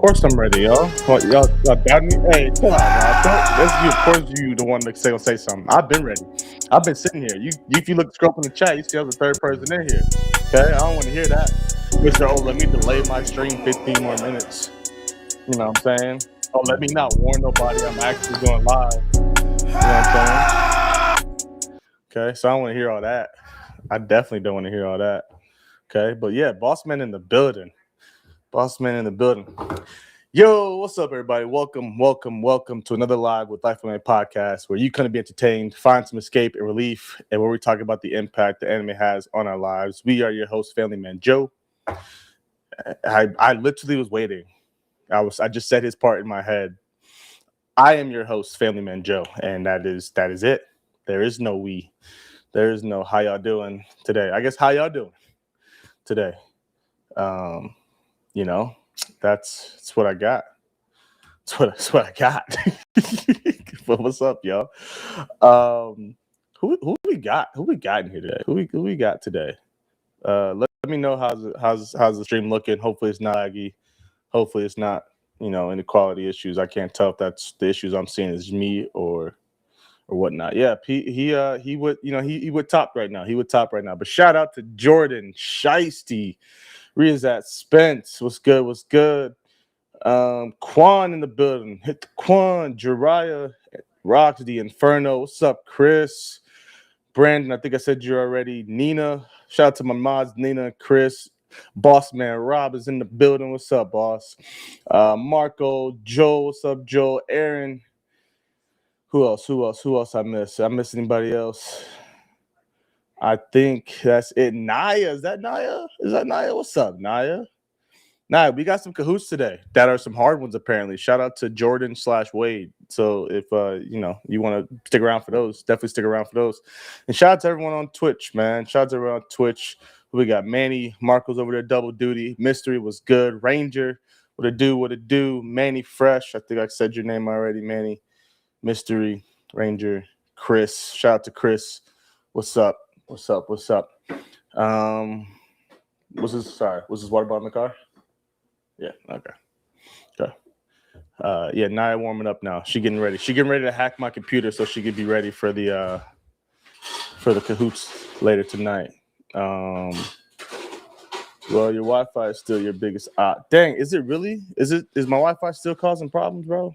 course I'm ready, y'all. Y'all doubt me? Hey, chill out, y'all. That's you. Of course, you the one to say something. I've been ready. I've been sitting here. If you look scroll up in the chat, you see I'm the third person in here. Okay, I don't want to hear that, Mister. Oh, let me delay my stream 15 more minutes. You know what I'm saying? Oh, let me not warn nobody. I'm actually going live. You know what I'm saying? Okay, so I don't want to hear all that. I definitely don't want to hear all that. Okay, but yeah, boss man in the building. Boss man in the building. Yo, what's up, everybody? Welcome to another live with Life Man podcast, where you kind of be entertained, find some escape and relief, and where we talk about the impact the anime has on our lives. We are your host, Family Man Joe. I literally was waiting. I just said his part in my head. I am your host, Family Man Joe, and that is it. There is no we. There is no how y'all doing today. I guess how y'all doing today. You know, that's what I got. That's what I got. But what's up, y'all? Who we got? Who we got in here today? Who we got today? Let me know how's the stream looking. Hopefully it's not laggy. Hopefully it's not any quality issues. I can't tell if that's the issues I'm seeing is me or whatnot. Yeah, he would he would top right now. He would top right now. But shout out to Jordan Shiesty. Riazat Spence. What's good? What's good? Quan in the building. Hit the Quan. Jariah Rocks the Inferno. What's up, Chris? Brandon, I think I said you already. Nina. Shout out to my mods, Nina and Chris. Boss man Rob is in the building. What's up, boss? Marco, Joel. What's up, Joel? Aaron. Who else I miss? I miss anybody else? I think that's it. Naya. Is that Naya? What's up, Naya? Nah, we got some cahoots today that are some hard ones apparently. Shout out to Jordan/Wade. So if you want to stick around for those, definitely stick around for those. And shout out to everyone on Twitch, man. Shout out to everyone on Twitch. We got Manny, Marco's over there, double duty. Mystery was good. Ranger, what it do? Manny Fresh. I think I said your name already, Manny. Mystery, Ranger, Chris. Shout out to Chris. What's up? Was this water bottle in the car? Yeah, okay. Yeah, Naya warming up now. She getting ready to hack my computer so she could be ready for the cahoots later tonight. Well, your Wi-Fi is still your biggest dang, is it really? Is my Wi-Fi still causing problems, bro?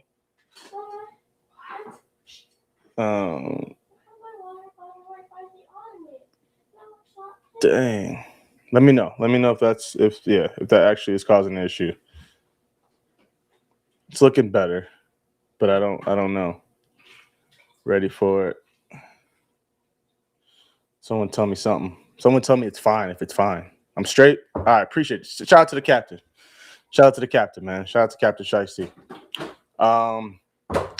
Dang. Let me know if that actually is causing an issue. It's looking better, but I don't know. Ready for it. Someone tell me something. Someone tell me it's fine if it's fine. I'm straight. All right, appreciate it. Shout out to the captain. Man. Shout out to Captain Shiesty.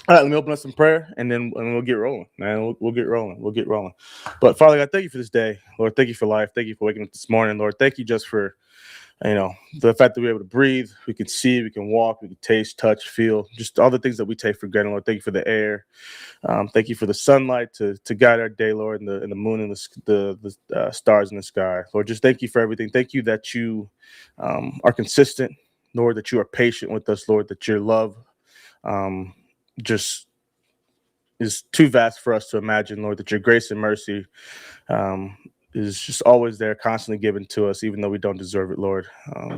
All right, let me open up some prayer, and then we'll get rolling, man. We'll get rolling. But Father God, thank you for this day, Lord. Thank you for life. Thank you for waking up this morning, Lord. Thank you just for the fact that we're able to breathe, we can see, we can walk, we can taste, touch, feel, just all the things that we take for granted, Lord. Thank you for the air. Thank you for the sunlight to guide our day, Lord, and the moon and the stars in the sky, Lord. Just thank you for everything. Thank you that you are consistent, Lord. That you are patient with us, Lord. That your love just is too vast for us to imagine, Lord, that your grace and mercy is just always there, constantly given to us, even though we don't deserve it, Lord.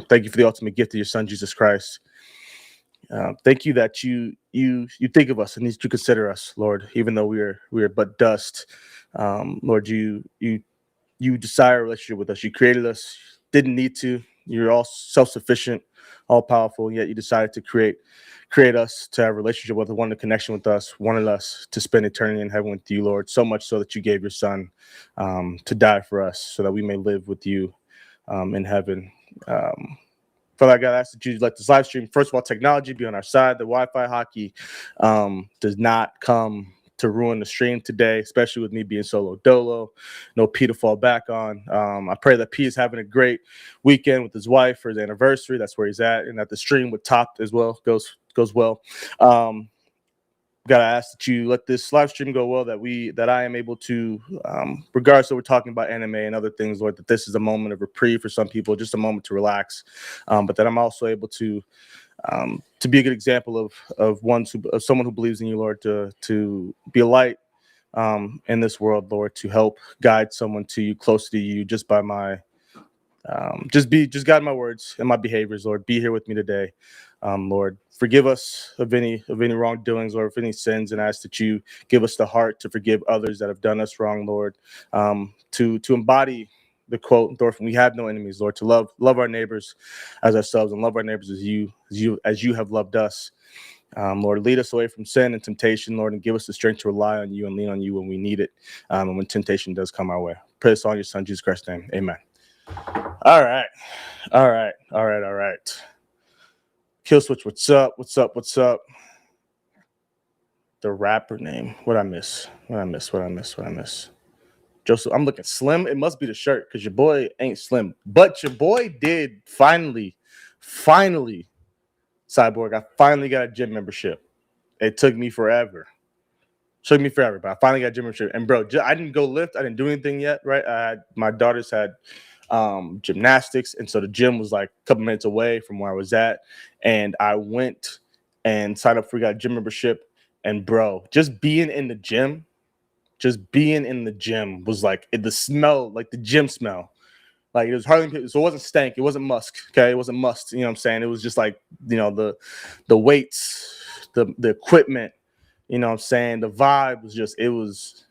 Thank you for the ultimate gift of your son, Jesus Christ. Thank you that you think of us and you consider us, Lord, even though we are but dust. Lord, you desire a relationship with us. You created us, didn't need to. You're all self-sufficient, all powerful, yet you decided to create us to have a relationship with, wanted a connection with us, wanted us to spend eternity in heaven with you, Lord, so much so that you gave your son to die for us so that we may live with you in heaven. Father God, I ask that you let this live stream, first of all, technology be on our side. The Wi-Fi hockey does not come to ruin the stream today, especially with me being solo dolo. No P to fall back on. I pray that P is having a great weekend with his wife for his anniversary. That's where he's at, and that the stream with Top as well goes well. Gotta ask that you let this live stream go well, that I am able to, regardless of we're talking about anime and other things, Lord, that this is a moment of reprieve for some people, just a moment to relax, but that I'm also able to be a good example of someone who believes in you, Lord, to be a light in this world, Lord, to help guide someone to you, close to you, just by my just guide my words and my behaviors, Lord. Be here with me today, Lord. Forgive us of any wrongdoings or of any sins, and ask that you give us the heart to forgive others that have done us wrong, Lord. To embody the quote, Lord, we have no enemies, Lord. To love our neighbors as ourselves, and love our neighbors as you have loved us. Lord, lead us away from sin and temptation, Lord, and give us the strength to rely on you and lean on you when we need it, and when temptation does come our way. Pray this all in your Son, Jesus Christ's name. Amen. All right. Kill Switch, what's up? The rapper name. What I miss? Joseph, I'm looking slim. It must be the shirt because your boy ain't slim. But your boy did finally, Cyborg, I finally got a gym membership. It took me forever. But I finally got a gym membership. And bro, I didn't go lift. I didn't do anything yet, right? My daughters had gymnastics, and so the gym was like a couple minutes away from where I was at, and I went and signed up for got a gym membership. And bro, just being in the gym was like the smell, like the gym smell. Like it was hardly, so it wasn't stank, it wasn't musk. Okay, it wasn't must. You know what I'm saying? It was just like, you know, the weights, the equipment. You know what I'm saying? The vibe was just, it was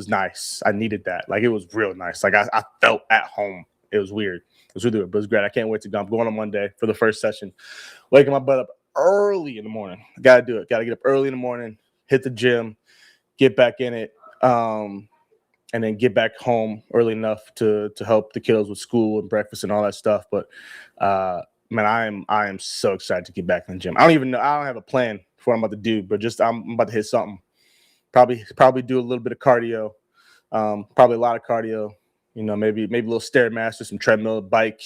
nice. I needed that. Like it was real nice. Like I felt at home. It was weird. It was really weird, but it was great. I can't wait to go. I'm going on Monday for the first session. Waking my butt up early in the morning. Gotta do it. Gotta get up early in the morning, hit the gym, get back in it. And then get back home early enough to help the kiddos with school and breakfast and all that stuff. But man, I am so excited to get back in the gym. I don't have a plan for what I'm about to do, but just I'm about to hit something. Probably do a little bit of cardio. Probably a lot of cardio. You know, maybe a little Stairmaster, some treadmill, bike.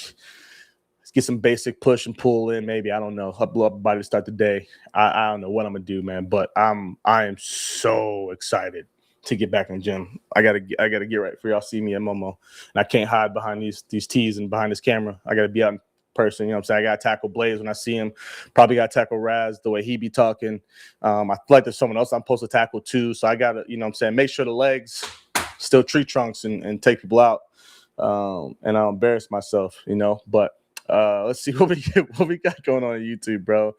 Let's get some basic push and pull in. Maybe, I don't know. I'll blow up my body to start the day. I don't know what I'm gonna do, man. But I am so excited to get back in the gym. I gotta get right for y'all. See me at Momo, and I can't hide behind these tees and behind this camera. I gotta be out in person. You know what I'm saying? I gotta tackle Blaze when I see him. Probably gotta tackle Raz the way he be talking. I feel like there's someone else I'm supposed to tackle too. So I gotta, you know what I'm saying, make sure the legs still tree trunks and take people out. And I'll embarrass myself, you know. But let's see what we got going on YouTube, bro.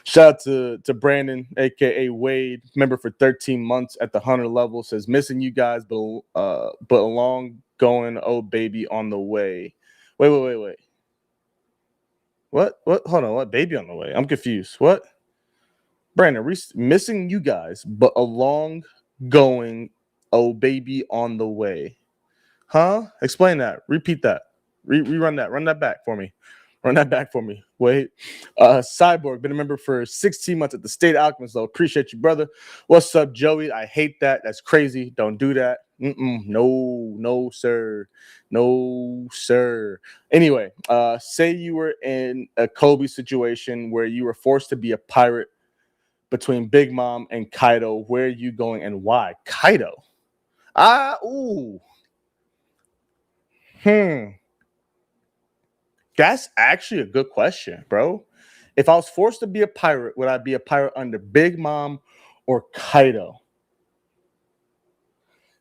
Shout out to Brandon, aka Wade, member for 13 months at the 100 level. Says missing you guys, but along going. Oh baby on the way. Wait. What? Hold on. What baby on the way? I'm confused. What? Brandon, missing you guys, but along going. Oh baby on the way. Huh? Explain that. Repeat that. Rerun that. Run that back for me. Wait. Cyborg, been a member for 16 months at the State Alchemist, though. Appreciate you, brother. What's up, Joey? I hate that. That's crazy. Don't do that. No, sir. Anyway, say you were in a Kobe situation where you were forced to be a pirate between Big Mom and Kaido. Where are you going and why? Kaido. That's actually a good question, bro. If I was forced to be a pirate, would I be a pirate under Big Mom or Kaido?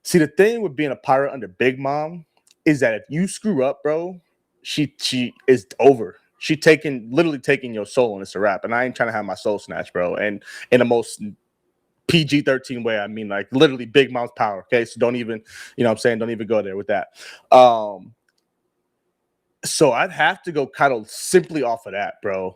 See, the thing with being a pirate under Big Mom is that if you screw up, bro, she is over. She literally taking your soul, and it's a wrap. And I ain't trying to have my soul snatched, bro. And in the most PG-13 way, I mean, like literally Big Mom's power. Okay, so don't even, you know what I'm saying, don't even go there with that. So I'd have to go Kaido simply off of that, bro.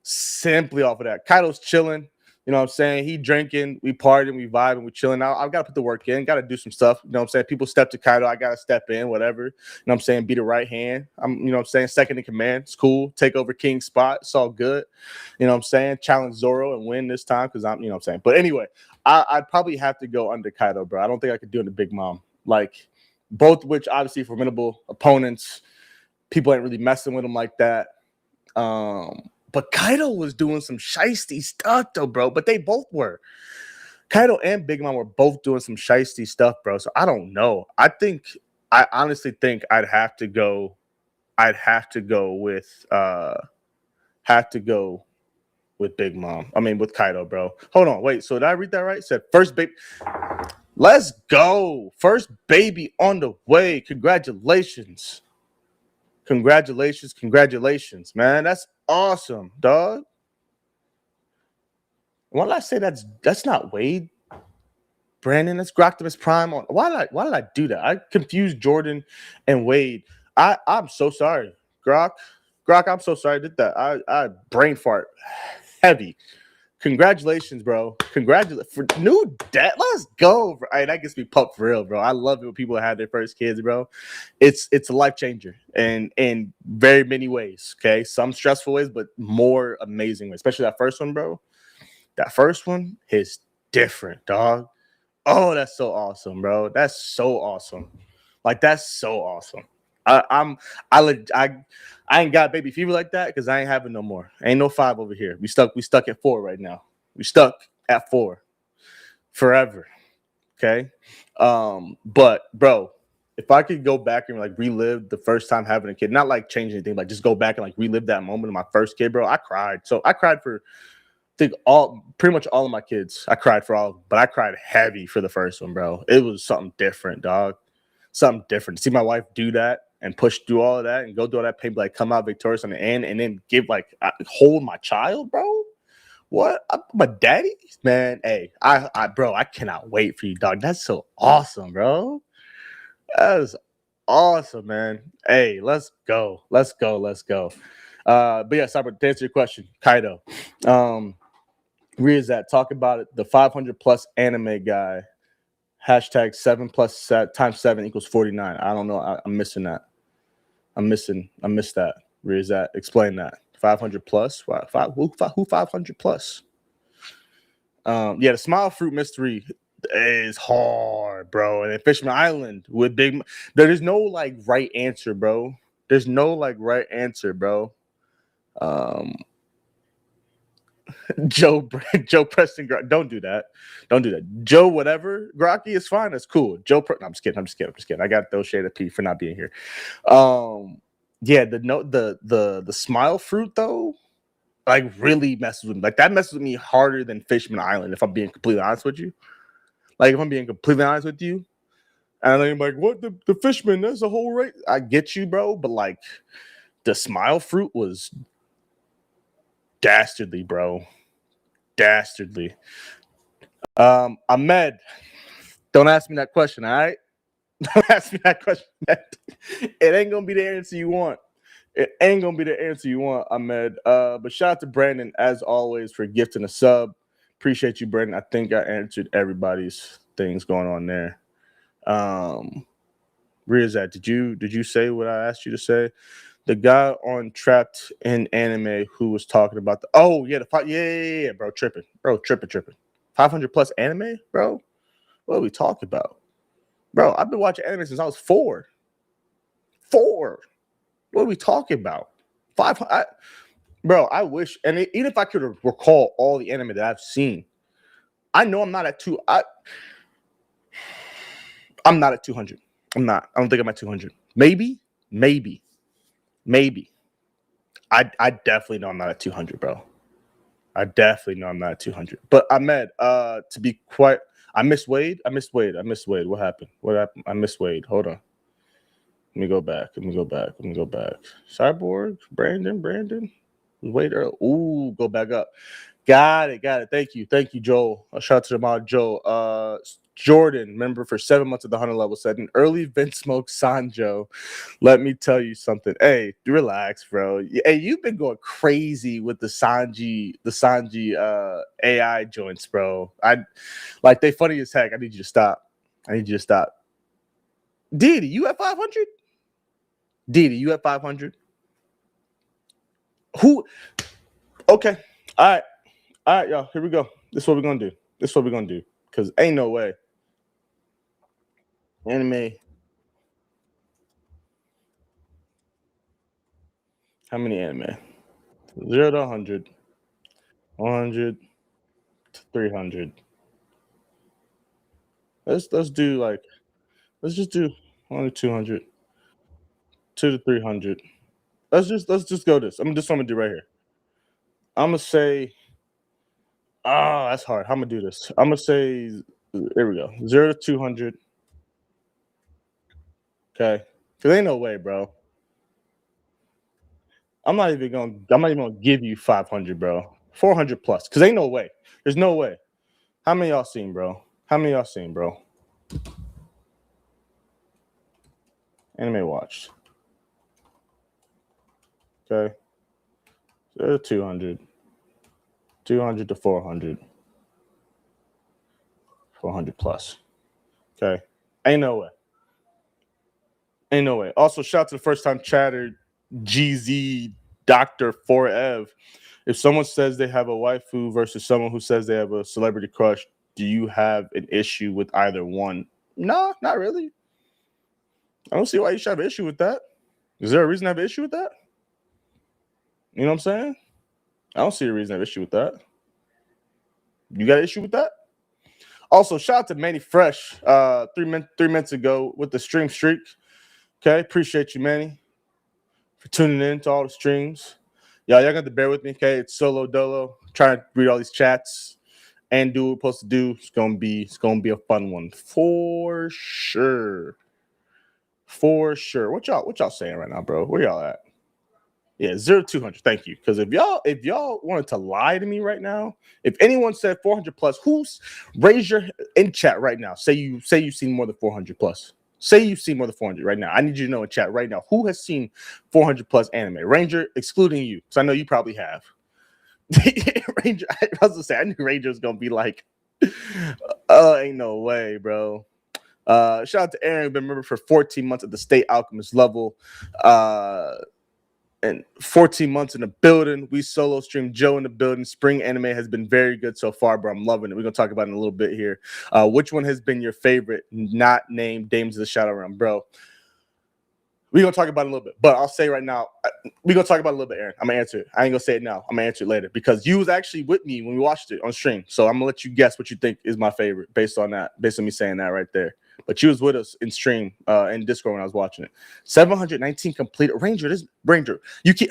Simply off of that. Kaido's chilling. You know what I'm saying? He drinking, we partying, we vibing, we chilling. Now I've got to put the work in, got to do some stuff. You know what I'm saying? People step to Kaido, I got to step in, whatever. You know what I'm saying? Be the right hand. You know what I'm saying? Second in command. It's cool. Take over King's spot. It's all good. You know what I'm saying? Challenge Zoro and win this time because you know what I'm saying? But anyway, I'd probably have to go under Kaido, bro. I don't think I could do it to Big Mom. Like, both which obviously formidable opponents. People ain't really messing with him like that. But Kaido was doing some shiesty stuff, though, bro. But they both were. Kaido and Big Mom were both doing some shiesty stuff, bro. So I don't know. I honestly think I'd have to go. I'd have to go with Big Mom. I mean with Kaido, bro. Hold on, wait. So did I read that right? It said first baby. Let's go. First baby on the way. Congratulations. Congratulations, man. That's awesome, dog. Why did I say that's not Wade? Brandon, that's Groctimus Prime on. Why did I do that? I confused Jordan and Wade. I'm so sorry. Grok. I'm so sorry I did that. I brain fart heavy. Congratulations, bro. Congratulations for new dad. Let's go. Bro. That gets me pumped for real, bro. I love it when people have their first kids, bro. It's a life changer and in very many ways. Okay. Some stressful ways, but more amazing ways. Especially that first one, bro. That first one is different, dog. Oh, that's so awesome, bro. That's so awesome. Like that's so awesome. I, I'm I ain't got baby fever like that because I ain't having no more. Ain't no 5 over here. We stuck at 4 right now. We stuck at 4 forever. Okay. But bro, if I could go back and like relive the first time having a kid, not like change anything, like just go back and like relive that moment of my first kid, bro. I cried. So I cried for think pretty much all of my kids. I cried for all of them, but I cried heavy for the first one, bro. It was something different, dog. Something different. To see my wife do that and push through all of that and go through all that pain, like come out victorious on the end, and then give like hold my child, bro. What? My daddy, man. Hey, bro, I cannot wait for you, dog. That's so awesome, bro. That is awesome, man. Hey, let's go. But yeah, Cyber, to answer your question, Kaido. Where is that? Talk about it. The 500 plus anime guy. Hashtag 7 plus times 7 equals 49. I don't know. I'm missing that. I missed that. Where is that? Explain that. 500 plus. Who 500 plus? Yeah, the Smile Fruit Mystery is hard, bro. And then Fishman Island with big. There's no like right answer, bro. There's no like right answer, bro. Joe Preston, don't do that. Don't do that. Joe, whatever, Grocky is fine. That's cool. No, I'm just kidding. I got those shade of P for not being here. Yeah, the smile fruit though, like really messes with me. Like that messes with me harder than Fishman Island. If I'm being completely honest with you, and I'm like, what the Fishman? That's a whole right. I get you, bro, but like the smile fruit was dastardly, bro. Dastardly. Ahmed, don't ask me that question, all right? Don't ask me that question. It ain't gonna be the answer you want. Ahmed. But shout out to Brandon, as always, for gifting a sub. Appreciate you, Brandon. I think I answered everybody's things going on there. Where is that? Did you say what I asked you to say? The guy on Trapped in Anime who was talking about bro, tripping. 500 plus anime, bro. What are we talking about? Bro, I've been watching anime since I was 4. 4. What are we talking about? 500. Bro, I wish, and even if I could recall all the anime that I've seen, I know I'm not at I'm not at 200. I'm not. I don't think I'm at 200. Maybe. I definitely know I'm not at 200, bro. I definitely know I'm not at 200. But Ahmed, to be quite, I missed Wade. What happened? I missed Wade. Hold on. Let me go back. Cyborg, Brandon. Wait, ooh, go back up. Got it. Thank you, Joel. A shout out to the mod, Joel. Jordan, member for 7 months at the 100 level, said an early Vince Smoke Sanjo. Let me tell you something. Hey, relax, bro. Hey, you've been going crazy with the Sanji AI joints, bro. They funny as heck. I need you to stop. Diddy, you at 500? Diddy, you at 500? Who? Okay. All right, y'all. Here we go. This is what we're gonna do. Because ain't no way. Anime. How many anime? 0 to 100. 100 to 300. Let's do like let's just do only 200, 2 to 300. Let's just go this. I'm just what I'm gonna do right here. I'm gonna say, that's hard. How I'm gonna do this? I'm gonna say, there we go, 0 to 200. Okay, cause ain't no way, bro. I'm not even gonna give you 500, bro. 400 plus, cause ain't no way. There's no way. How many y'all seen, bro? How many y'all seen, bro? Anime watched. Okay, 0 to 200, 200 to 400, 400 plus. Okay, ain't no way. Ain't no way. Also, shout out to the first time chatter, GZ Doctor Forev. If someone says they have a waifu versus someone who says they have a celebrity crush, do you have an issue with either one? No, not really. I don't see why you should have an issue with that. Is there a reason to have an issue with that? You know what I'm saying? I don't see a reason to have an issue with that. You got an issue with that? Also, shout out to Manny Fresh, 3 minutes ago with the stream streak. Okay, appreciate you, Manny, for tuning in to all the streams. Y'all got to bear with me, okay? It's solo dolo. Trying to read all these chats and do what we're supposed to do. It's gonna be a fun one for sure. For sure. What y'all saying right now, bro? Where y'all at? Yeah, 0 to 200. Thank you. Because if y'all wanted to lie to me right now, if anyone said 400 plus, raise your in chat right now. Say you've seen more than 400 plus. Say you've seen more than 400 right now. I need you to know in chat right now who has seen 400 plus anime. Ranger, excluding you, because I know you probably have. Ranger, I was gonna say I knew Ranger was gonna be like, ain't no way, bro. Shout out to Aaron, been member for 14 months at the state alchemist level. And 14 months in the building. We solo stream Joe in the building. Spring anime has been very good so far, bro. I'm loving it. We're gonna talk about it in a little bit here. Which one has been your favorite? Not named Dames of the Shadow Realm, bro. We're gonna talk about it a little bit, but I'll say right now, we're gonna talk about it a little bit, Aaron. I'm gonna answer it. I ain't gonna say it now. I'm gonna answer it later because you was actually with me when we watched it on stream. So I'm gonna let you guess what you think is my favorite based on me saying that right there. But you was with us in stream in Discord when I was watching it. 719 complete. Ranger,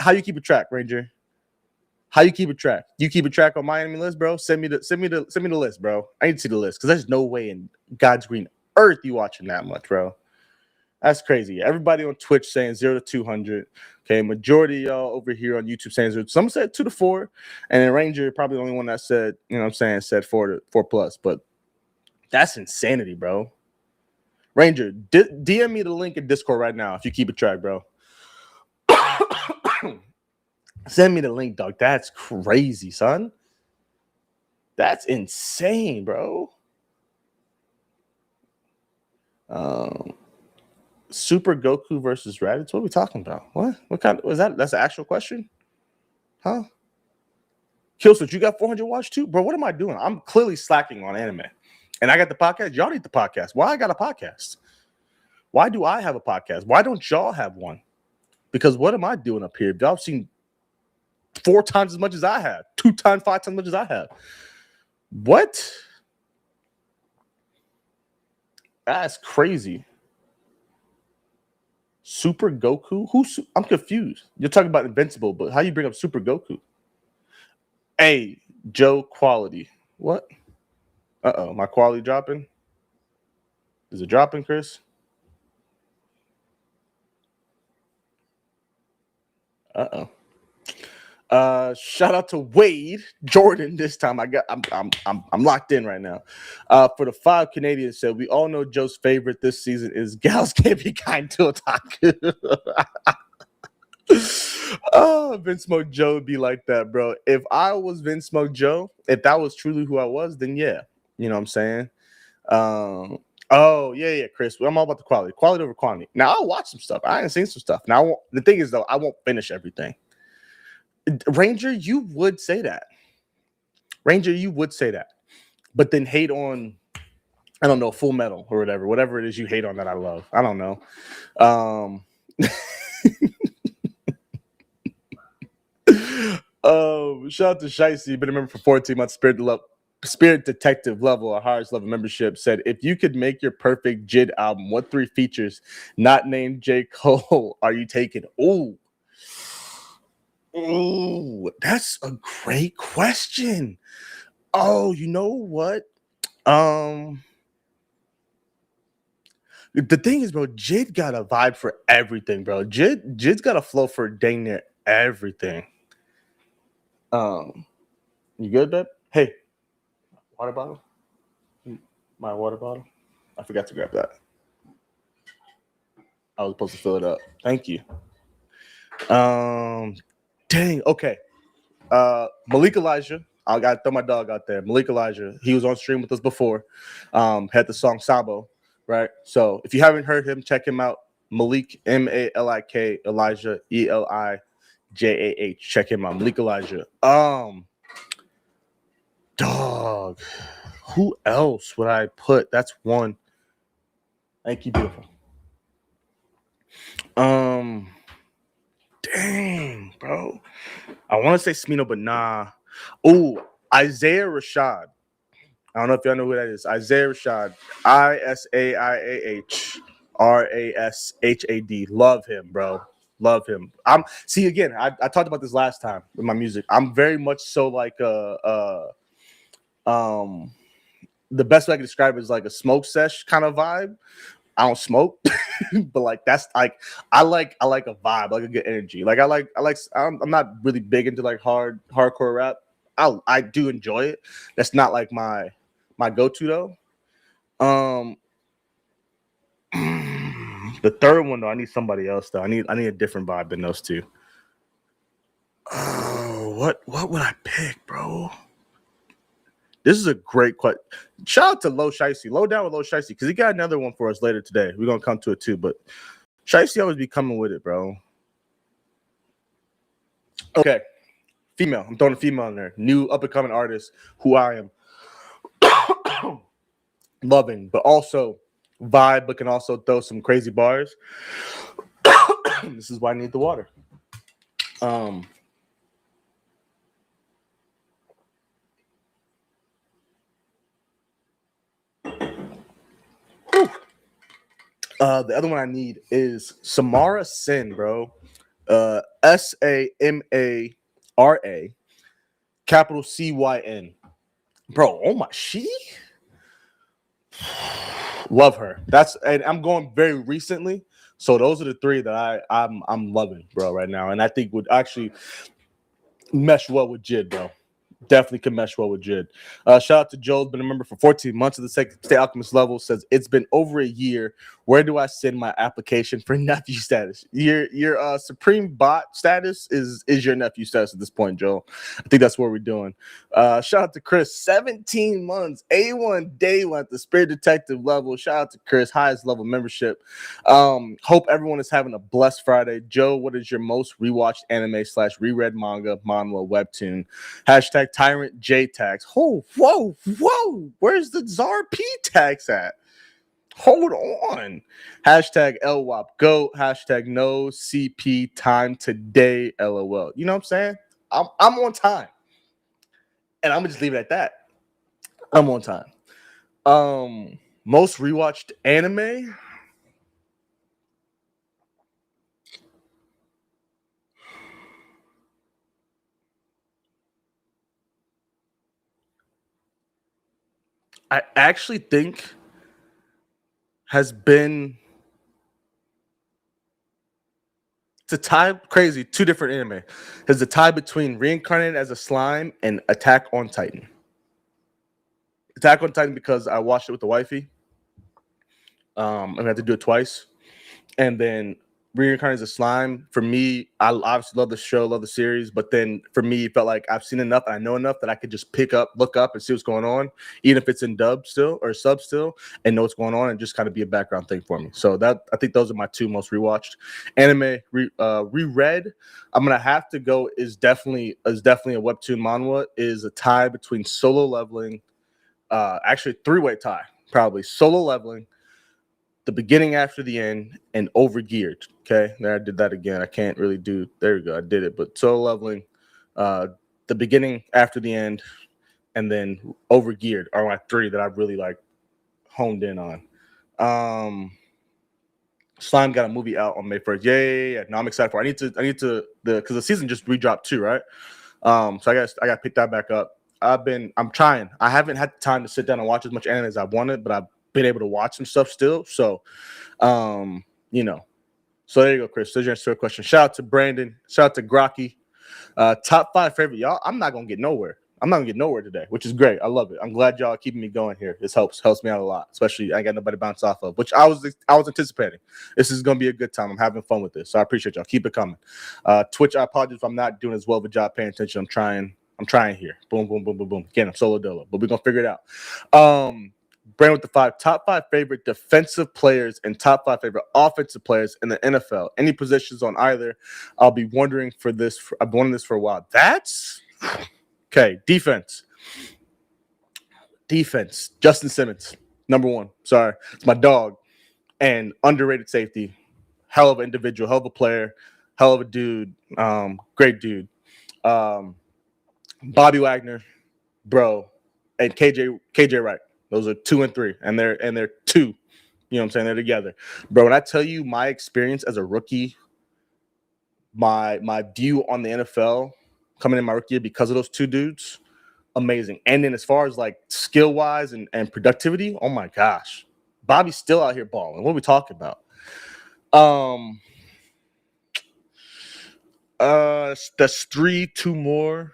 how you keep a track, Ranger? How you keep a track? You keep a track on my enemy list, bro? Send me the list, bro. I need to see the list because there's no way in God's green earth you watching that much, bro. That's crazy. Everybody on Twitch saying 0 to 200. Okay, majority of y'all over here on YouTube saying 0. Some said 2 to 4, and then Ranger probably the only one that said, you know what I'm saying, said 4 plus. But that's insanity, bro. Ranger, DM me the link in Discord right now if you keep a track, bro. Send me the link, dog. That's crazy, son. That's insane, bro. Super Goku versus Raditz. What are we talking about? What kind of was that? That's an actual question? Huh? Killswitch, you got 400 watch too? Bro, what am I doing? I'm clearly slacking on anime. And I got the podcast. Y'all need the podcast. Why I got a podcast? Why do I have a podcast? Why don't y'all have one? Because what am I doing up here? Y'all seen 4 times as much as I have, 2 times, 5 times as much as I have. What? That's crazy. Super Goku? I'm confused. You're talking about Invincible, but how you bring up Super Goku? Hey, Joe quality. What? Uh-oh, my quality dropping? Is it dropping, Chris? Uh-oh. Shout out to Wade Jordan. This time I'm locked in right now. For the 5 Canadians said, we all know Joe's favorite this season is Gals Can't Be Kind to Otaku. Oh, Vince Smoke Joe would be like that, bro. If I was Vince Smoke Joe, if that was truly who I was, then yeah, you know what I'm saying. Oh yeah, Chris. I'm all about the quality over quantity. Now I'll watch some stuff. I ain't seen some stuff. Now the thing is though, I won't finish everything. Ranger, you would say that. But then hate on, I don't know, Full Metal or whatever it is you hate on that I love. I don't know. Shout out to Shicey, been a member for 14 months. Spirit to love. Spirit Detective level, our highest level membership, said, if you could make your perfect JID album, what 3 features not named J. Cole are you taking? Ooh, that's a great question. Oh, you know what? The thing is, bro, JID got a vibe for everything, bro. JID's got a flow for dang near everything. You good, babe? Hey, water bottle? My water bottle? I forgot to grab that. I was supposed to fill it up. Thank you. Dang, okay. Malik Elijah. I gotta throw my dog out there. Malik Elijah. He was on stream with us before. Had the song Sabo, right? So if you haven't heard him, check him out. Malik, Malik, Elijah, Elijah. Check him out. Malik Elijah. Dog. Who else would I put? That's one. Thank you, beautiful. Dang, bro. I want to say Smino, but nah. Oh, Isaiah Rashad. I don't know if y'all know who that is. Isaiah Rashad. ISAIAH RASHAD. Love him, bro. Love him. See again. I talked about this last time with my music. I'm very much so like the best way I can describe it is like a smoke sesh kind of vibe. I don't smoke, but like that's like I like a vibe, like a good energy. Like I'm not really big into like hardcore rap. I do enjoy it. That's not like my go-to though. The third one though, I need somebody else though. I need a different vibe than those two. Oh, what would I pick, bro? This is a great question. Shout out to Low Shicey. Low down with Low Shicey, because he got another one for us later today. We're gonna come to it too, but Shicey always be coming with it, bro. Okay. Female. I'm throwing a female in there. New up-and-coming artist who I am loving, but also vibe, but can also throw some crazy bars. This is why I need the water. The other one I need is Samara Sin, bro. SAMARA, capital CYN. Bro, oh my, she love her. And I'm going very recently. So those are the 3 that I'm loving, bro, right now. And I think would actually mesh well with JID, bro. Definitely can mesh well with JID. Shout out to Joel's been a member for 14 months of the Stay Alchemist level. Says it's been over a year. Where do I send my application for nephew status? Your Supreme Bot status is your nephew status at this point, Joel. I think that's what we're doing. Shout out to Chris, 17 months, A1 day 1 at the Spirit Detective level. Shout out to Chris, highest level membership. Hope everyone is having a blessed Friday. Joe, what is your most rewatched anime / reread manga, manhwa, webtoon? Hashtag Tyrant J tax. Oh, whoa. Where's the Czar P tax at? Hold on. Hashtag LWAP go. Hashtag no CP time today. LOL. You know what I'm saying? I'm on time. And I'm gonna just leave it at that. I'm on time. Most rewatched anime. I actually think has been to tie crazy 2 different anime. There's the tie between Reincarnated as a Slime and Attack on Titan. Attack on Titan because I watched it with the wifey. I had to do it twice. And then Reincarnated as a Slime, for me, I obviously love the show, love the series, but then for me, it felt like I've seen enough and I know enough that I could just look up and see what's going on, even if it's in dub still or sub still, and know what's going on and just kind of be a background thing for me. So that I think those are my 2 most rewatched. Anime reread, I'm gonna have to go is definitely a webtoon manhwa, is a tie between Solo Leveling, actually 3-way tie, probably Solo Leveling, The Beginning After the End, and Overgeared. Okay, there I did that again. I can't really do. There we go. I did it. But Solo Leveling, The Beginning After the End, and then Overgeared are my three that I really like honed in on. Slime got a movie out on May 1st. Yeah. No, I'm excited for it. I need to because the season just redropped too, right? So I got to pick that back up. I'm trying. I haven't had time to sit down and watch as much anime as I wanted, but I've been able to watch some stuff still. So, you know. So there you go, Chris. There's your answer to a question. Shout out to Brandon. Shout out to Grocky. Top 5 favorite, y'all. I'm not gonna get nowhere. I'm not gonna get nowhere today, which is great. I love it. I'm glad y'all are keeping me going here. This helps me out a lot, especially I ain't got nobody to bounce off of, which I was anticipating. This is gonna be a good time. I'm having fun with this, so I appreciate y'all. Keep it coming. Twitch, I apologize if I'm not doing as well of a job paying attention. I'm trying here. Boom, boom, boom, boom, boom. Again, I'm solo dolo, but we're gonna figure it out. Brand with the top 5 favorite defensive players and top 5 favorite offensive players in the NFL. Any positions on either. I'll be wondering for this. I've been wondering this for a while. That's okay. Defense. Justin Simmons, number 1. Sorry, it's my dog. And underrated safety. Hell of an individual. Hell of a player. Hell of a dude. Great dude. Bobby Wagner, bro, and KJ Wright. Those are 2 and 3, and they're 2. You know what I'm saying? They're together, bro. When I tell you my experience as a rookie, my view on the NFL coming in my rookie year because of those 2 dudes, amazing. And then as far as like skill wise and productivity, oh my gosh, Bobby's still out here balling. What are we talking about? That's 3. 2 more.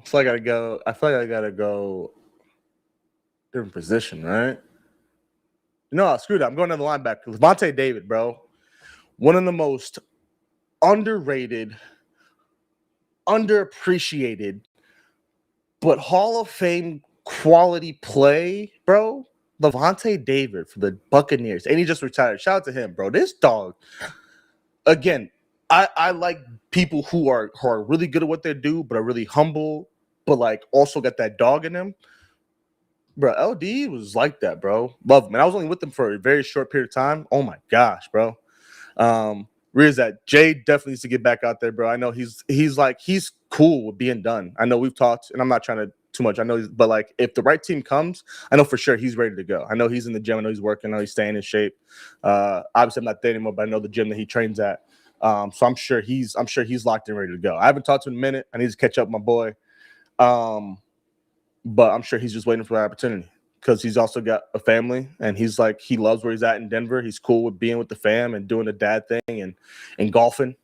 So I gotta go. I feel like I gotta go different position, right? No, screw that. I'm going to the linebacker. Levante David, bro. One of the most underrated, underappreciated, but Hall of Fame quality play, bro. Levante David for the Buccaneers. And he just retired. Shout out to him, bro. This dog, again, I like people who are really good at what they do, but are really humble, but like also got that dog in them. Bro, LD was like that, bro. Love him. And I was only with him for a very short period of time. Oh my gosh, bro. Where is that? Jay definitely needs to get back out there, bro. I know he's cool with being done. I know we've talked, and I'm not trying to too much. I know, but like if the right team comes, I know for sure he's ready to go. I know he's in the gym. I know he's working. I know he's staying in shape. Obviously, I'm not there anymore, but I know the gym that he trains at. So I'm sure he's locked and ready to go. I haven't talked to him in a minute. I need to catch up with my boy. But I'm sure he's just waiting for the opportunity because he's also got a family and he's like, he loves where he's at in Denver. He's cool with being with the fam and doing the dad thing and golfing.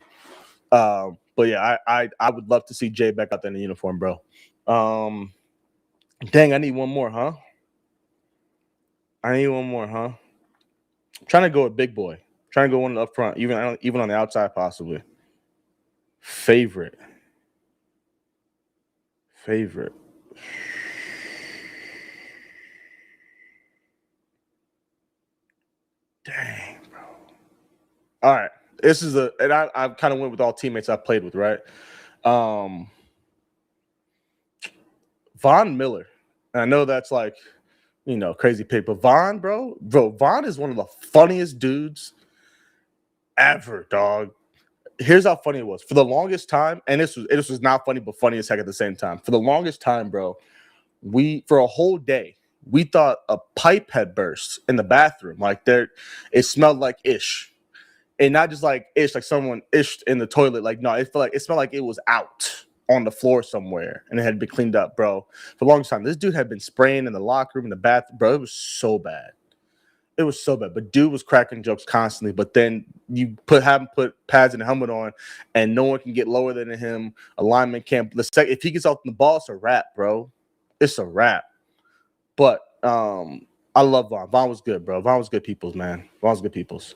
But yeah, I would love to see Jay back out there in the uniform, bro. Dang, I need one more, huh? I'm trying to go with big boy. Trying to go one up front, even on the outside, possibly. Favorite. Dang, bro. All right. This is I kind of went with all teammates I played with, right? Von Miller. And I know that's like, crazy pick, but Von is one of the funniest dudes ever, dog. Here's how funny it was. For the longest time, and this was not funny, but funny as heck at the same time. For the longest time, bro, for a whole day, we thought a pipe had burst in the bathroom. Like it smelled like ish. And not just like ish, like someone ished in the toilet. Like, no, it smelled like it was out on the floor somewhere and it had been cleaned up, bro. For the longest time, this dude had been spraying in the locker room, in the bathroom, bro. It was so bad. But dude was cracking jokes constantly. But then you have him put pads and a helmet on, and no one can get lower than him. A lineman can't. If he gets off the ball, it's a wrap, bro. It's a wrap. But I love Vaughn. Vaughn was good, bro. Vaughn was good peoples, man. Vaughn was good peoples.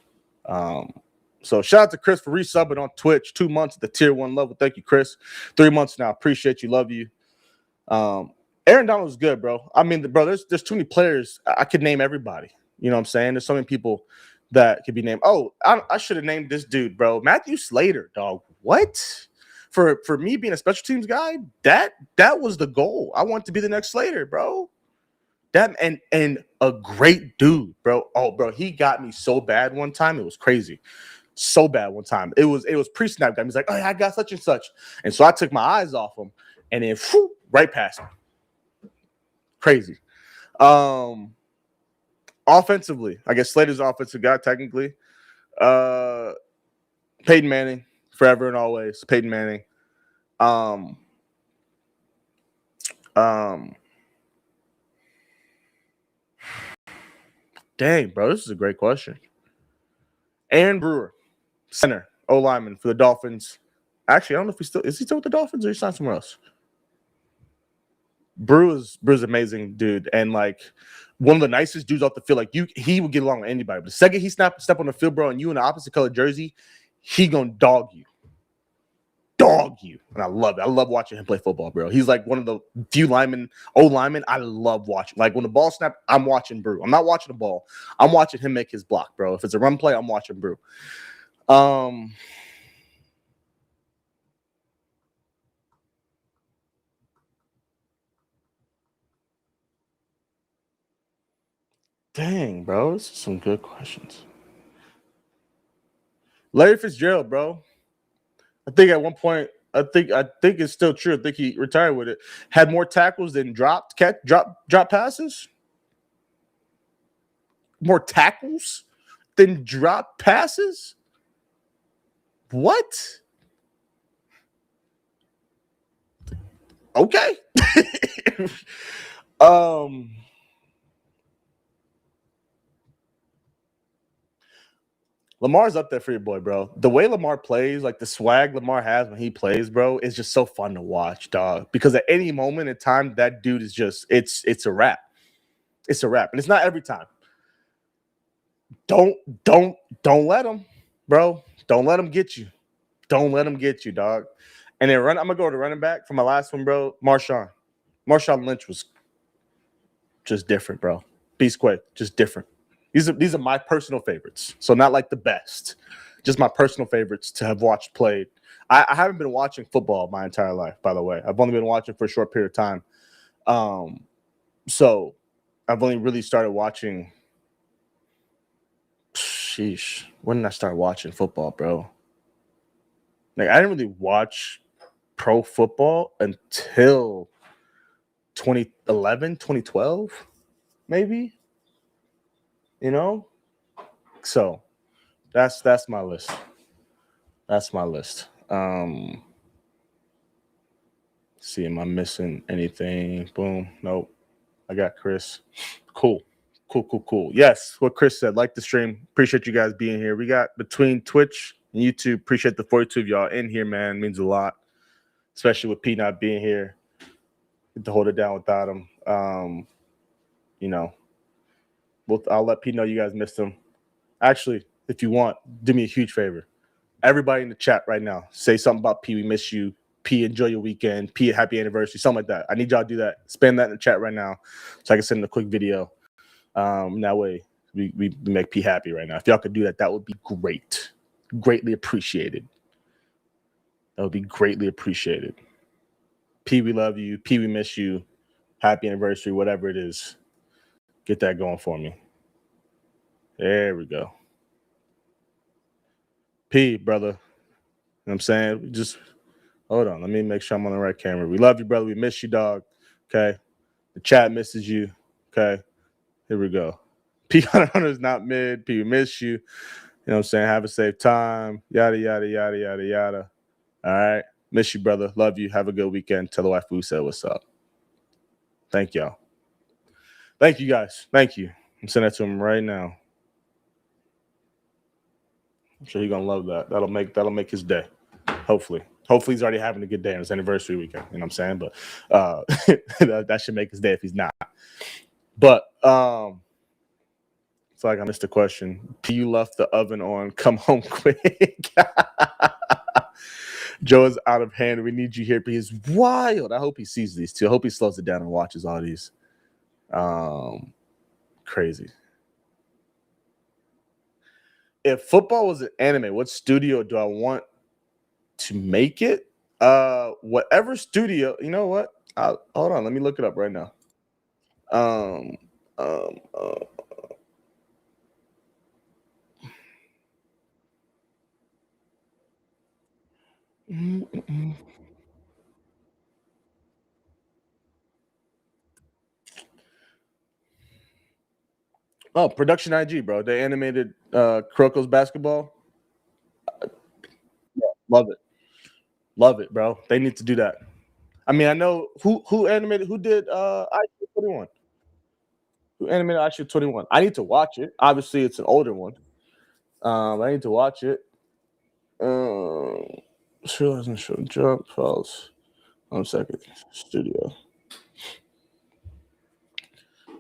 So shout out to Chris for resubbing on Twitch. 2 months at the tier 1 level. Thank you, Chris. 3 months now. Appreciate you. Love you. Aaron Donald was good, bro. I mean, bro, there's too many players. I could name everybody. You know what I'm saying? There's so many people that could be named. Oh, I should have named this dude, bro. Matthew Slater, dog. What? For me being a special teams guy, that was the goal. I want to be the next Slater, bro. That and a great dude, bro. Oh, bro, he got me so bad one time. It was crazy. so bad one time. It was pre-snap game. He's like, oh, yeah, I got such and such. And so I took my eyes off him and then right past him. Crazy. Offensively, I guess Slater's offensive guy, technically. Peyton Manning, forever and always. Peyton Manning. Dang, bro, this is a great question. Aaron Brewer, center, O lineman for the Dolphins. Actually, I don't know if is he still with the Dolphins or he's signed somewhere else. Brew's amazing, dude, and like one of the nicest dudes off the field. Like he would get along with anybody. But the second he step on the field, bro, and you in the opposite color jersey, he gonna dog you. And I love it. I love watching him play football, bro. He's like one of the few linemen I love watching. Like when the ball snapped, I'm watching Brew. I'm not watching the ball. I'm watching him make his block, bro. If it's a run play, I'm watching Brew. Dang, bro. This is some good questions. Larry Fitzgerald, bro. I think at one point, I think it's still true. I think he retired with it. Had more tackles than drop passes. More tackles than drop passes. What? Okay. Lamar's up there for your boy, bro. The way Lamar plays, like the swag Lamar has when he plays, bro, is just so fun to watch, dog. Because at any moment in time, that dude is just it's a wrap. It's a wrap. And it's not every time. Don't let him, bro. Don't let him get you. Don't let him get you, dog. And then I'm gonna go to running back for my last one, bro. Marshawn Lynch was just different, bro. Beast Quake, just different. These are my personal favorites. So not like the best, just my personal favorites to have watched played. I haven't been watching football my entire life, by the way. I've only been watching for a short period of time. So I've only really started watching. Sheesh, when did I start watching football, bro? Like I didn't really watch pro football until 2011, 2012, maybe. You know? So that's my list. That's my list. See, am I missing anything? Boom. Nope. I got Chris. Cool. Yes, what Chris said. Like the stream. Appreciate you guys being here. We got between Twitch and YouTube. Appreciate the 42 of y'all in here, man. It means a lot. Especially with P not being here. Get to hold it down without him. You know. I'll let P know you guys missed him. Actually, if you want, do me a huge favor. Everybody in the chat right now, say something about P. We miss you. P, enjoy your weekend. P, happy anniversary. Something like that. I need y'all to do that. Spam that in the chat right now so I can send a quick video. That way we make P happy right now. If y'all could do that, that would be great. Greatly appreciated. That would be greatly appreciated. P, we love you. P, we miss you. Happy anniversary, whatever it is. Get that going for me. There we go. P, brother. You know what I'm saying? We just hold on. Let me make sure I'm on the right camera. We love you, brother. We miss you, dog. Okay. The chat misses you. Okay. Here we go. P Hunter's not mid. P, we miss you. You know what I'm saying? Have a safe time. Yada, yada, yada, yada, yada. All right. Miss you, brother. Love you. Have a good weekend. Tell the wife who said what's up. Thank y'all. Thank you, guys. Thank you. I'm sending that to him right now. I'm sure he's gonna love that. That'll make his day. Hopefully he's already having a good day on his anniversary weekend. You know what I'm saying? But that should make his day if he's not. But it's like I missed a question. P, you left the oven on. Come home quick. Joe is out of hand. We need you here. P is wild. I hope he sees these too. I hope he slows it down and watches all these. Crazy. If football was an anime, what studio do I want to make it? Whatever studio. You know what? Hold on. Let me look it up right now. Mm-mm. Oh, Production IG, bro. They animated Kuroko's basketball. Love it. Love it, bro. They need to do that. I mean, I know who animated who did IQ 21. Who animated IQ 21. I need to watch it. Obviously, it's an older one. I need to watch it. Sure doesn't show jump files. 1 second. Studio.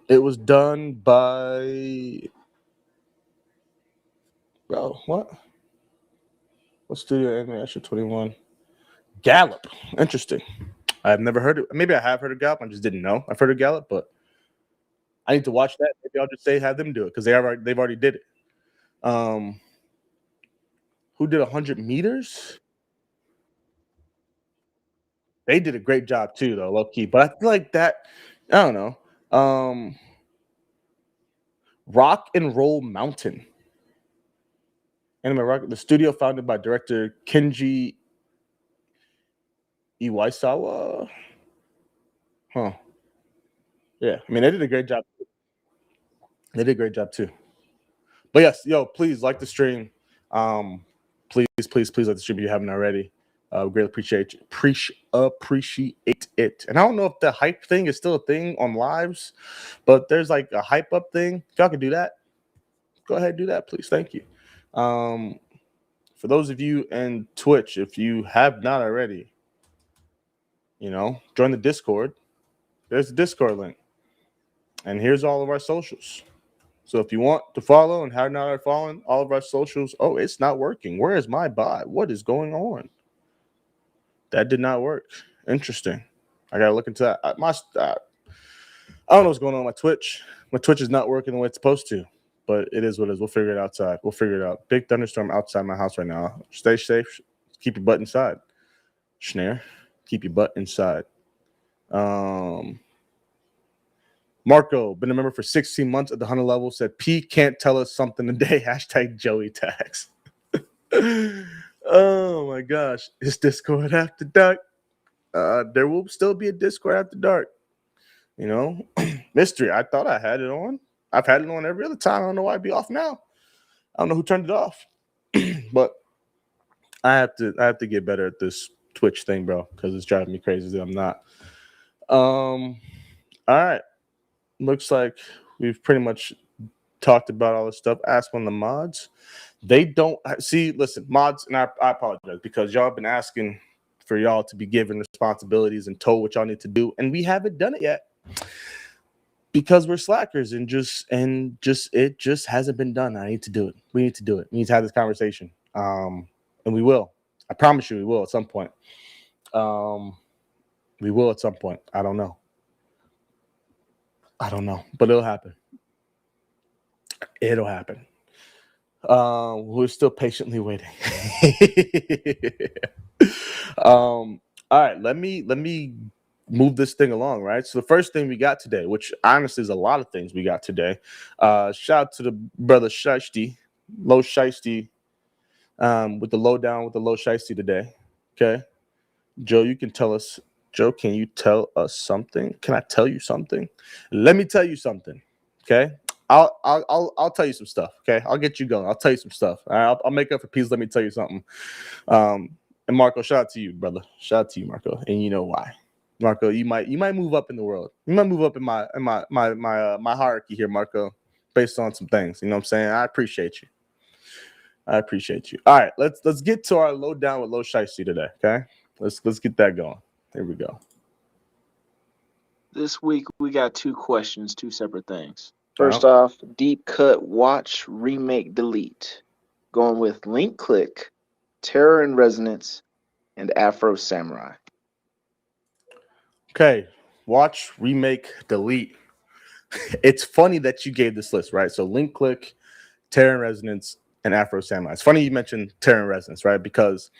It was done by bro. What studio animation 21? Gallup. Interesting. I've never heard of. Maybe I have heard of Gallup. I just didn't know. I've heard of Gallup, but I need to watch that. Maybe I'll just say have them do it because they've already did it. Um, who did 100 meters? They did a great job too, though, low key. But I feel like that. I don't know. Rock and Roll Mountain. Anime Rock, the studio founded by director Kenji Iwaisawa. Huh. Yeah. I mean, they did a great job. They did a great job too. But yes, yo, please like the stream. Please like the stream if you haven't already. Greatly appreciate it. And I don't know if the hype thing is still a thing on lives, but there's like a hype up thing. If y'all can do that, go ahead and do that, please. Thank you. For those of you in Twitch, if you have not already, join the Discord. There's the Discord link. And here's all of our socials. So if you want to follow and have not following all of our socials, oh, it's not working. Where is my bot? What is going on? That did not work. Interesting. I gotta look into that. I don't know what's going on with my Twitch. My Twitch is not working the way it's supposed to, but it is what it is. We'll figure it outside. We'll figure it out. Big thunderstorm outside my house right now. Stay safe. Keep your butt inside. Schnare. Keep your butt inside. Marco, been a member for 16 months at the 100 level, said P can't tell us something today. # Joey tags. Oh my gosh. Is Discord after dark? There will still be a Discord after dark. Mystery. I thought I had it on. I've had it on every other time. I don't know why it'd be off now. I don't know who turned it off. But I have to get better at this Twitch thing, bro, because it's driving me crazy that I'm not. All right. Looks like we've pretty much talked about all this stuff. Ask one of the mods. They don't see. Listen, mods, and I apologize because y'all been asking for y'all to be given responsibilities and told what y'all need to do, and we haven't done it yet because we're slackers and it just hasn't been done. I need to do it. We need to do it. We need to have this conversation, and we will. I promise you, we will at some point. We will at some point. I don't know, but it'll happen. It'll happen. We're still patiently waiting. All right, let me move this thing along, right? So the first thing we got today, which honestly is a lot of things we got today. Shout out to the brother Shiesty, Low Shiesty, with the lowdown with the Low Shiesty today. Okay. Joe, can you tell us something? Can I tell you something? Let me tell you something. Okay. I'll tell you some stuff. Okay, I'll get you going. I'll tell you some stuff. All right? I'll make up for peace. Let me tell you something. And Marco, shout out to you, brother. Shout out to you, Marco. And you know why, Marco? You might move up in the world. You might move up in my hierarchy here, Marco, based on some things. You know what I'm saying? I appreciate you. All right, let's get to our lowdown with Low Shiesty today. Okay, let's get that going. Here we go. This week we got two questions, two separate things. First off, deep cut, watch, remake, delete. Going with Link Click, Terror and Resonance, and Afro Samurai. Okay, watch, remake, delete. It's funny that you gave this list, right? So Link Click, Terror and Resonance, and Afro Samurai. It's funny you mentioned Terror and Resonance, right? Because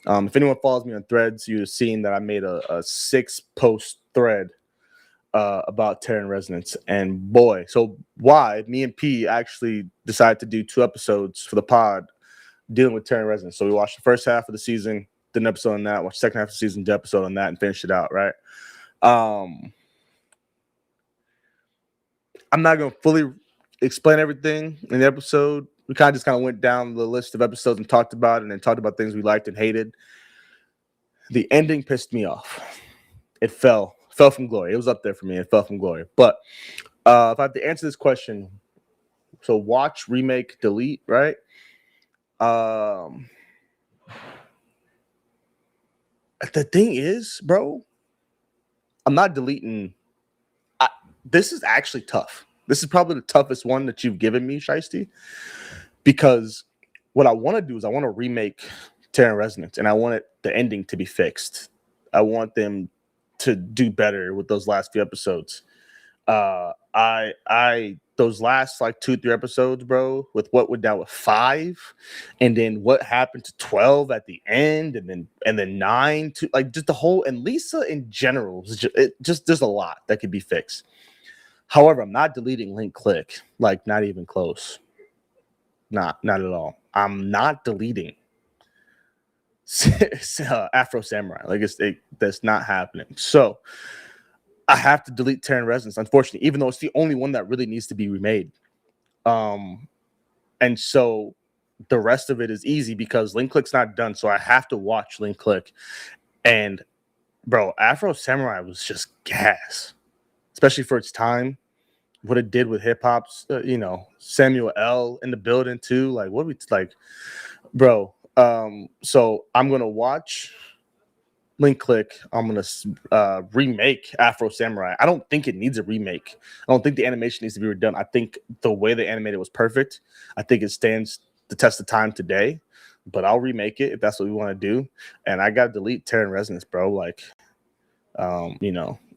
if anyone follows me on Threads, you've seen that I made a 6-post thread about Terror and Resonance. And boy, so why me and P actually decided to do 2 episodes for the pod dealing with Terror and Resonance. So we watched the first half of the season, did an episode on that. Watched second half of the season, did an episode on that, and finished it out. Right. I'm not gonna fully explain everything in the episode. We kind of went down the list of episodes and talked about it, and then talked about things we liked and hated. The ending pissed me off. It fell from glory. It was up there for me. It fell from glory. But if I have to answer this question, so watch, remake, delete, right? The thing is, bro, I'm not deleting. This is actually tough. This is probably the toughest one that you've given me, Shiesty, because what I want to do is I want to remake Terror and Resonance, and I want the ending to be fixed. I want them to do better with those last few episodes. Those last like 2-3 episodes, bro, with what went down with 5, and then what happened to 12 at the end, and then 9 to like just the whole, and Lisa in general, there's a lot that could be fixed. However, I'm not deleting Link Click, like not even close. Not at all. I'm not deleting Afro Samurai. Like that's not happening. So I have to delete Terran Resonance, unfortunately, even though it's the only one that really needs to be remade. And so the rest of it is easy because Link Click's not done. So I have to watch Link Click. And bro, Afro Samurai was just gas, especially for its time. What it did with hip hop's, Samuel L. in the building too. Like what we like, bro. So I'm gonna watch Link Click. I'm gonna remake Afro Samurai. I don't think it needs a remake. I don't think the animation needs to be redone. I think the way they animated was perfect. I think it stands the test of time today. But I'll remake it if that's what we want to do. And I gotta delete Terran Resonance, bro. Like, I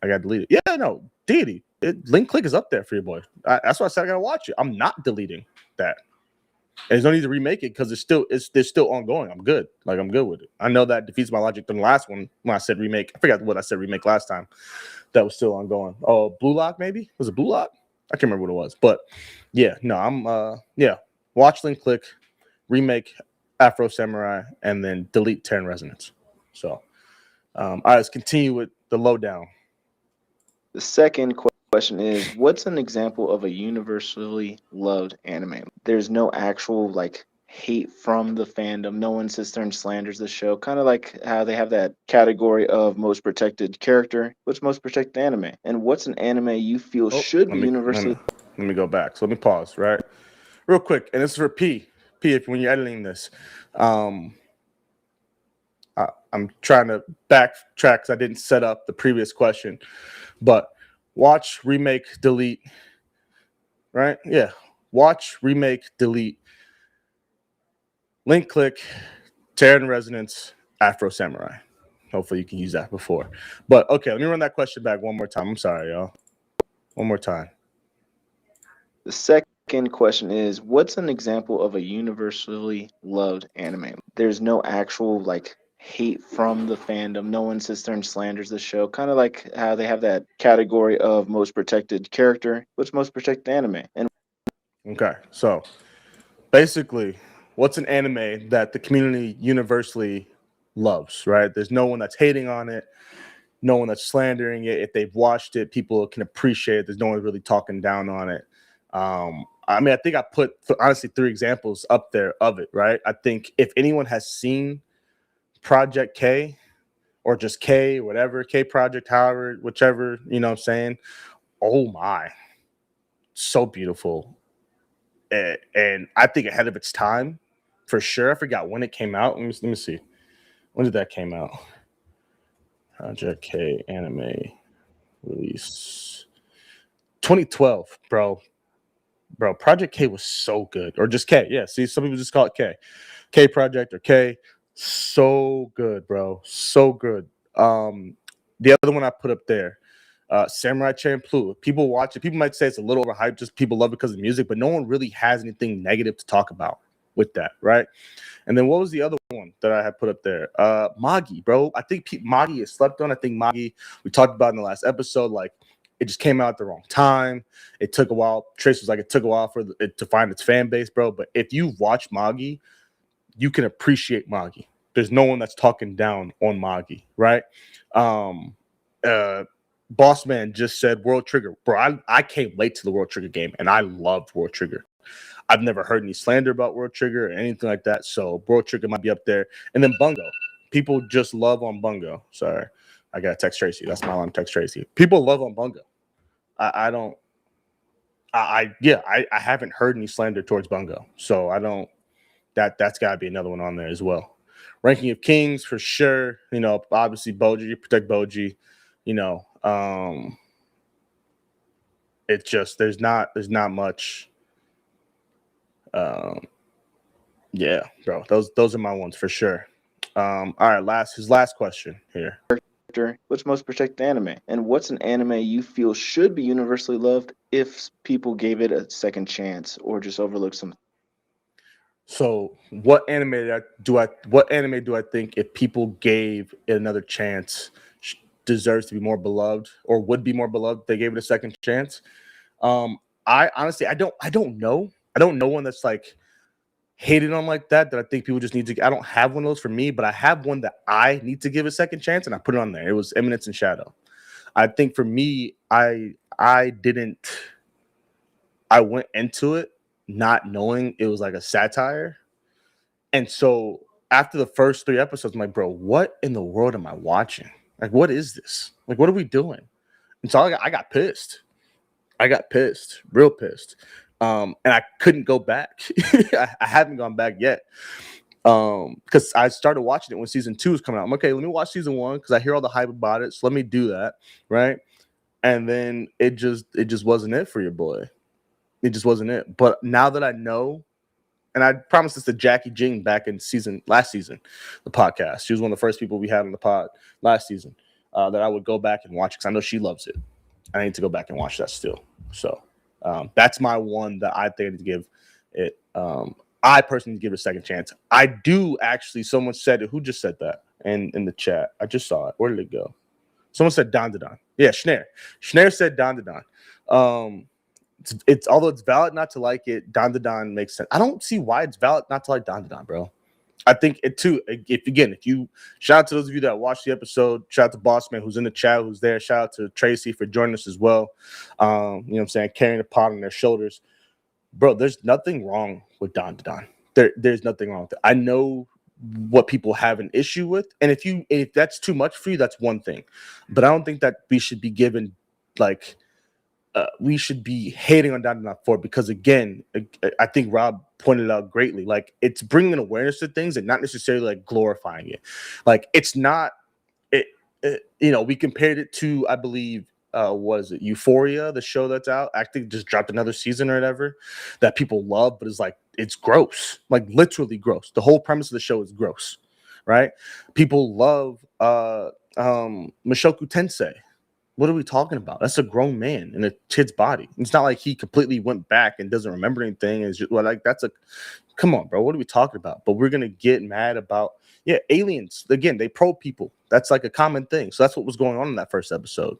gotta delete it. Yeah, no, deity. Link Click is up there for your boy. That's why I said I gotta watch it. I'm not deleting that. And there's no need to remake it because it's still ongoing. I'm good. Like I'm good with it. I know that defeats my logic from the last one when I said remake. I forgot what I said remake last time. That was still ongoing. Oh, Blue Lock maybe? Was it Blue Lock? I can't remember what it was. But yeah, no, I'm watch Link Click, remake Afro Samurai, and then delete Terran Resonance. So all right, let's continue with the lowdown. The second question is, what's an example of a universally loved anime? There's no actual like hate from the fandom. No one sits there and slanders the show. Kind of like how they have that category of most protected character. What's most protected anime? And what's an anime you feel should be universally? Let me go back. So let me pause, right? Real quick. And this is for P. If when you're editing this, I'm trying to backtrack because I didn't set up the previous question. But watch, remake, delete. Right? Yeah. Watch, remake, delete. Link Click, Terran Resonance, Afro Samurai. Hopefully you can use that before. But okay, let me run that question back one more time. I'm sorry, y'all. One more time. The second question is, what's an example of a universally loved anime? There's no actual like hate from the fandom. No one sits there and slanders the show. Kind of like how they have that category of most protected character. What's most protected anime? And okay, so basically, what's an anime that the community universally loves, right? There's no one that's hating on it, no one that's slandering it. If they've watched it, people can appreciate it. There's no one really talking down on it. I think I put honestly 3 examples up there of it, right? I think if anyone has seen Project K or just K, whatever, K Project, however, whichever, you know what I'm saying? Oh my, so beautiful. And I think ahead of its time, for sure. I forgot when it came out. Let me see. When did that came out? Project K anime release 2012, bro. Project K was so good, or just K. Yeah, see, some people just call it K Project or K. So good, bro. So good. The other one I put up there, Samurai Champloo. People watch it. People might say it's a little overhyped, just people love it because of the music, but no one really has anything negative to talk about with that, right? And then what was the other one that I had put up there? Magi, bro. I think Magi is slept on. I think Magi, we talked about in the last episode, like it just came out at the wrong time. It took a while. Trace was like, it took a while for it to find its fan base, bro. But if you watch Magi, you can appreciate Magi. There's no one that's talking down on Magi, right? Boss Man just said World Trigger. Bro, I came late to the World Trigger game, and I loved World Trigger. I've never heard any slander about World Trigger or anything like that, so World Trigger might be up there. And then Bungo. People just love on Bungo. Sorry, I got to text Tracy. That's my alarm, text Tracy. People love on Bungo. I don't. I haven't heard any slander towards Bungo, so I don't. That's got to be another one on there as well. Ranking of Kings for sure. You know, obviously Boji, you protect Boji. You know, it's just there's not much. Yeah, bro, those are my ones for sure. All right, his last question here. What's most protected anime, and what's an anime you feel should be universally loved if people gave it a second chance or just overlooked some? So, what anime do I think if people gave it another chance deserves to be more beloved or would be more beloved if they gave it a second chance? I honestly I don't know. I don't know one that's like hated on like that I think people just need to. I don't have one of those for me, but I have one that I need to give a second chance, and I put it on there. It was Eminence and Shadow. I think for me, I went into it not knowing it was like a satire, and so after the first 3 episodes, I'm like, bro, what in the world am I watching? Like, what is this? Like, what are we doing? And so I got pissed. I got pissed, real pissed. And I couldn't go back. I haven't gone back yet. Because I started watching it when season 2 was coming out. I'm okay, let me watch season 1 because I hear all the hype about it. So let me do that, right? And then it just wasn't it for your boy. It just wasn't it. But now that I know, and I promised this to Jackie Jing back in last season, the podcast. She was one of the first people we had on the pod last season, that I would go back and watch because I know she loves it. I need to go back and watch that still. So that's my one that I think I need to give it. I personally give it a second chance. I do actually. Someone said it. Who just said that in the chat? I just saw it. Where did it go? Someone said Don. Yeah, Schneer. Schneer said Don. It's although it's valid not to like it, Don makes sense. I don't see why it's valid not to like Don, bro. I think it too. If you shout out to those of you that watched the episode, shout out to Bossman who's in the chat, who's there. Shout out to Tracy for joining us as well. You know what I'm saying, carrying the pot on their shoulders, bro. There's nothing wrong with Don. There's nothing wrong with it. I know what people have an issue with, and if that's too much for you, that's one thing. But I don't think that we should be given like. We should be hating on Don for it because, again, I think Rob pointed out greatly. Like, it's bringing awareness to things and not necessarily like glorifying it. Like, it's not. We compared it to, I believe, was it Euphoria, the show that's out? I think just dropped another season or whatever that people love, but it's gross, like literally gross. The whole premise of the show is gross, right? People love Mushoku Tensei. What are we talking about? That's a grown man in a kid's body. It's not like he completely went back and doesn't remember anything. It's just come on, bro. What are we talking about? But we're gonna get mad about aliens. Again, they probe people. That's like a common thing. So that's what was going on in that first episode.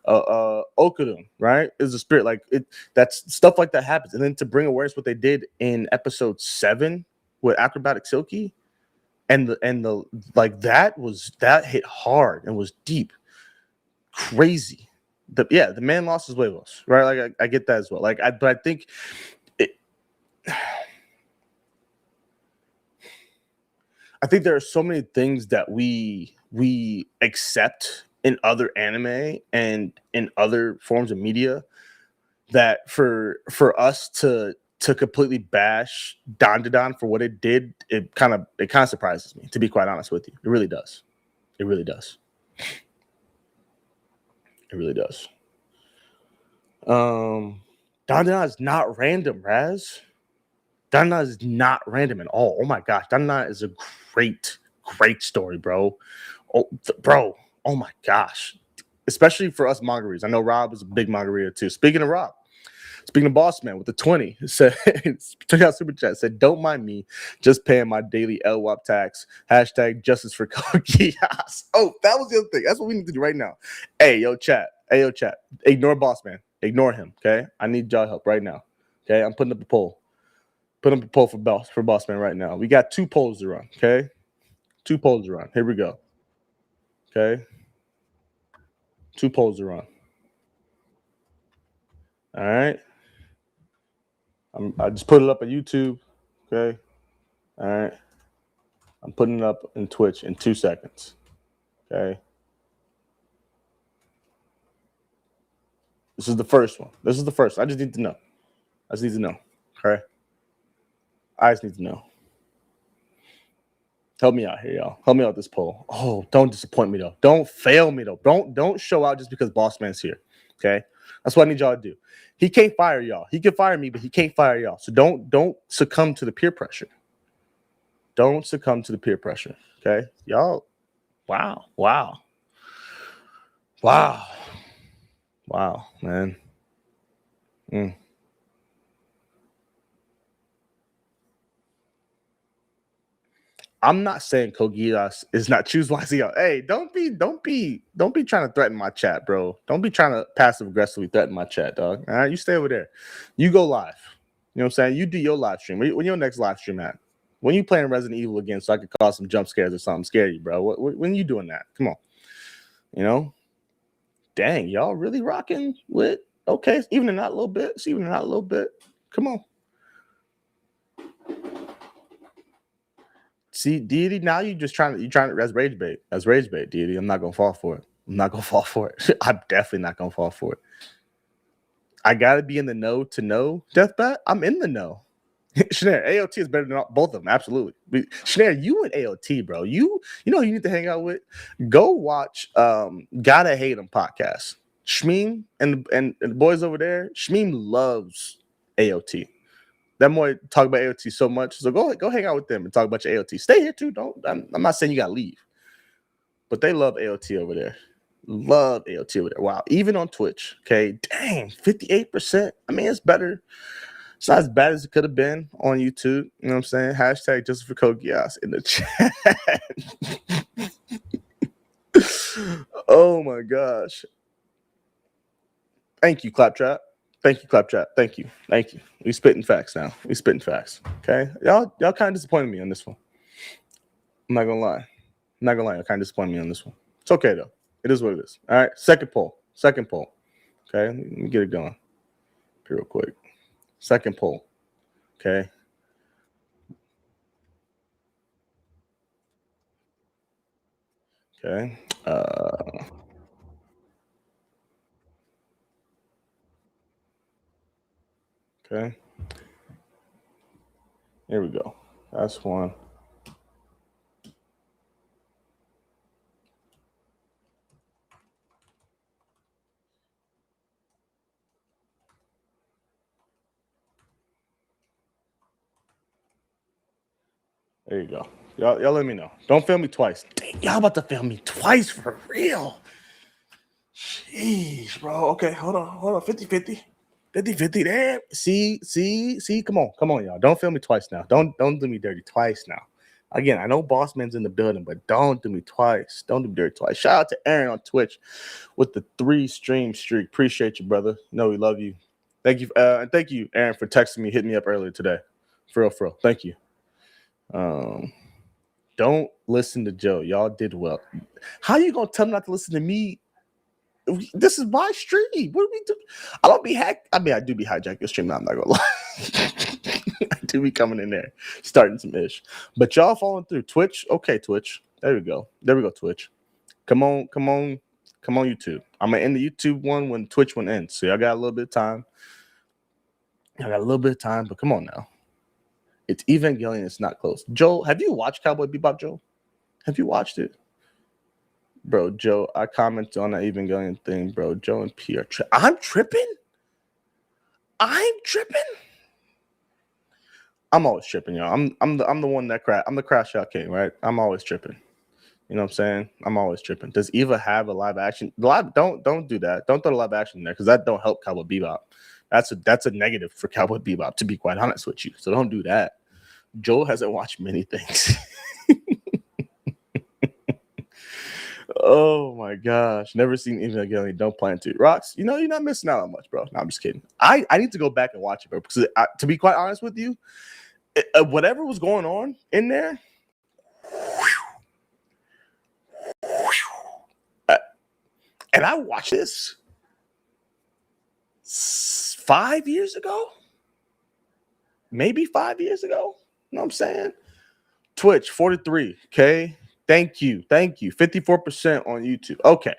Okudun, right? Is a spirit like it. That's stuff like that happens. And then to bring awareness what they did in episode 7 with Acrobatic Silky, and the like that hit hard and was deep. Crazy. The man lost his huevos, right? Like I get that as well. But I think I think there are so many things that we accept in other anime and in other forms of media that for us to completely bash Don for what it did, it kind of surprises me, to be quite honest with you. It really does. It really does. It really does. Don is not random, Raz. Don is not random at all. Oh my gosh, Don is a great story, bro. Bro, oh my gosh. Especially for us manga readers. I know Rob is a big manga reader too. Speaking of Rob, speaking of Boss Man with the 20, said check out Super Chat, said, don't mind me just paying my daily LWAP tax. Hashtag justice for Kogi. Oh, that was the other thing. That's what we need to do right now. Hey, yo, chat. Ignore Boss Man. Ignore him. Okay. I need y'all help right now. Okay. I'm putting up a poll. Put up a poll for Boss Man right now. We got 2 polls to run. Okay. 2 polls are on. Here we go. Okay. 2 polls are on. All right. I just put it up on YouTube. Okay. All right. I'm putting it up in Twitch in 2 seconds. Okay. This is the first one. This is the first. I just need to know. I just need to know. Okay. I just need to know. Help me out here, y'all. Help me out with this poll. Oh, don't disappoint me though. Don't fail me though. Don't show out just because Boss Man's here. Okay. That's what I need y'all to do. He can't fire y'all. He can fire me, but he can't fire y'all. So don't succumb to the peer pressure. Don't succumb to the peer pressure. Okay. Y'all. Wow. Wow. Wow. Wow, man. I'm not saying Kogias is not choose wisely. Hey, don't be trying to threaten my chat, bro. Don't be trying to passive aggressively threaten my chat, dog. All right, you stay over there. You go live. You know what I'm saying? You do your live stream. When your next live stream at? When you playing Resident Evil again, so I could cause some jump scares or something, scare you, bro. When you doing that? Come on. You know? Dang, y'all really rocking with okay, even not a little bit. It's even not a little bit. Come on. See, Deity, now you're trying to as rage bait. As rage bait, Deity. I'm not gonna fall for it. I'm not gonna fall for it. I'm definitely not gonna fall for it. I gotta be in the know to know Deathbat. I'm in the know. Shanair, AOT is better than both of them, absolutely. Shanair, you and AOT, bro. You know who you need to hang out with? Go watch Gotta Hate Him podcast. Shmeem and the boys over there, Shmeem loves AOT. That boy talk about AOT so much. So go hang out with them and talk about your AOT. Stay here too. I'm not saying you gotta leave. But they love AOT over there. Love AOT over there. Wow. Even on Twitch. Okay. Dang, 58%. I mean, it's better. It's not as bad as it could have been on YouTube. You know what I'm saying? Hashtag just for Kogias in the chat. Oh my gosh. Thank you, Claptrap. Thank you, Claptrap. Thank you. We spitting facts now. We spitting facts. Okay. Y'all kind of disappointed me on this one. I'm not gonna lie. Y'all kind of disappointed me on this one. It's okay though. It is what it is. All right. Second poll. Okay. Let me get it going. Real quick. Second poll. Okay. Okay. Okay. Here we go. That's one. There you go. Y'all let me know. Don't fail me twice. Dang, y'all about to fail me twice for real. Jeez, bro. Okay, hold on. 50-50. 50-50 there. See. Come on, y'all. Don't fail me twice now. Don't do me dirty twice now. Again, I know Bossman's in the building, but don't do me twice. Don't do me dirty twice. Shout out to Aaron on Twitch with the 3 stream streak. Appreciate you, brother. You know we love you. Thank you. And thank you, Aaron, for texting me, hitting me up earlier today. For real. Thank you. Don't listen to Joe. Y'all did well. How you gonna tell me not to listen to me? This is my stream. What do we do? I don't be hacked. I mean, I do be hijacking your stream. Now, I'm not gonna lie. I do be coming in there, starting some ish. But y'all following through. Twitch. Okay, Twitch. There we go, Twitch. Come on, YouTube. I'm gonna end the YouTube one when Twitch one ends. So y'all got a little bit of time. But come on now. It's Evangelion. It's not close. Joel, have you watched Cowboy Bebop, Joel? Have you watched it? Bro, Joe, I commented on that Evangelion thing, bro. Joe and P are I'm tripping? I'm always tripping, y'all. I'm the one that I'm the crash out king, right? I'm always tripping. You know what I'm saying? I'm always tripping. Does Eva have a live action? Don't do that. Don't throw the live action in there because that don't help Cowboy Bebop. That's a negative for Cowboy Bebop, to be quite honest with you. So don't do that. Joel hasn't watched many things. Oh my gosh. Never seen Evangelion. Don't plan to. Rocks, you know, you're not missing out on much, bro. No, I'm just kidding. I need to go back and watch it, bro. Because to be quite honest with you, whatever was going on in there, And I watched this 5 years ago, maybe 5 years ago. You know what I'm saying? Twitch 43. Okay. Thank you. 54% on YouTube. Okay.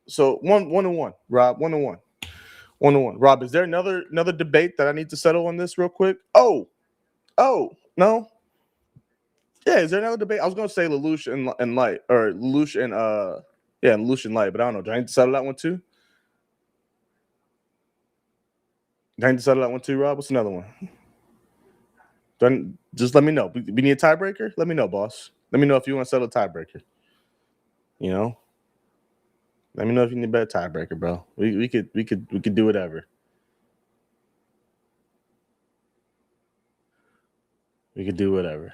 So one to one, Rob. 1-1. 1-1. Rob, is there another debate that I need to settle on this real quick? Oh, no. Yeah, is there another debate? I was gonna say Lelouch and Light, or Lelouch and Lelouch and Light, but I don't know. Do I need to settle that one too? Do I need to settle that one too, Rob? What's another one? Just let me know. We need a tiebreaker? Let me know, boss. Let me know if you want to settle a tiebreaker. You know? Let me know if you need a better tiebreaker, bro. We could do whatever. We could do whatever.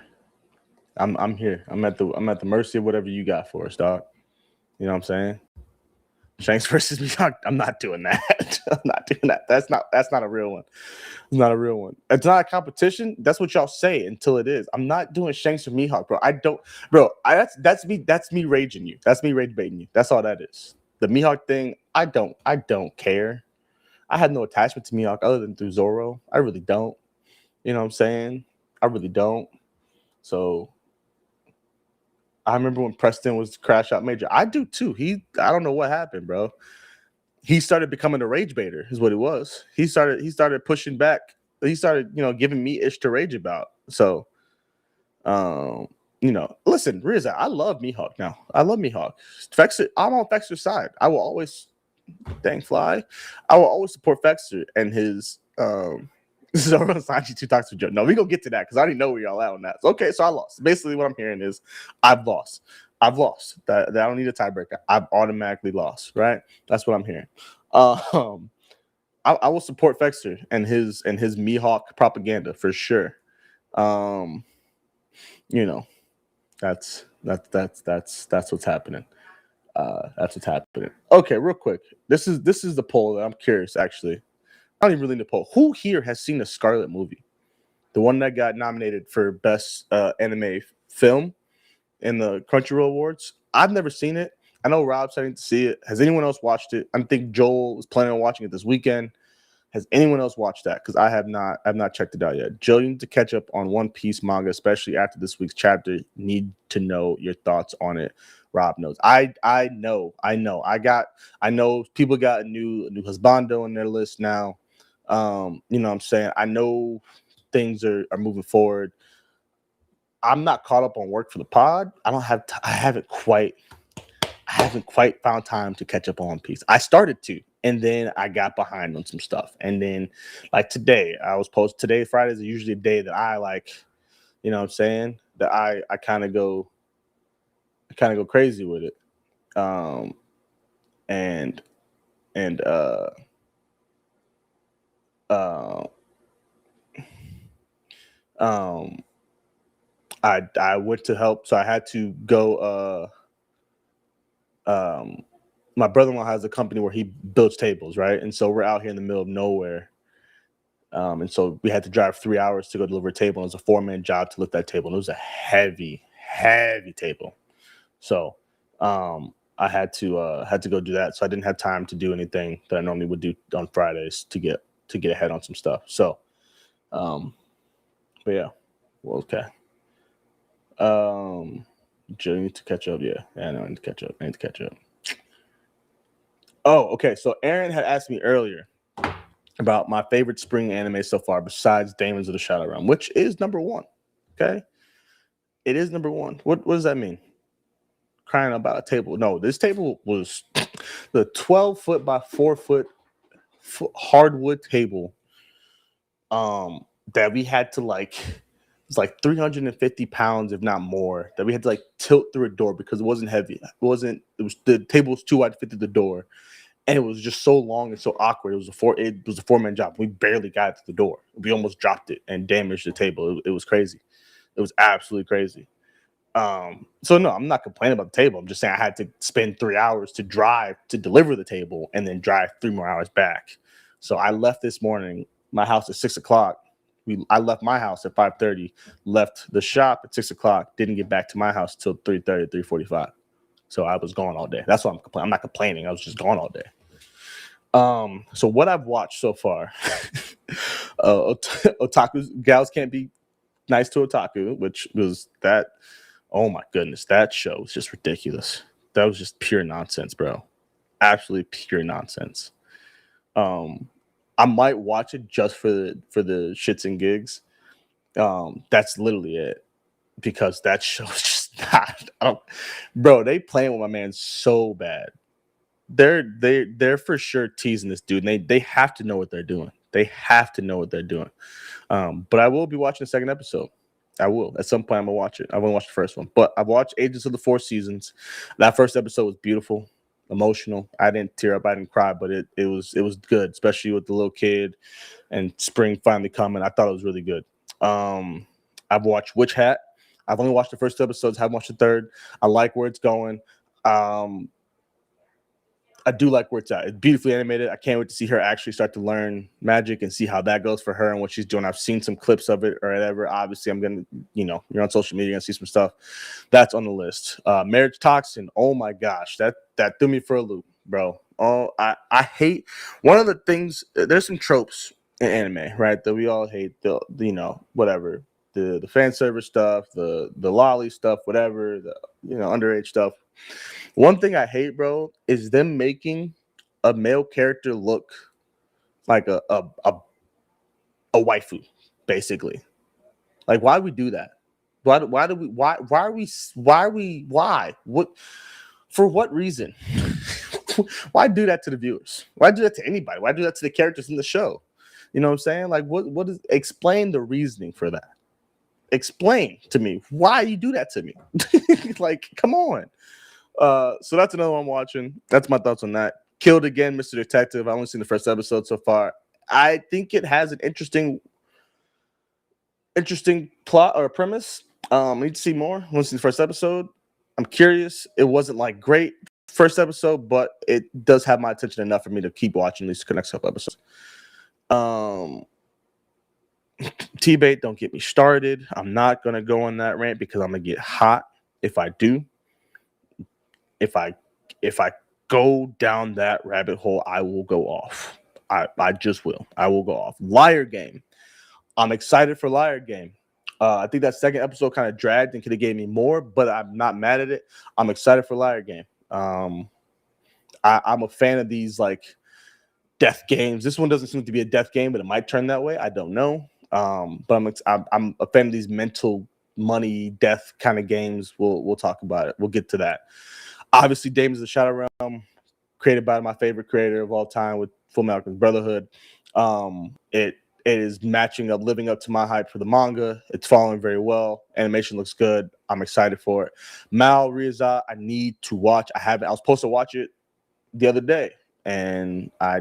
I'm here. I'm at the mercy of whatever you got for us, dog. You know what I'm saying? Shanks versus Mihawk. I'm not doing that. I'm not doing that. That's not a real one. It's not a real one. It's not a competition. That's what y'all say until it is. I'm not doing Shanks or Mihawk, bro. I don't, bro. That's me raging you. That's me rage baiting you. That's all that is. The Mihawk thing, I don't care. I had no attachment to Mihawk other than through Zoro. I really don't. You know what I'm saying? I really don't. So I remember when Preston was Crash Out Major. I do too. I don't know what happened, bro. He started becoming a rage baiter, is what it was. He started pushing back. He started, giving me ish to rage about. So, listen, Riza, I love Mihawk now. I love Mihawk. Fexer, I'm on Fexer's side. I will always, I will always support Fexer and his Zoro Sanji 2 Talks with Joe. No, we gonna get to that because I already know where y'all at on that. Okay, so I lost. Basically, what I'm hearing is I've lost. That I don't need a tiebreaker. I've automatically lost. Right? That's what I'm hearing. I will support Fexer and his Mihawk propaganda for sure. That's what's happening. That's what's happening. Okay, real quick. This is the poll that I'm curious. Actually, I don't even really need a poll. Who here has seen the Scarlet movie? The one that got nominated for best anime film in the Crunchyroll Awards. I've never seen it. I know Rob's starting to see it. Has anyone else watched it? I think Joel is planning on watching it this weekend. Has anyone else watched that? Because I have not. I've not checked it out yet. Joe, you need to catch up on One Piece manga, especially after this week's chapter. Need to know your thoughts on it. Rob knows. I know. I know people got a new husbando on their list now. You know what I'm saying? I know things are moving forward. I'm not caught up on work for the pod. I haven't quite found time to catch up on One Piece. I started to, and then I got behind on some stuff. And then, like today, today, Fridays are usually a day that I like, you know what I'm saying? That I kind of go crazy with it. I went to help, so I had to go. My brother-in-law has a company where he builds tables, right? And so we're out here in the middle of nowhere. And so we had to drive 3 hours to go deliver a table. And it was a 4-man job to lift that table. And it was a heavy, heavy table. So I had to go do that. So I didn't have time to do anything that I normally would do on Fridays to get ahead on some stuff. So, but yeah, well, okay. Joe, you need to catch up. Yeah, I know. I need to catch up. Oh, okay. So Aaron had asked me earlier about my favorite spring anime so far, besides Demons of the Shadow Realm, which is number one. Okay, it is number one. What does that mean? Crying about a table? No, this table was the 12-foot by 4-foot hardwood table. That we had to it's like 350 pounds, if not more, that we had to tilt through a door because it wasn't heavy. The table was too wide to fit through the door. And it was just so long and so awkward. It was a 4-man job. We barely got it to the door. We almost dropped it and damaged the table. It was crazy. It was absolutely crazy. So no, I'm not complaining about the table. I'm just saying I had to spend 3 hours to drive to deliver the table and then drive 3 more hours back. So I left this morning, my house at 6 o'clock. I left my house at 5:30, left the shop at 6 o'clock, didn't get back to my house till 3:30, 3:45. So I was gone all day. That's what I'm complaining. I'm not complaining. I was just gone all day. So what I've watched so far, otaku gals can't be nice to otaku, which was that. Oh my goodness, that show was just ridiculous. That was just pure nonsense, bro. Absolutely pure nonsense. I might watch it just for the shits and gigs. That's literally it, because that show is just not. Bro, they playing with my man so bad. They're for sure teasing this dude. And they have to know what they're doing. They have to know what they're doing. But I will be watching the second episode. I will. At some point, I'm gonna watch it. I won't watch the first one, but I've watched Agents of the Four Seasons. That first episode was beautiful, emotional. I didn't tear up, I didn't cry, but it was good, especially with the little kid and spring finally coming. I thought it was really good. I've watched Witch Hat. I've only watched the first two episodes. Haven't watched the third. I like where it's going. I do like where it's at. It's beautifully animated. I can't wait to see her actually start to learn magic and see how that goes for her and what she's doing. I've seen some clips of it or whatever. Obviously, I'm going to, you're on social media, you're going to see some stuff. That's on the list. Marriage Toxin. Oh my gosh. That threw me for a loop, bro. Oh, I hate one of the things. There's some tropes in anime, right? That we all hate. Whatever. The fan service stuff, the lolly stuff, whatever, the underage stuff. One thing I hate, bro, is them making a male character look like a waifu, basically. Like, why do we do that? Why what, for what reason? Why do that to the viewers? Why do that to anybody? Why do that to the characters in the show? You know what I'm saying? Like, what is, explain the reasoning for that. Explain to me why you do that to me. Like, come on. So that's another one I'm watching. That's my thoughts on that. Killed Again, Mr. Detective. I only seen the first episode so far. I think it has an interesting plot or premise. I need to see more. I want to see the first episode. I'm curious. It wasn't like great first episode, but it does have my attention enough for me to keep watching at least the next couple episodes. T-Bait, don't get me started. I'm not gonna go on that rant because I'm gonna get hot if I do. If I go down that rabbit hole, I will go off. I just will. I will go off. Liar Game. I'm excited for Liar Game. I think that second episode kind of dragged and could have gave me more, but I'm not mad at it. I'm excited for Liar Game. I'm a fan of these like death games. This one doesn't seem to be a death game, but it might turn that way. I don't know. But I'm a fan of these mental money death kind of games. We'll talk about it. We'll get to that. Obviously, Demons of the Shadow Realm, created by my favorite creator of all time with Full Alchemist Brotherhood. It is matching up, living up to my hype for the manga. It's following very well. Animation looks good. I'm excited for it. Mao Ryuza, I need to watch. I was supposed to watch it the other day, and I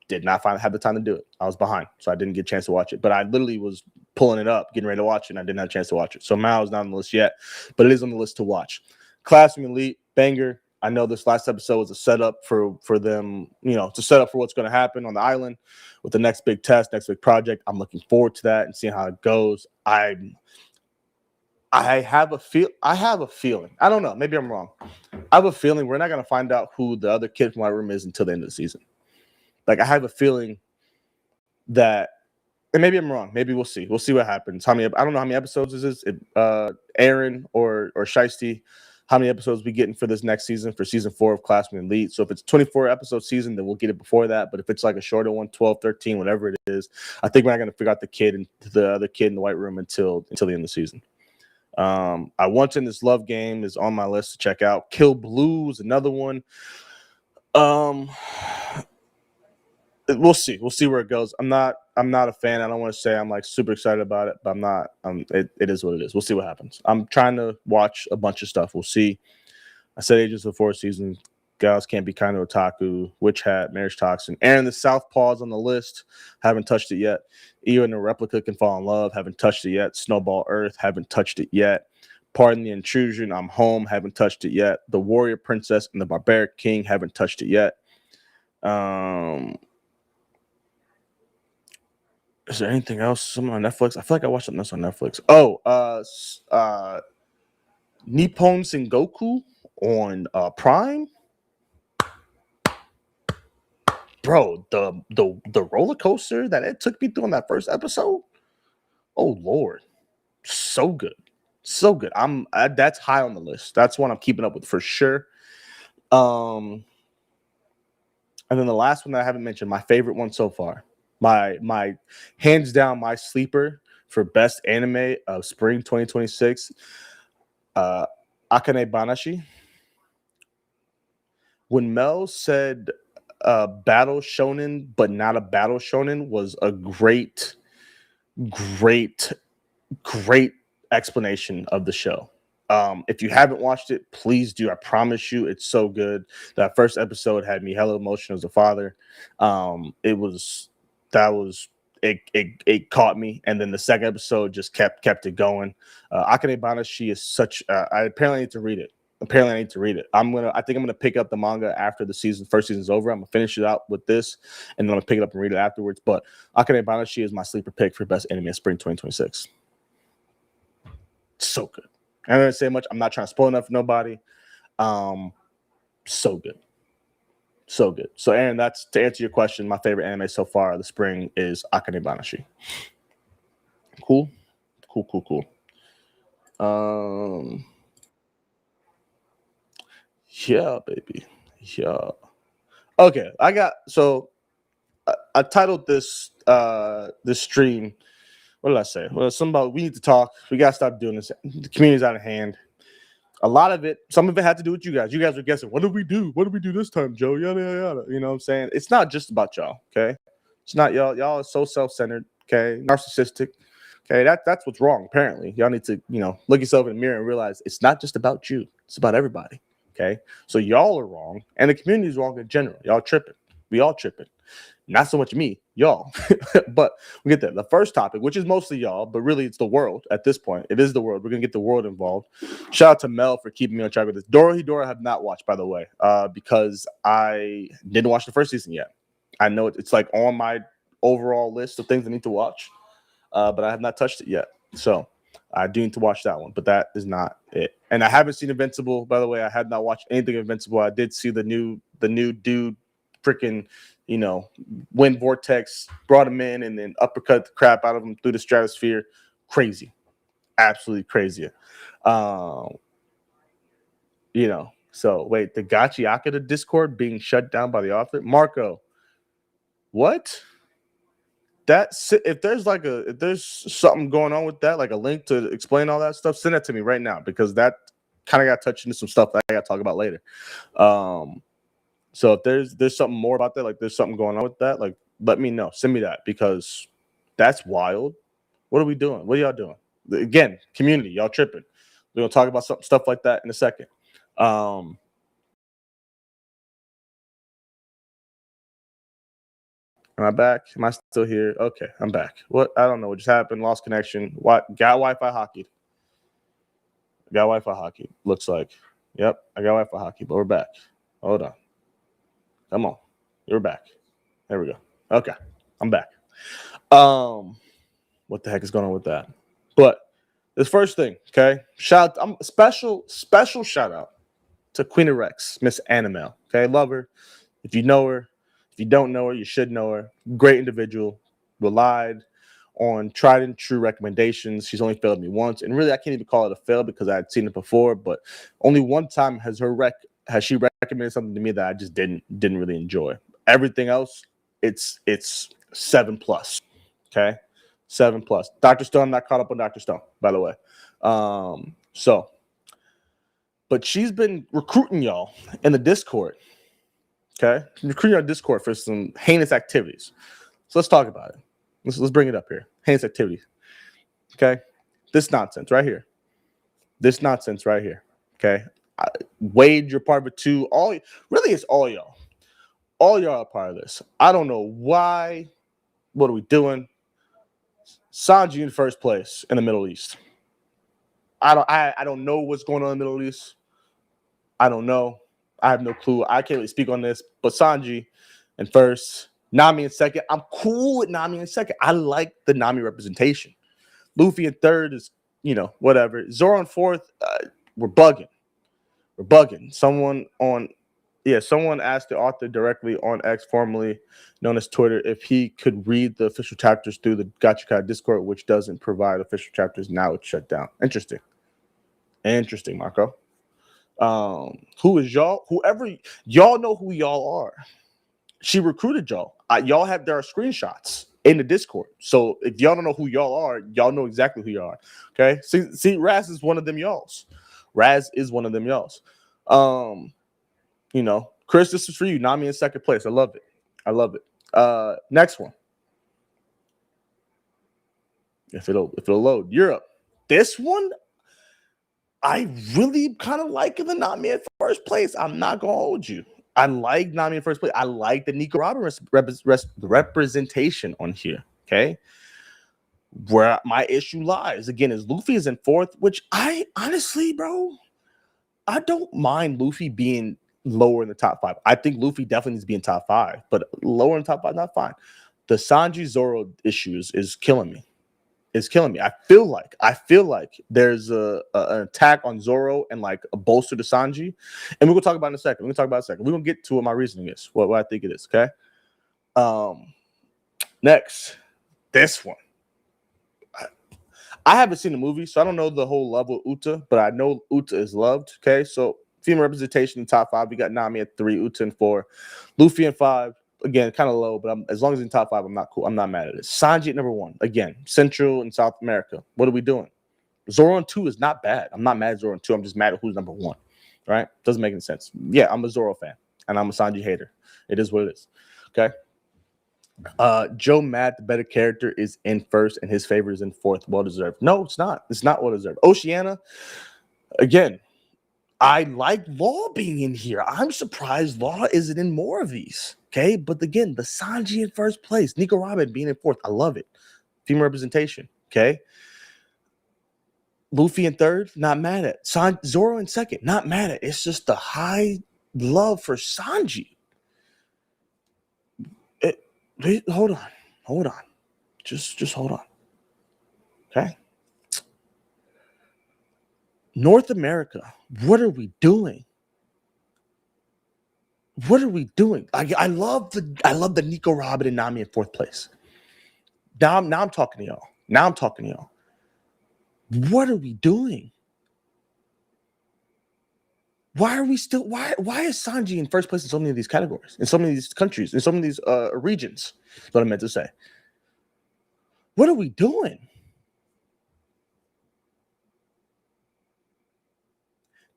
did not have the time to do it. I was behind, so I didn't get a chance to watch it. But I literally was pulling it up, getting ready to watch it, and I didn't have a chance to watch it. So Mao is not on the list yet, but it is on the list to watch. Classroom Elite, banger. I know this last episode was a setup for them, to set up for what's going to happen on the island with the next big test, next big project. I'm looking forward to that and seeing how it goes. I have a feeling. I don't know. Maybe I'm wrong. I have a feeling we're not going to find out who the other kid from my room is until the end of the season. Like, I have a feeling that, and maybe I'm wrong. Maybe we'll see. We'll see what happens. I don't know how many episodes this is. Aaron or Shiesty, how many episodes we getting for this next season, for season 4 of Classroom Elite. So if it's 24 episode season, then we'll get it before that. But if it's like a shorter one, 12, 13, whatever it is, I think we're not going to figure out the other kid in the white room until the end of the season. I Want in This Love Game is on my list to check out. Kill Blue is another one. We'll see. We'll see where it goes. I'm not a fan. I don't want to say I'm like super excited about it, but I'm not. It is what it is. We'll see what happens. I'm trying to watch a bunch of stuff. We'll see. I said Agents of the Fourth Season, Gals Can't Be Kind of Otaku, Witch Hat, Marriage Toxin, Aaron the Southpaw's on the list. Haven't touched it yet. Even the Replica Can Fall in Love. Haven't touched it yet. Snowball Earth. Haven't touched it yet. Pardon the Intrusion. I'm Home. Haven't touched it yet. The Warrior Princess and the Barbaric King. Haven't touched it yet. Is there anything else? Something on Netflix? I feel like I watched something else on Netflix. Oh, Nippon Sengoku on Prime, bro, the roller coaster that it took me through on that first episode, oh Lord, so good, so good. That's high on the list. That's one I'm keeping up with for sure. And then the last one that I haven't mentioned, my favorite one so far, my hands down, my sleeper for best anime of spring 2026, Akane Banashi. When Mel said battle shonen, but not a battle shonen, was a great, great, great explanation of the show. If you haven't watched it, please do. I promise you, it's so good. That first episode had me hella emotional as a father. It was that was it caught me, and then the second episode just kept it going. Akane Banashi is such. I apparently need to read it. Apparently, I need to read it. I think I'm gonna pick up the manga after the first season's over. I'm gonna finish it out with this, and then I'm gonna pick it up and read it afterwards. But Akane Banashi is my sleeper pick for best anime of spring 2026. So good. I'm not gonna say much. I'm not trying to spoil enough for nobody. So good. So good. So Aaron, that's to answer your question. My favorite anime so far of the spring is Akane Banashi. Cool. Yeah, baby. Yeah. Okay. I titled this stream. What did I say? Well, we need to talk. We gotta stop doing this. The community's out of hand. A lot of it, some of it had to do with you guys. You guys were guessing, what did we do? What did we do this time, Joe? Yada yada yada. You know what I'm saying? It's not just about y'all, okay? It's not y'all. Y'all are so self-centered, okay? Narcissistic. Okay, that's what's wrong, apparently. Y'all need to, look yourself in the mirror and realize it's not just about you, it's about everybody. Okay. So y'all are wrong, and the community is wrong in general. Y'all tripping. We all tripping. Not so much me, y'all. But we get there. The first topic, which is mostly y'all, but really it's the world at this point. It is the world. We're gonna get the world involved. Shout out to Mel for keeping me on track with this. Dorohedoro I have not watched, by the way, because I didn't watch the first season yet. I know it's like on my overall list of things I need to watch, but I have not touched it yet. So I do need to watch that one, but that is not it. And I haven't seen Invincible, by the way. I had not watched anything Invincible. I did see the new dude freaking, wind vortex, brought him in and then uppercut the crap out of him through the stratosphere. Crazy. Absolutely crazy. So wait, the Gachi Akata Discord being shut down by the author? Marco, what? If there's something going on with that, like a link to explain all that stuff, send that to me right now, because that kind of got touched into some stuff that I got to talk about later. So if there's something more about that, like there's something going on with that, like let me know. Send me that, because that's wild. What are we doing? What are y'all doing? Again, community, y'all tripping. We're gonna talk about stuff like that in a second. Am I back? Am I still here? Okay, I'm back. What? I don't know what just happened. Lost connection. What? Got Wi-Fi hockey. Looks like. Yep, I got Wi-Fi hockey, but we're back. Hold on. Come on. You're back. There we go. Okay, I'm back. What the heck is going on with that? But this first thing, okay? Special shout out to Queen of Rex, Miss Annamel. Okay, love her. If you know her, if you don't know her, you should know her. Great individual. Relied on tried and true recommendations. She's only failed me once, and really I can't even call it a fail because I had seen it before. But only one time has she recommended something to me that I just didn't really enjoy. Everything else, it's 7+. Okay, 7+. Dr. Stone, I'm not caught up on Dr. Stone, by the way. But she's been recruiting y'all in the Discord. Okay, recruiting our Discord for some heinous activities. So let's talk about it. Let's bring it up here. Heinous activities. Okay, this nonsense right here. Okay, Wade, you're part of it too. It's all y'all. All y'all are part of this. I don't know why. What are we doing? Sanji in first place in the Middle East. I don't know what's going on in the Middle East. I don't know. I have no clue. I can't really speak on this. But Sanji in first, Nami in second. I'm cool with Nami in second. I like the Nami representation. Luffy in third is, whatever. Zoro in fourth, we're bugging. We're bugging. Someone asked the author directly on X, formerly known as Twitter, if he could read the official chapters through the Gachakai Discord, which doesn't provide official chapters. Now it's shut down. Interesting, Marco. Who is y'all? Whoever y'all know who y'all are. She recruited y'all. Y'all have there are screenshots in the Discord. So if y'all don't know who y'all are, y'all know exactly who you are. Okay. See, Raz is one of them y'alls. Chris, this is for you. Nami in second place. I love it. Next one. If it'll load. Europe. This one, I really kind of like the Nami in first place. I'm not gonna hold you. I like Nami in first place. I like the Nico Robin representation on here. Okay. Where my issue lies, again, is Luffy is in fourth, which I honestly, bro, I don't mind Luffy being lower in the top 5. I think Luffy definitely needs to be in top 5, but lower in top 5, not fine. The Sanji Zoro issues is killing me. I feel like there's an attack on Zoro and like a bolster to Sanji, and we're gonna talk about it in a second. We're gonna get to what my reasoning is, what I think it is. Okay. Next, this one. I haven't seen the movie, so I don't know the whole level of Uta, but I know Uta is loved. Okay, so female representation in top 5. We got Nami at 3, Uta in 4, Luffy in 5. Again, kind of low, but as long as in top 5, I'm not cool. I'm not mad at it. Sanji at number 1. Again, Central and South America. What are we doing? Zoro in 2 is not bad. I'm not mad at Zoro in 2. I'm just mad at who's number 1. Right? Doesn't make any sense. Yeah, I'm a Zoro fan, and I'm a Sanji hater. It is what it is. Okay. Joe Matt, the better character, is in first, and his favor is in fourth. Well deserved. No, it's not. It's not well deserved. Oceana, again, I like Law being in here. I'm surprised Law isn't in more of these. Okay, but again, the Sanji in first place, Nico Robin being in fourth. I love it. Female representation. Okay. Luffy in third, not mad at. Zoro in second, not mad at. It's just the high love for Sanji. Hold on. Just hold on. Okay. North America, what are we doing? I love the Nico Robin and Nami in fourth place. Now I'm talking to y'all. What are we doing? Why is Sanji in first place in so many of these categories, in so many of these countries, in so many of these regions? That's what I meant to say. What are we doing?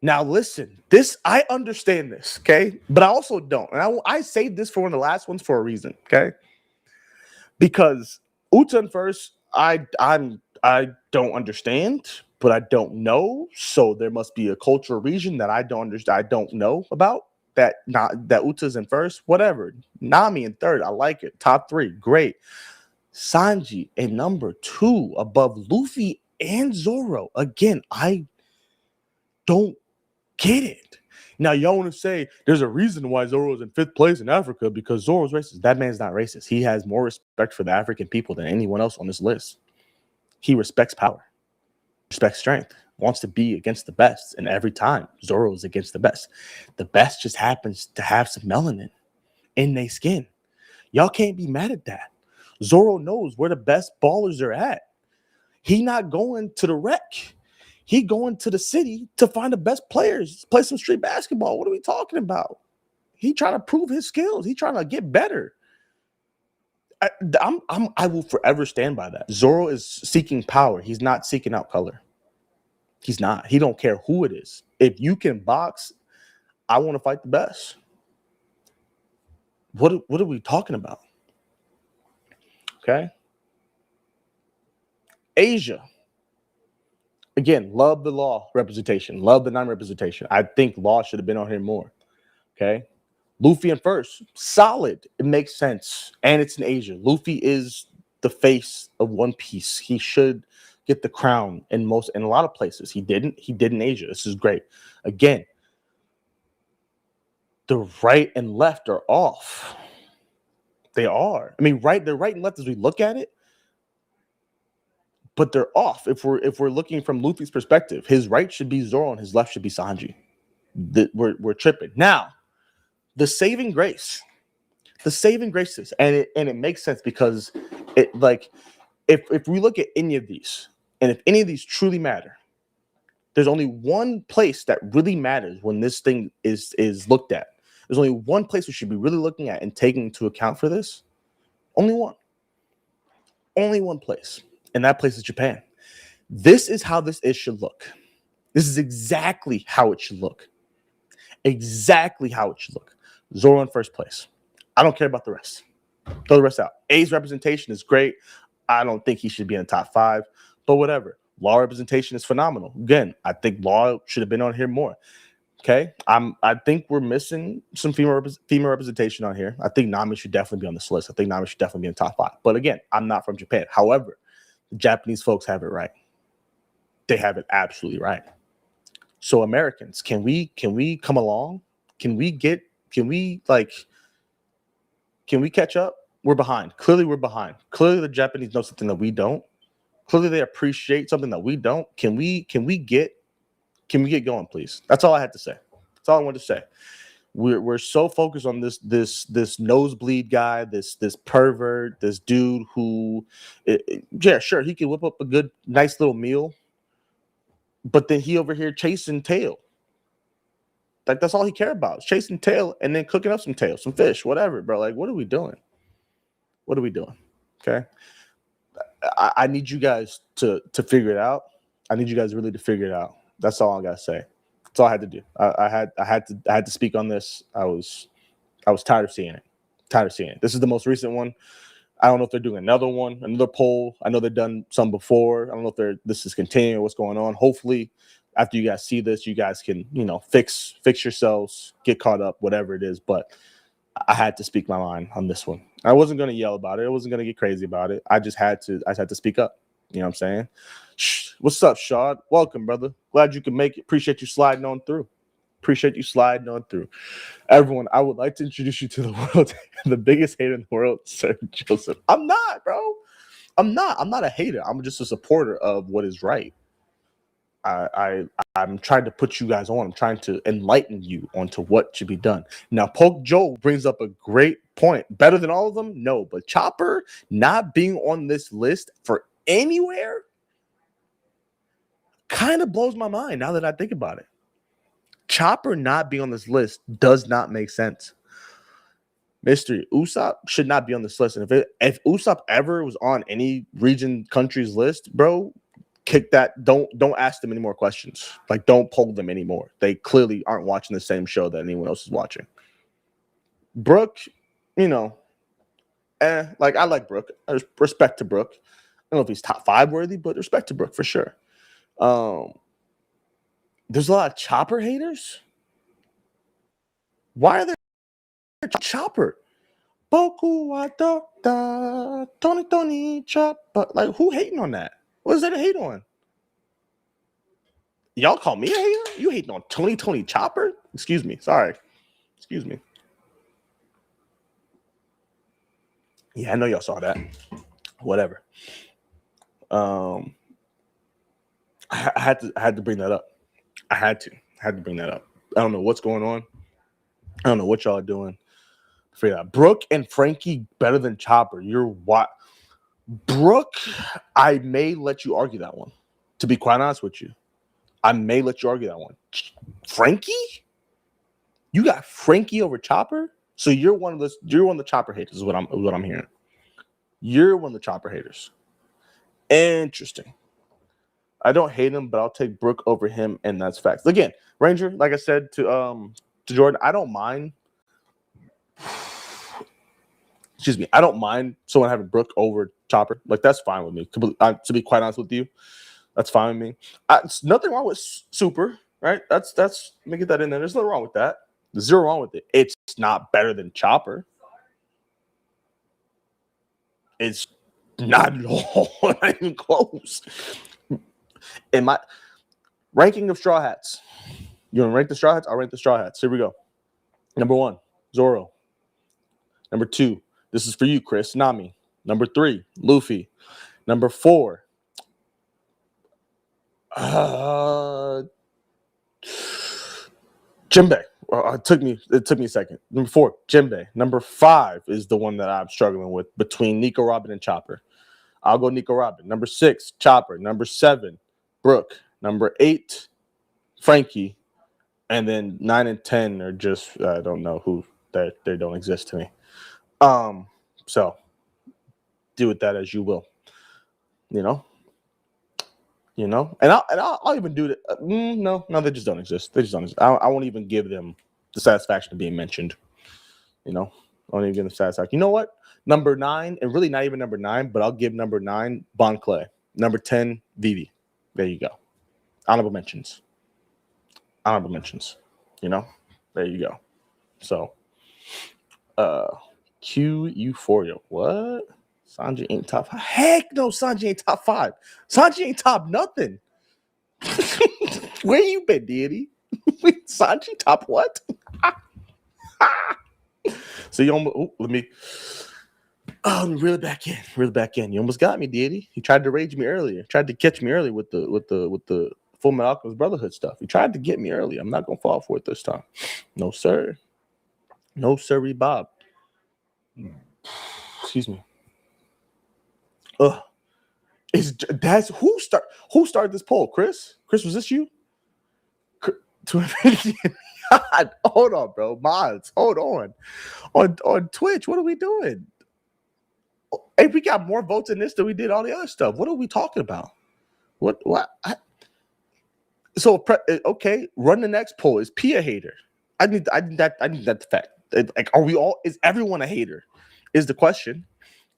Now listen, I understand this, okay? But I also don't. And I saved this for one of the last ones for a reason, okay? Because Uta first, I don't understand, but I don't know. So there must be a cultural region that I don't understand, I don't know about. That Uta's in first, whatever. Nami in third, I like it. Top 3, great. Sanji in number 2 above Luffy and Zoro. Again, I don't get it. Now, y'all want to say there's a reason why Zoro's in 5th place in Africa because Zoro's racist. That man's not racist. He has more respect for the African people than anyone else on this list. He respects power, respects strength, wants to be against the best. And every time Zoro is against the best just happens to have some melanin in their skin. Y'all can't be mad at that. Zoro knows where the best ballers are at. He not going to the rec. He going to the city to find the best players, play some street basketball. What are we talking about? He trying to prove his skills. He trying to get better. I will forever stand by that. Zoro is seeking power. He's not seeking out color. He's not. He don't care who it is. If you can box, I want to fight the best. What are we talking about? Okay. Asia. Again, love the Law representation. Love the non-representation. I think Law should have been on here more. Okay. Luffy in first. Solid. It makes sense. And it's in Asia. Luffy is the face of One Piece. He should get the crown in a lot of places. He didn't. He did in Asia. This is great. Again, the right and left are off. They are. I mean, they're right and left as we look at it. But they're off if we're looking from Luffy's perspective. His right should be Zoro and his left should be Sanji. we're tripping. Now, the saving grace is, and it makes sense because it like if we look at any of these, and if any of these truly matter, there's only one place that really matters when this thing is looked at. There's only one place we should be really looking at and taking into account for this. Only one. Only one place. And that place is Japan. This is how this should look. This is exactly how it should look. Exactly how it should look. Zoro in first place. I don't care about the rest. Throw the rest out. A's representation is great. I don't think he should be in the top 5, but whatever. Law representation is phenomenal. Again, I think Law should have been on here more. Okay, I think we're missing some female representation on here. I think Nami should definitely be on this list. I think Nami should definitely be in the top 5. But again, I'm not from Japan. However, the Japanese folks have it right. They have it absolutely right. So Americans, can we come along? Can we catch up? We're behind. Clearly, we're behind. Clearly, the Japanese know something that we don't. Clearly, they appreciate something that we don't. Can we get going, please? That's all I had to say. That's all I wanted to say. We're so focused on this nosebleed guy, this pervert, this dude who, yeah, sure, he can whip up a good, nice little meal, but then he over here chasing tail. Like, that's all he cares about, is chasing tail and then cooking up some tail, some fish, whatever, bro. Like, what are we doing? What are we doing? Okay. I need you guys to figure it out. I need you guys really to figure it out. That's all I gotta say. That's all I had to do. I had to speak on this. I was tired of seeing it. This is the most recent one. I don't know if they're doing another one, another poll. I know they've done some before. I don't know if this is continuing, what's going on. Hopefully, after you guys see this, you guys can, fix yourselves, get caught up, whatever it is. But I had to speak my mind on this one. I wasn't going to yell about it. I wasn't going to get crazy about it. I had to speak up. You know what I'm saying? What's up, Shad? Welcome, brother. Glad you could make it. Appreciate you sliding on through. Everyone, I would like to introduce you to the world, the biggest hater in the world, Sir Joseph. I'm not, bro. I'm not a hater. I'm just a supporter of what is right. I'm trying to put you guys on. I'm trying to enlighten you onto what should be done. Now, Poke Joe brings up a great point. Better than all of them? No. But Chopper not being on this list for anywhere kind of blows my mind now that I think about it. Chopper not being on this list does not make sense. Mystery, Usopp should not be on this list. And if Usopp ever was on any region country's list, bro, kick that. Don't ask them any more questions. Like, don't poll them anymore. They clearly aren't watching the same show that anyone else is watching. Brooke, like, I like Brooke. Respect to Brooke. I don't know if he's top 5 worthy, but respect to Brooke for sure. There's a lot of Chopper haters. Why are there Chopper? Boku wa da Tony Chopper. Like, who hating on that? What is there to hate on? Y'all call me a hater? You hating on Tony Chopper? Excuse me. Sorry. Excuse me. Yeah, I know y'all saw that. Whatever. I had to bring that up. I had to bring that up. I don't know what's going on. I don't know what y'all are doing. Figure out. Brooke and Frankie better than Chopper. You're what? Brooke, I may let you argue that one. To be quite honest with you, I may let you argue that one. Frankie? You got Frankie over Chopper? So you're one of the Chopper haters, is what I'm hearing. You're one of the Chopper haters. Interesting. I don't hate him, but I'll take Brooke over him, and that's facts. Again, Ranger, like I said to Jordan, I don't mind. Excuse me. I don't mind someone having Brooke over Chopper. Like, that's fine with me. To be quite honest with you, that's fine with me. It's nothing wrong with Super, right? That's let me get that in there. There's nothing wrong with that. There's zero wrong with it. It's not better than Chopper. It's not at all. Not even close. In my ranking of Straw Hats, you want to rank the Straw Hats? I'll rank the Straw Hats. Here we go. Number 1, Zoro. Number 2, this is for you, Chris, Nami. Number 3, Luffy. Number 4, Jinbei. It took me a second. Number 4, Jinbei. Number 5 is the one that I'm struggling with between Nico Robin and Chopper. I'll go Nico Robin. Number 6, Chopper. Number 7, Brooke. Number 8, Frankie. And then 9 and 10 are just, I don't know who, they don't exist to me. So do with that as you will. You know, and I'll even do that. No, they just don't exist. They just don't exist. I won't even give them the satisfaction of being mentioned. I won't even give them satisfaction. You know what? Number 9, and really not even number 9, but I'll give number 9 Bon Clay. Number 10 Vivi. There you go. Honorable mentions. There you go. So, Q Euphoria. What? Sanji ain't top 5. Heck no, Sanji ain't top 5. Sanji ain't top nothing. Where you been, deity? Sanji top what? So you almost let me reel it back in. You almost got me, deity. He tried to rage me earlier. Tried to catch me early with the Full Metal Alchemist Brotherhood stuff. He tried to get me early. I'm not gonna fall for it this time. No sir. No sirree, Bob. Excuse me. Ugh. Who started this poll? Chris? Chris, was this you? God, hold on, bro. Mods, hold on. On Twitch, what are we doing? Hey, we got more votes in this than we did all the other stuff. What are we talking about? What? Okay, run the next poll. Is P a hater? I need that fact. Like, are we all? Is everyone a hater? Is the question.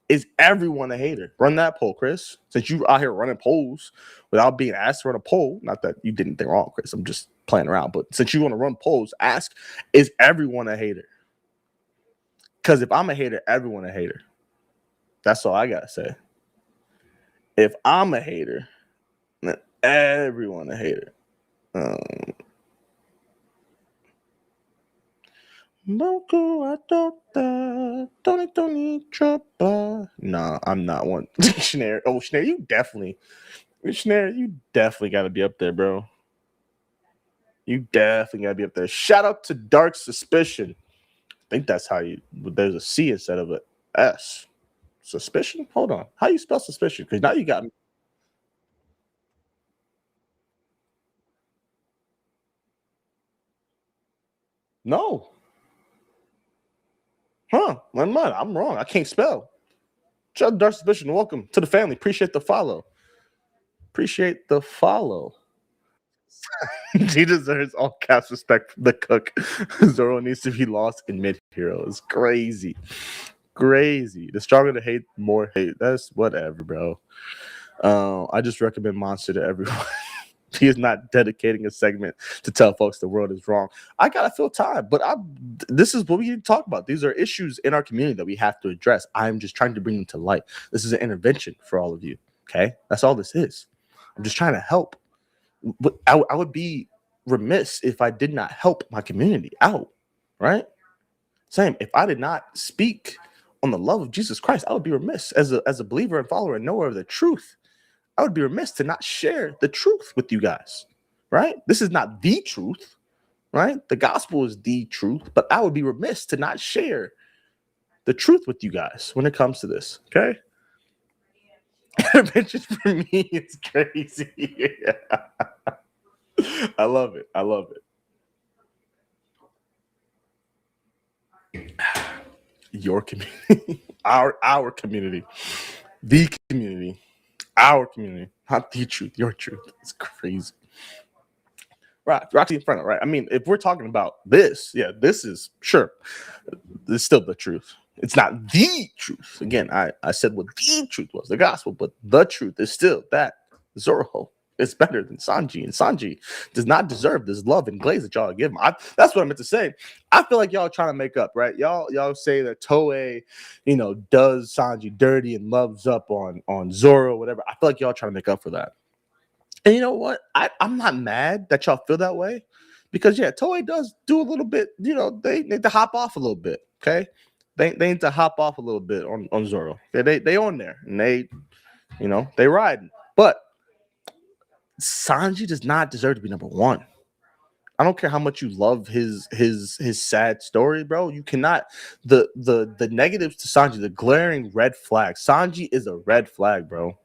Is everyone a hater? Run that poll, Chris. Since you out here running polls without being asked to run a poll, not that you did anything wrong, Chris. I'm just playing around. But since you want to run polls, ask, is everyone a hater? Because if I'm a hater, everyone a hater. That's all I got to say. If I'm a hater, then everyone a hater. No, I'm not one. Schnare. Oh, Schnare, you definitely got to be up there, bro. You definitely got to be up there. Shout out to Dark Suspicion. I think that's how there's a C instead of a S. Suspicion? Hold on. How you spell suspicion? Because now you got me. No. Huh. I'm wrong. I can't spell. Shout out to Dark Suspicion. Welcome to the family. Appreciate the follow. He deserves all caps respect from the cook. Zoro needs to be lost in mid-hero. It's crazy. The stronger the hate, more hate. That's whatever, bro. I just recommend Monster to everyone. He is not dedicating a segment to tell folks the world is wrong. I gotta fill time, but this is what we need to talk about. These are issues in our community that we have to address. I'm just trying to bring them to light. This is an intervention for all of you. Okay, that's all this is. I'm just trying to help. But I would be remiss if I did not help my community out, right? Same. If I did not speak on the love of Jesus Christ, I would be remiss as a believer and follower and knower of the truth. I would be remiss to not share the truth with you guys, right? This is not the truth, right? The gospel is the truth, but I would be remiss to not share the truth with you guys when it comes to this, okay? Interventions for me is crazy. I love it. Your community, our community, the community, our community, not the truth, your truth. It's crazy. Right, Roxy Inferno, right? I mean, if we're talking about this, yeah, this is sure. It's still the truth. It's not the truth. Again, I said what the truth was, the gospel, but the truth is still that Zoro is better than Sanji, and Sanji does not deserve this love and glaze that y'all give him. That's what I meant to say. I feel like y'all trying to make up, right? Y'all say that Toei, does Sanji dirty and loves up on Zoro, whatever. I feel like y'all trying to make up for that. And you know what? I'm not mad that y'all feel that way, because yeah, Toei does do a little bit. They need to hop off a little bit. Okay, they need to hop off a little bit on Zoro. Okay? They on there and they riding. But Sanji does not deserve to be number one. I don't care how much you love his sad story, bro. You cannot the negatives to Sanji, the glaring red flag. Sanji is a red flag, bro.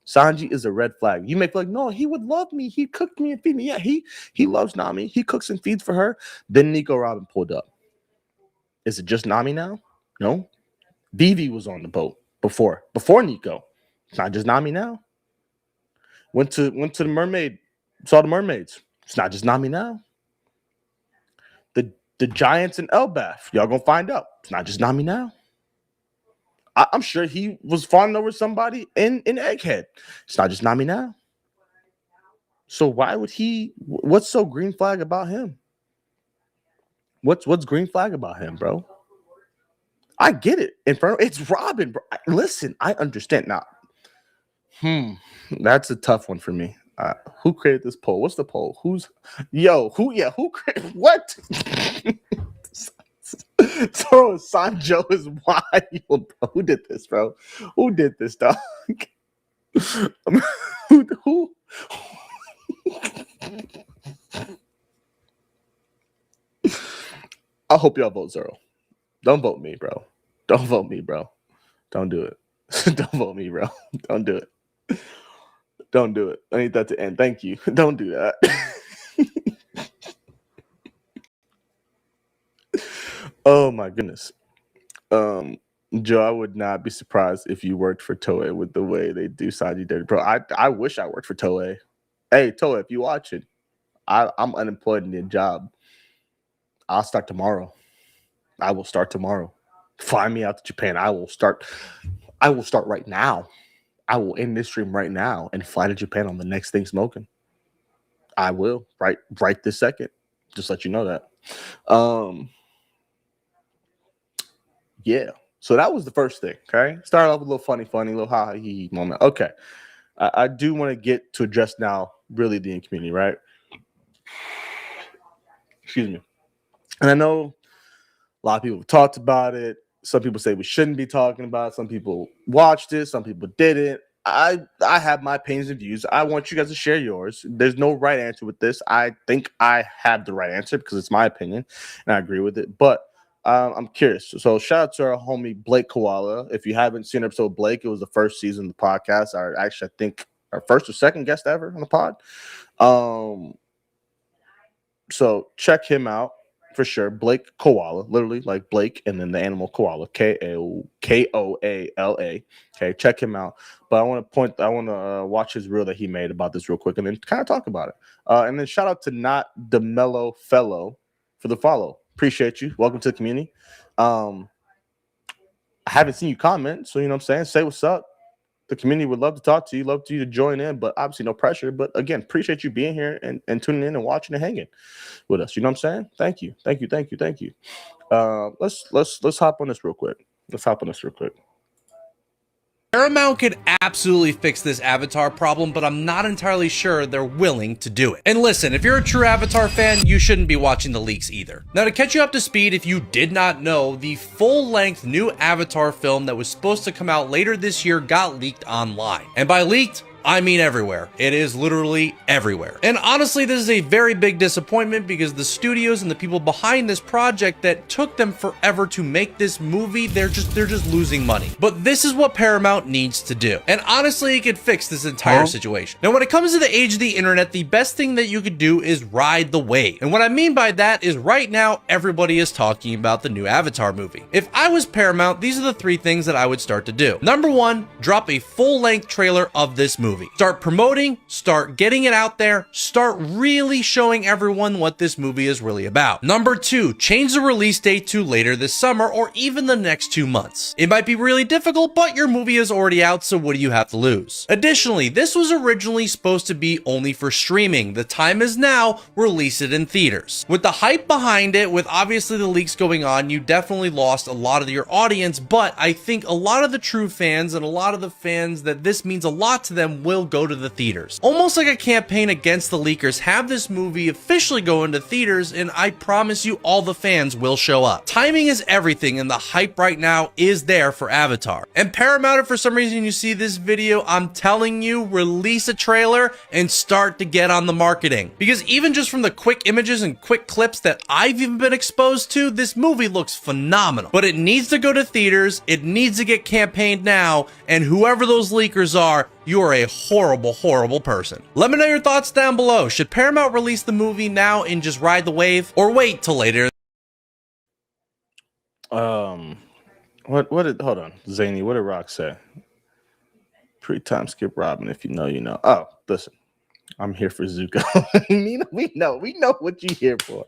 Sanji is a red flag. You make like, no, he would love me. He cooked me and feed me. Yeah, he loves Nami. He cooks and feeds for her. Then Nico Robin pulled up. Is it just Nami now? No. Vivi was on the boat before Nico. It's not just Nami now. Went to the mermaid, saw the mermaids. It's not just Nami now. The giants in Elbaf, y'all gonna find out. It's not just Nami now. I'm sure he was fawning over somebody in Egghead. It's not just Nami now. So why would he? What's so green flag about him? What's green flag about him, bro? I get it. It's Robin, bro. Listen, I understand now. That's a tough one for me. Who created this poll? What's the poll? Who created what? So Sanjo is wild, bro. Who did this, bro? Who did this, dog? Who? I hope y'all vote Zoro. Don't vote me, bro. Don't vote me, bro. Don't do it. Don't vote me, bro. Don't do it. Don't do it. I need that to end. Thank you. Don't do that. Oh my goodness. Joe, I would not be surprised if you worked for Toei with the way they do Sanji dirty. Bro, I wish I worked for Toei. Hey, Toei, if you watching, I'm unemployed in your job. I'll start tomorrow. I will start tomorrow. Fly me out to Japan. I will start right now. I will end this stream right now and fly to Japan on the next thing smoking. I will right this second. Just let you know that. Yeah. So that was the first thing. Okay. Started off with a little funny, little ha-ha-he moment. Okay. I do want to get to address now really the community, right? Excuse me. And I know a lot of people have talked about it. Some people say we shouldn't be talking about it. Some people watched it. Some people didn't. I have my opinions and views. I want you guys to share yours. There's no right answer with this. I think I have the right answer because it's my opinion and I agree with it. But I'm curious. So shout out to our homie Blake Koala. If you haven't seen episode Blake, it was the first season of the podcast. I think our first or second guest ever on the pod. So check him out. For sure, Blake Koala, literally like Blake, and then the animal koala, Koala. Okay, check him out. But I want to watch his reel that he made about this real quick, and then kind of talk about it. And then shout out to Not the Mellow Fellow for the follow. Appreciate you. Welcome to the community. I haven't seen you comment, so you know what I'm saying. Say what's up. The community would love to talk to you, love you to join in, but obviously no pressure. But again, appreciate you being here and tuning in and watching and hanging with us. You know what I'm saying? Thank you. Let's hop on this real quick. Paramount could absolutely fix this Avatar problem, but I'm not entirely sure they're willing to do it. And listen, if you're a true Avatar fan, you shouldn't be watching the leaks either. Now, to catch you up to speed, if you did not know, the full-length new Avatar film that was supposed to come out later this year got leaked online. And by leaked, I mean everywhere. It is literally everywhere. And honestly, this is a very big disappointment because the studios and the people behind this project that took them forever to make this movie, they're just losing money. But this is what Paramount needs to do. And honestly, it could fix this entire situation. Now, when it comes to the age of the internet, the best thing that you could do is ride the wave. And what I mean by that is right now, everybody is talking about the new Avatar movie. If I was Paramount, these are the 3 things that I would start to do. Number 1, drop a full-length trailer of this movie. Start promoting, start getting it out there, start really showing everyone what this movie is really about. Number 2, change the release date to later this summer or even the next 2 months. It might be really difficult, but your movie is already out, so what do you have to lose? Additionally, this was originally supposed to be only for streaming. The time is now, release it in theaters. With the hype behind it, with obviously the leaks going on, you definitely lost a lot of your audience, but I think a lot of the true fans and a lot of the fans that this means a lot to them will go to the theaters. Almost like a campaign against the leakers, have this movie officially go into theaters, and I promise you all the fans will show up. Timing is everything, and the hype right now is there for Avatar. And Paramount, if for some reason you see this video, I'm telling you, release a trailer and start to get on the marketing. Because even just from the quick images and quick clips that I've even been exposed to, this movie looks phenomenal. But it needs to go to theaters, it needs to get campaigned now, and whoever those leakers are, you are a horrible, horrible person. Let me know your thoughts down below. Should Paramount release the movie now and just ride the wave, or wait till later? What did, hold on, Zany, what did Rock say? Pre-time skip Robin, if you know, you know. Oh, listen, I'm here for Zuko. we know what you here for.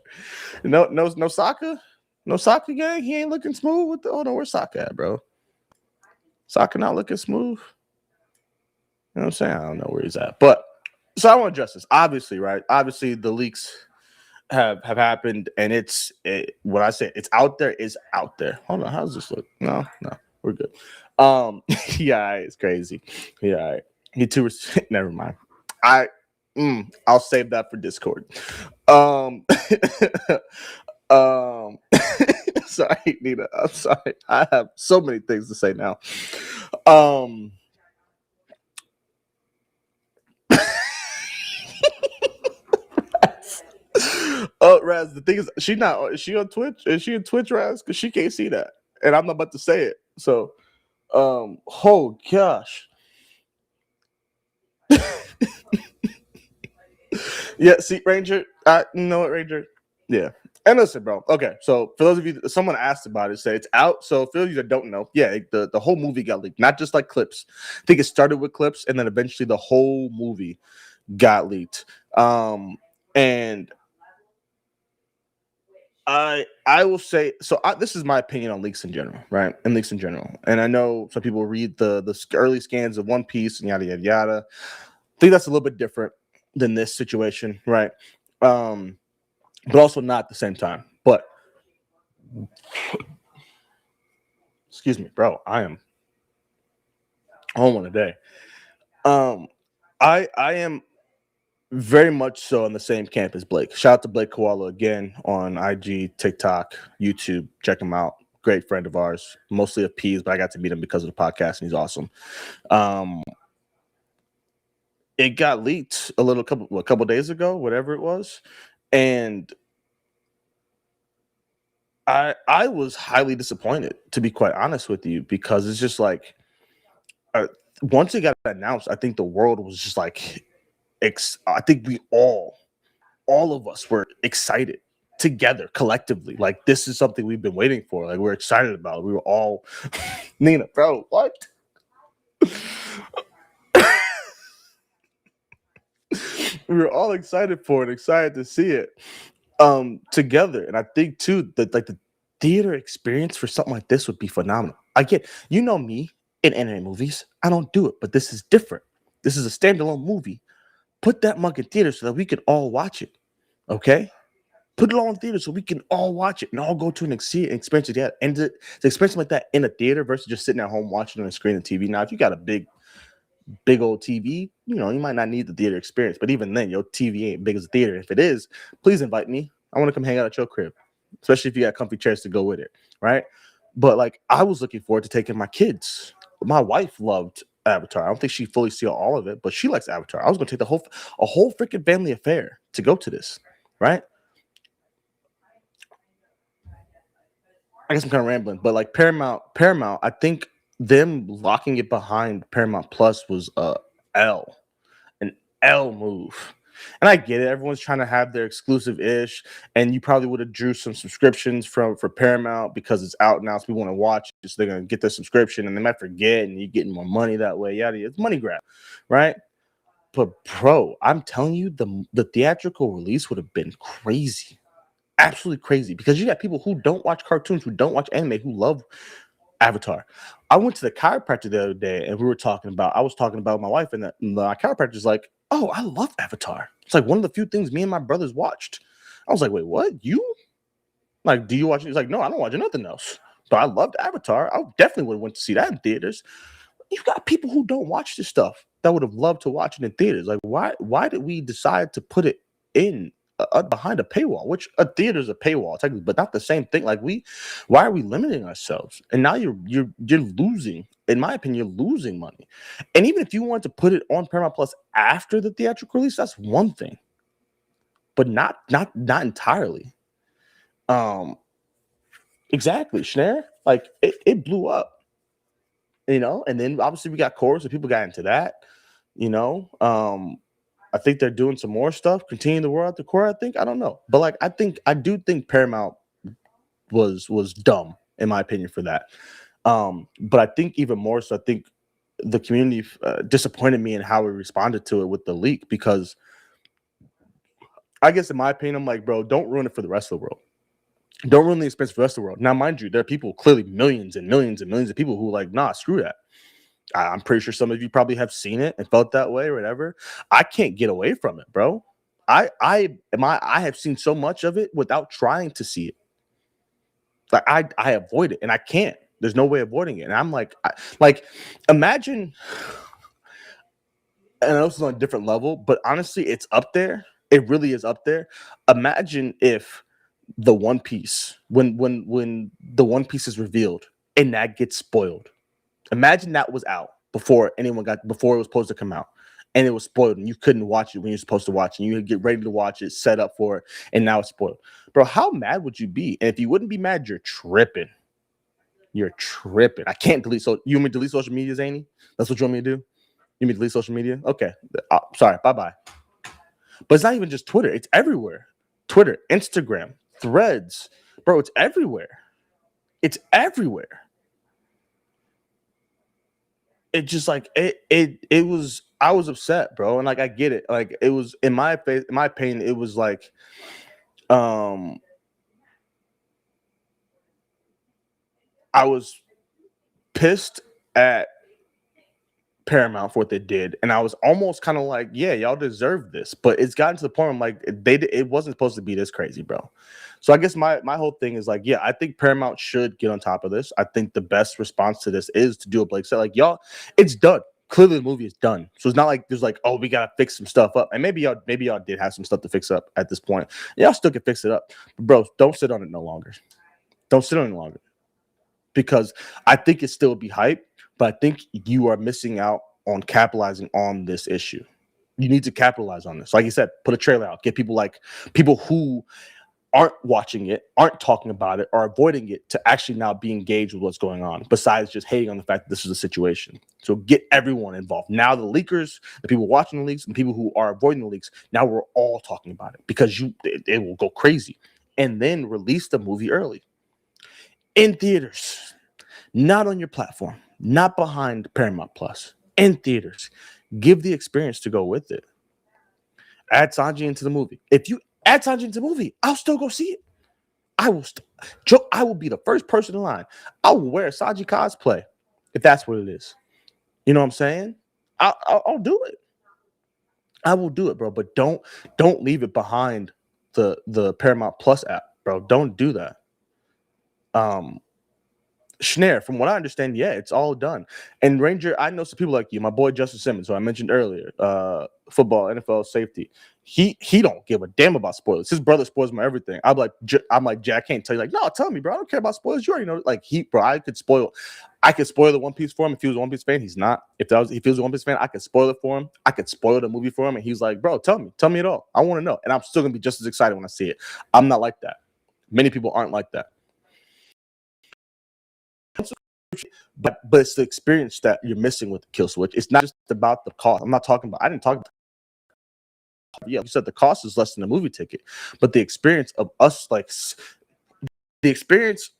No Sokka? No Sokka gang? He ain't looking smooth with the, hold on, where's Sokka at, bro? Sokka not looking smooth? You know what I'm saying? I don't know where he's at. But, so I want to address this. Obviously, right? Obviously, the leaks have happened, and when I say it's out there, it's out there. Hold on, how does this look? No, we're good. Yeah, it's crazy. Yeah, he too. Never mind. I'll save that for Discord. Sorry, Nina. I'm sorry. I have so many things to say now. Oh, Raz, the thing is, is she on Twitch? Is she on Twitch, Raz? Because she can't see that. And I'm not about to say it. So, oh gosh. Yeah, see, Ranger, you know what, Ranger? Yeah. And listen, bro. Okay, so for those of you, someone asked about it, say it's out. So for those of you that don't know, yeah, the whole movie got leaked, not just like clips. I think it started with clips, and then eventually the whole movie got leaked. And I will say, so this is my opinion on leaks in general, right? And leaks in general. And I know some people read the early scans of One Piece and yada, yada, yada. I think that's a little bit different than this situation, right? But also not at the same time. But, excuse me, bro, I am home on a day. I am very much so on the same camp as Blake. Shout out to Blake Koala again on IG, TikTok, YouTube. Check him out. Great friend of ours, mostly of P's, but I got to meet him because of the podcast, and he's awesome. It got leaked a couple days ago, whatever it was, and I was highly disappointed, to be quite honest with you, because it's just like once it got announced, I think the world was just like. I think we all of us were excited together collectively. Like, this is something we've been waiting for. Like, we're excited about it. We were all Nina, bro, what? We were all excited for it, excited to see it together. And I think too that like the theater experience for something like this would be phenomenal. I get, you know me in anime movies, I don't do it, but this is different. This is a standalone movie. Put that mug in theater so that we can all watch it. Okay? Put it all in theater so we can all watch it and all go to an experience together. And the experience like that in a theater versus just sitting at home watching on a screen and TV. Now, if you got a big old TV, you know, you might not need the theater experience. But even then, your TV ain't big as a theater. If it is, please invite me. I want to come hang out at your crib, especially if you got comfy chairs to go with it, right? But like, I was looking forward to taking my kids. My wife loved Avatar. I don't think she fully saw all of it, but she likes Avatar. I was going to take a whole freaking family affair to go to this, right? I guess I'm kind of rambling, but like Paramount, I think them locking it behind Paramount Plus was an L move. And I get it. Everyone's trying to have their exclusive-ish, and you probably would have drew some subscriptions for Paramount because it's out now, so people want to watch it, so they're going to get their subscription, and they might forget, and you're getting more money that way. Yada, it's money grab, right? But, bro, I'm telling you, the theatrical release would have been crazy. Absolutely crazy, because you got people who don't watch cartoons, who don't watch anime, who love Avatar. I went to the chiropractor the other day, and I was talking about my wife, and my chiropractor's like, oh, I love Avatar. It's like one of the few things me and my brothers watched. I was like, wait, what? You? Like, do you watch it? He's like, no, I don't watch nothing else. But I loved Avatar. I definitely would have went to see that in theaters. You got people who don't watch this stuff. that would have loved to watch it in theaters. Like, why did we decide to put it in behind a paywall? Which a theater is a paywall technically, but not the same thing. Like, why are we limiting ourselves? And now you're losing. In my opinion, you're losing money. And even if you want to put it on Paramount Plus after the theatrical release, that's one thing, but not entirely. Exactly, Schneider. Like, it blew up. And then obviously we got Chorus, and people got into that. I think they're doing some more stuff, continuing the roll out the core. I think, I don't know, but like, I do think Paramount was dumb in my opinion for that. But I think even more so, I think the community disappointed me in how we responded to it with the leak, because I guess in my opinion, I'm like, bro, don't ruin it for the rest of the world. Don't ruin the experience for the rest of the world. Now, mind you, there are people, clearly millions and millions and millions of people who are like, nah, screw that. I'm pretty sure some of you probably have seen it and felt that way or whatever. I can't get away from it, bro. I have seen so much of it without trying to see it. Like, I avoid it, and I can't. There's no way avoiding it. And I'm like, imagine, and I know this is on a different level, but honestly, it's up there. It really is up there. Imagine if the One Piece, when the One Piece is revealed and that gets spoiled. Imagine that was out before it was supposed to come out, and it was spoiled, and you couldn't watch it when you're supposed to watch it. And you get ready to watch it, set up for it, and now it's spoiled. Bro, how mad would you be? And if you wouldn't be mad, you're tripping. You're tripping. I can't delete. So you want me to delete social media, Zany? That's what you want me to do? You want me to delete social media? Okay. Sorry. Bye-bye. But it's not even just Twitter. It's everywhere. Twitter, Instagram, Threads. Bro, it's everywhere. It's everywhere. It just like it was. I was upset, bro, and like I get it. Like, it was in my opinion, it was like, I was pissed at Paramount for what they did, and I was almost kind of like, yeah, y'all deserve this, but it's gotten to the point where I'm like, it wasn't supposed to be this crazy, bro. So I guess my whole thing is like, yeah, I think Paramount should get on top of this. I think the best response to this is to do what Blake said. Like, y'all, it's done. Clearly the movie is done. So it's not like there's like, oh, we gotta fix some stuff up. And maybe y'all did have some stuff to fix up at this point. Y'all still can fix it up. But bro, don't sit on it no longer. Don't sit on it no longer. Because I think it still would be hype, but I think you are missing out on capitalizing on this issue. You need to capitalize on this. Like you said, put a trailer out. Get people who aren't watching it, aren't talking about it, are avoiding it, to actually now be engaged with what's going on, besides just hating on the fact that this is a situation. So get everyone involved. Now the leakers, the people watching the leaks, and people who are avoiding the leaks, now we're all talking about it, because it will go crazy. And then release the movie early. In theaters. Not on your platform. Not behind Paramount Plus. In theaters. Give the experience to go with it. Add Sanji into the movie. If you add Sanji into the movie, I'll still go see it. I will be the first person in line. I will wear a Sanji cosplay if that's what it is. You know what I'm saying? I'll do it. I will do it, bro. But don't leave it behind the Paramount Plus app, bro. Don't do that. Schneider, from what I understand, yeah, it's all done. And Ranger, I know some people like you, my boy Justin Simmons, who I mentioned earlier, football, NFL safety. He don't give a damn about spoilers. His brother spoils my everything. I'm like, Jack, I can't tell you. Like, no, tell me, bro. I don't care about spoilers. You already know. Like, bro, I could spoil the One Piece for him if he was a One Piece fan. He's not. If he was a One Piece fan, I could spoil it for him. I could spoil the movie for him, and he's like, bro, tell me it all. I want to know, and I'm still gonna be just as excited when I see it. I'm not like that. Many people aren't like that. But it's the experience that you're missing with the Kill Switch. It's not just about the cost. I didn't talk about. Yeah, you said the cost is less than a movie ticket, but the experience of us, like the experience.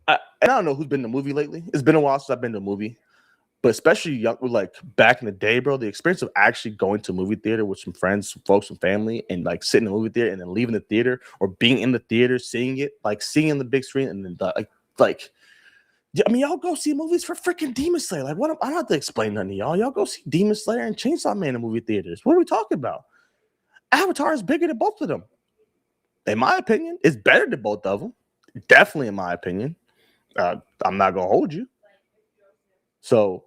And I don't know who's been to the movie lately. It's been a while since I've been to a movie, but especially young, like back in the day, bro. The experience of actually going to a movie theater with some friends, some folks, some family, and like sitting in the movie theater and then leaving the theater, or being in the theater, seeing it, like seeing it on the big screen, and then like. I mean, y'all go see movies for freaking Demon Slayer. Like, what? I don't have to explain nothing to y'all. Y'all go see Demon Slayer and Chainsaw Man in movie theaters. What are we talking about? Avatar is bigger than both of them. In my opinion, it's better than both of them. Definitely, in my opinion. I'm not gonna hold you. So,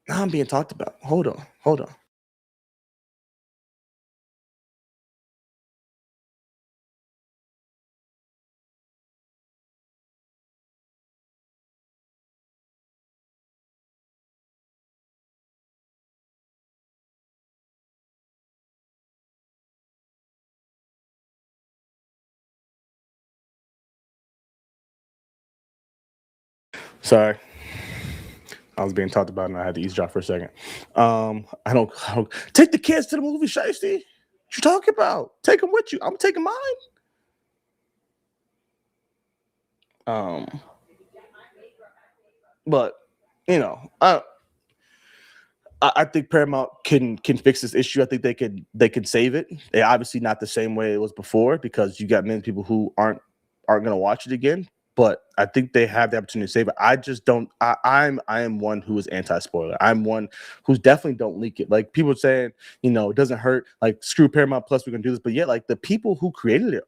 Now I'm being talked about. Hold on. Sorry. I was being talked about and I had to eavesdrop for a second. I don't take the kids to the movie, Shiesty. What you talking about? Take them with you. I'm taking mine. But you know, I think Paramount can fix this issue. I think they can save it. They obviously not the same way it was before because you got many people who aren't gonna watch it again. But I think they have the opportunity to save it. I just don't. I am one who is anti-spoiler. I'm one who's definitely don't leak it. Like people saying, it doesn't hurt. Like screw Paramount Plus, we're gonna do this. But yeah, like the people who created it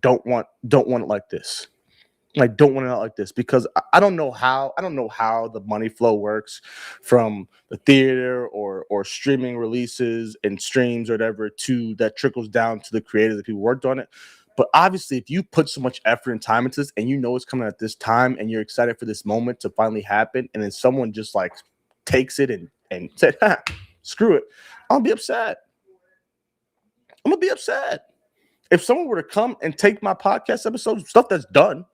don't want it like this. Like don't want it out like this because I don't know how the money flow works from the theater or streaming releases and streams or whatever to that trickles down to the creators that people worked on it. But obviously, if you put so much effort and time into this, and it's coming at this time, and you're excited for this moment to finally happen, and then someone just like takes it and said, "Screw it," I'll be upset. I'm gonna be upset if someone were to come and take my podcast episodes, stuff that's done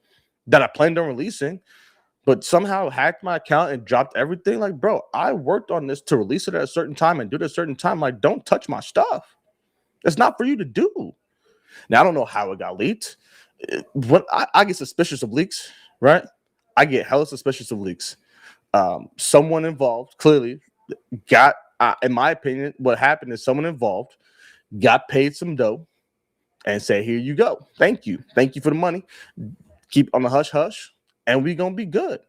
that I planned on releasing, but somehow hacked my account and dropped everything. Like, bro, I worked on this to release it at a certain time and do it at a certain time. Like, don't touch my stuff. It's not for you to do. Now, I don't know how it got leaked. When I get suspicious of leaks, right? I get hella suspicious of leaks. Someone involved clearly got, in my opinion, what happened is someone involved got paid some dough and said, here you go. Thank you. Thank you for the money. Keep on the hush hush, and we gonna be good.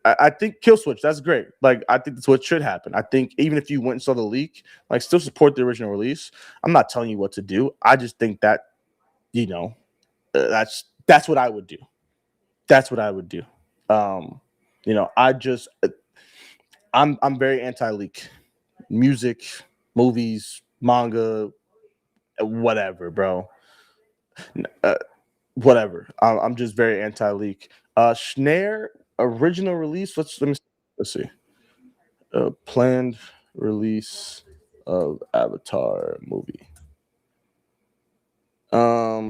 I think kill switch. That's great. Like I think that's what should happen. I think even if you went and saw the leak, like still support the original release. I'm not telling you what to do. I just think that that's what I would do. That's what I would do. I just I'm very anti-leak. Music, movies, manga, whatever, bro. Whatever. I'm just very anti-leak. Schnare original release. Let's see. Planned release of Avatar movie.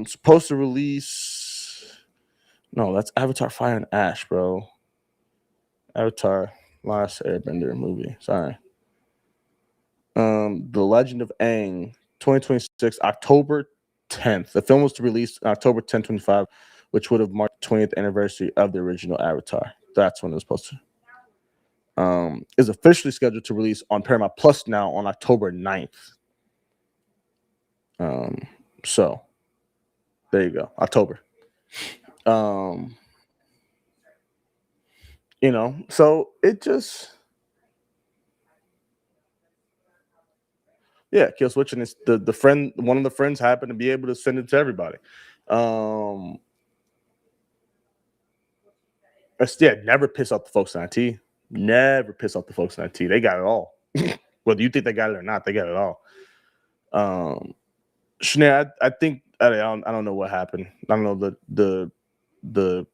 Supposed to release. No, that's Avatar Fire and Ash, bro. Avatar Last Airbender movie. Sorry. The Legend of Aang, 2026, October 10th. The film was to release October 10th, 25, which would have marked the 20th anniversary of the original Avatar. That's when it was supposed to. Is officially scheduled to release on Paramount Plus now on October 9th. So there you go, October. So it just kill switch, and it's the friend. One of the friends happened to be able to send it to everybody. Never piss off the folks in IT. Never piss off the folks in IT. They got it all. Whether you think they got it or not, they got it all. Shanae, I think I don't know what happened. I don't know the the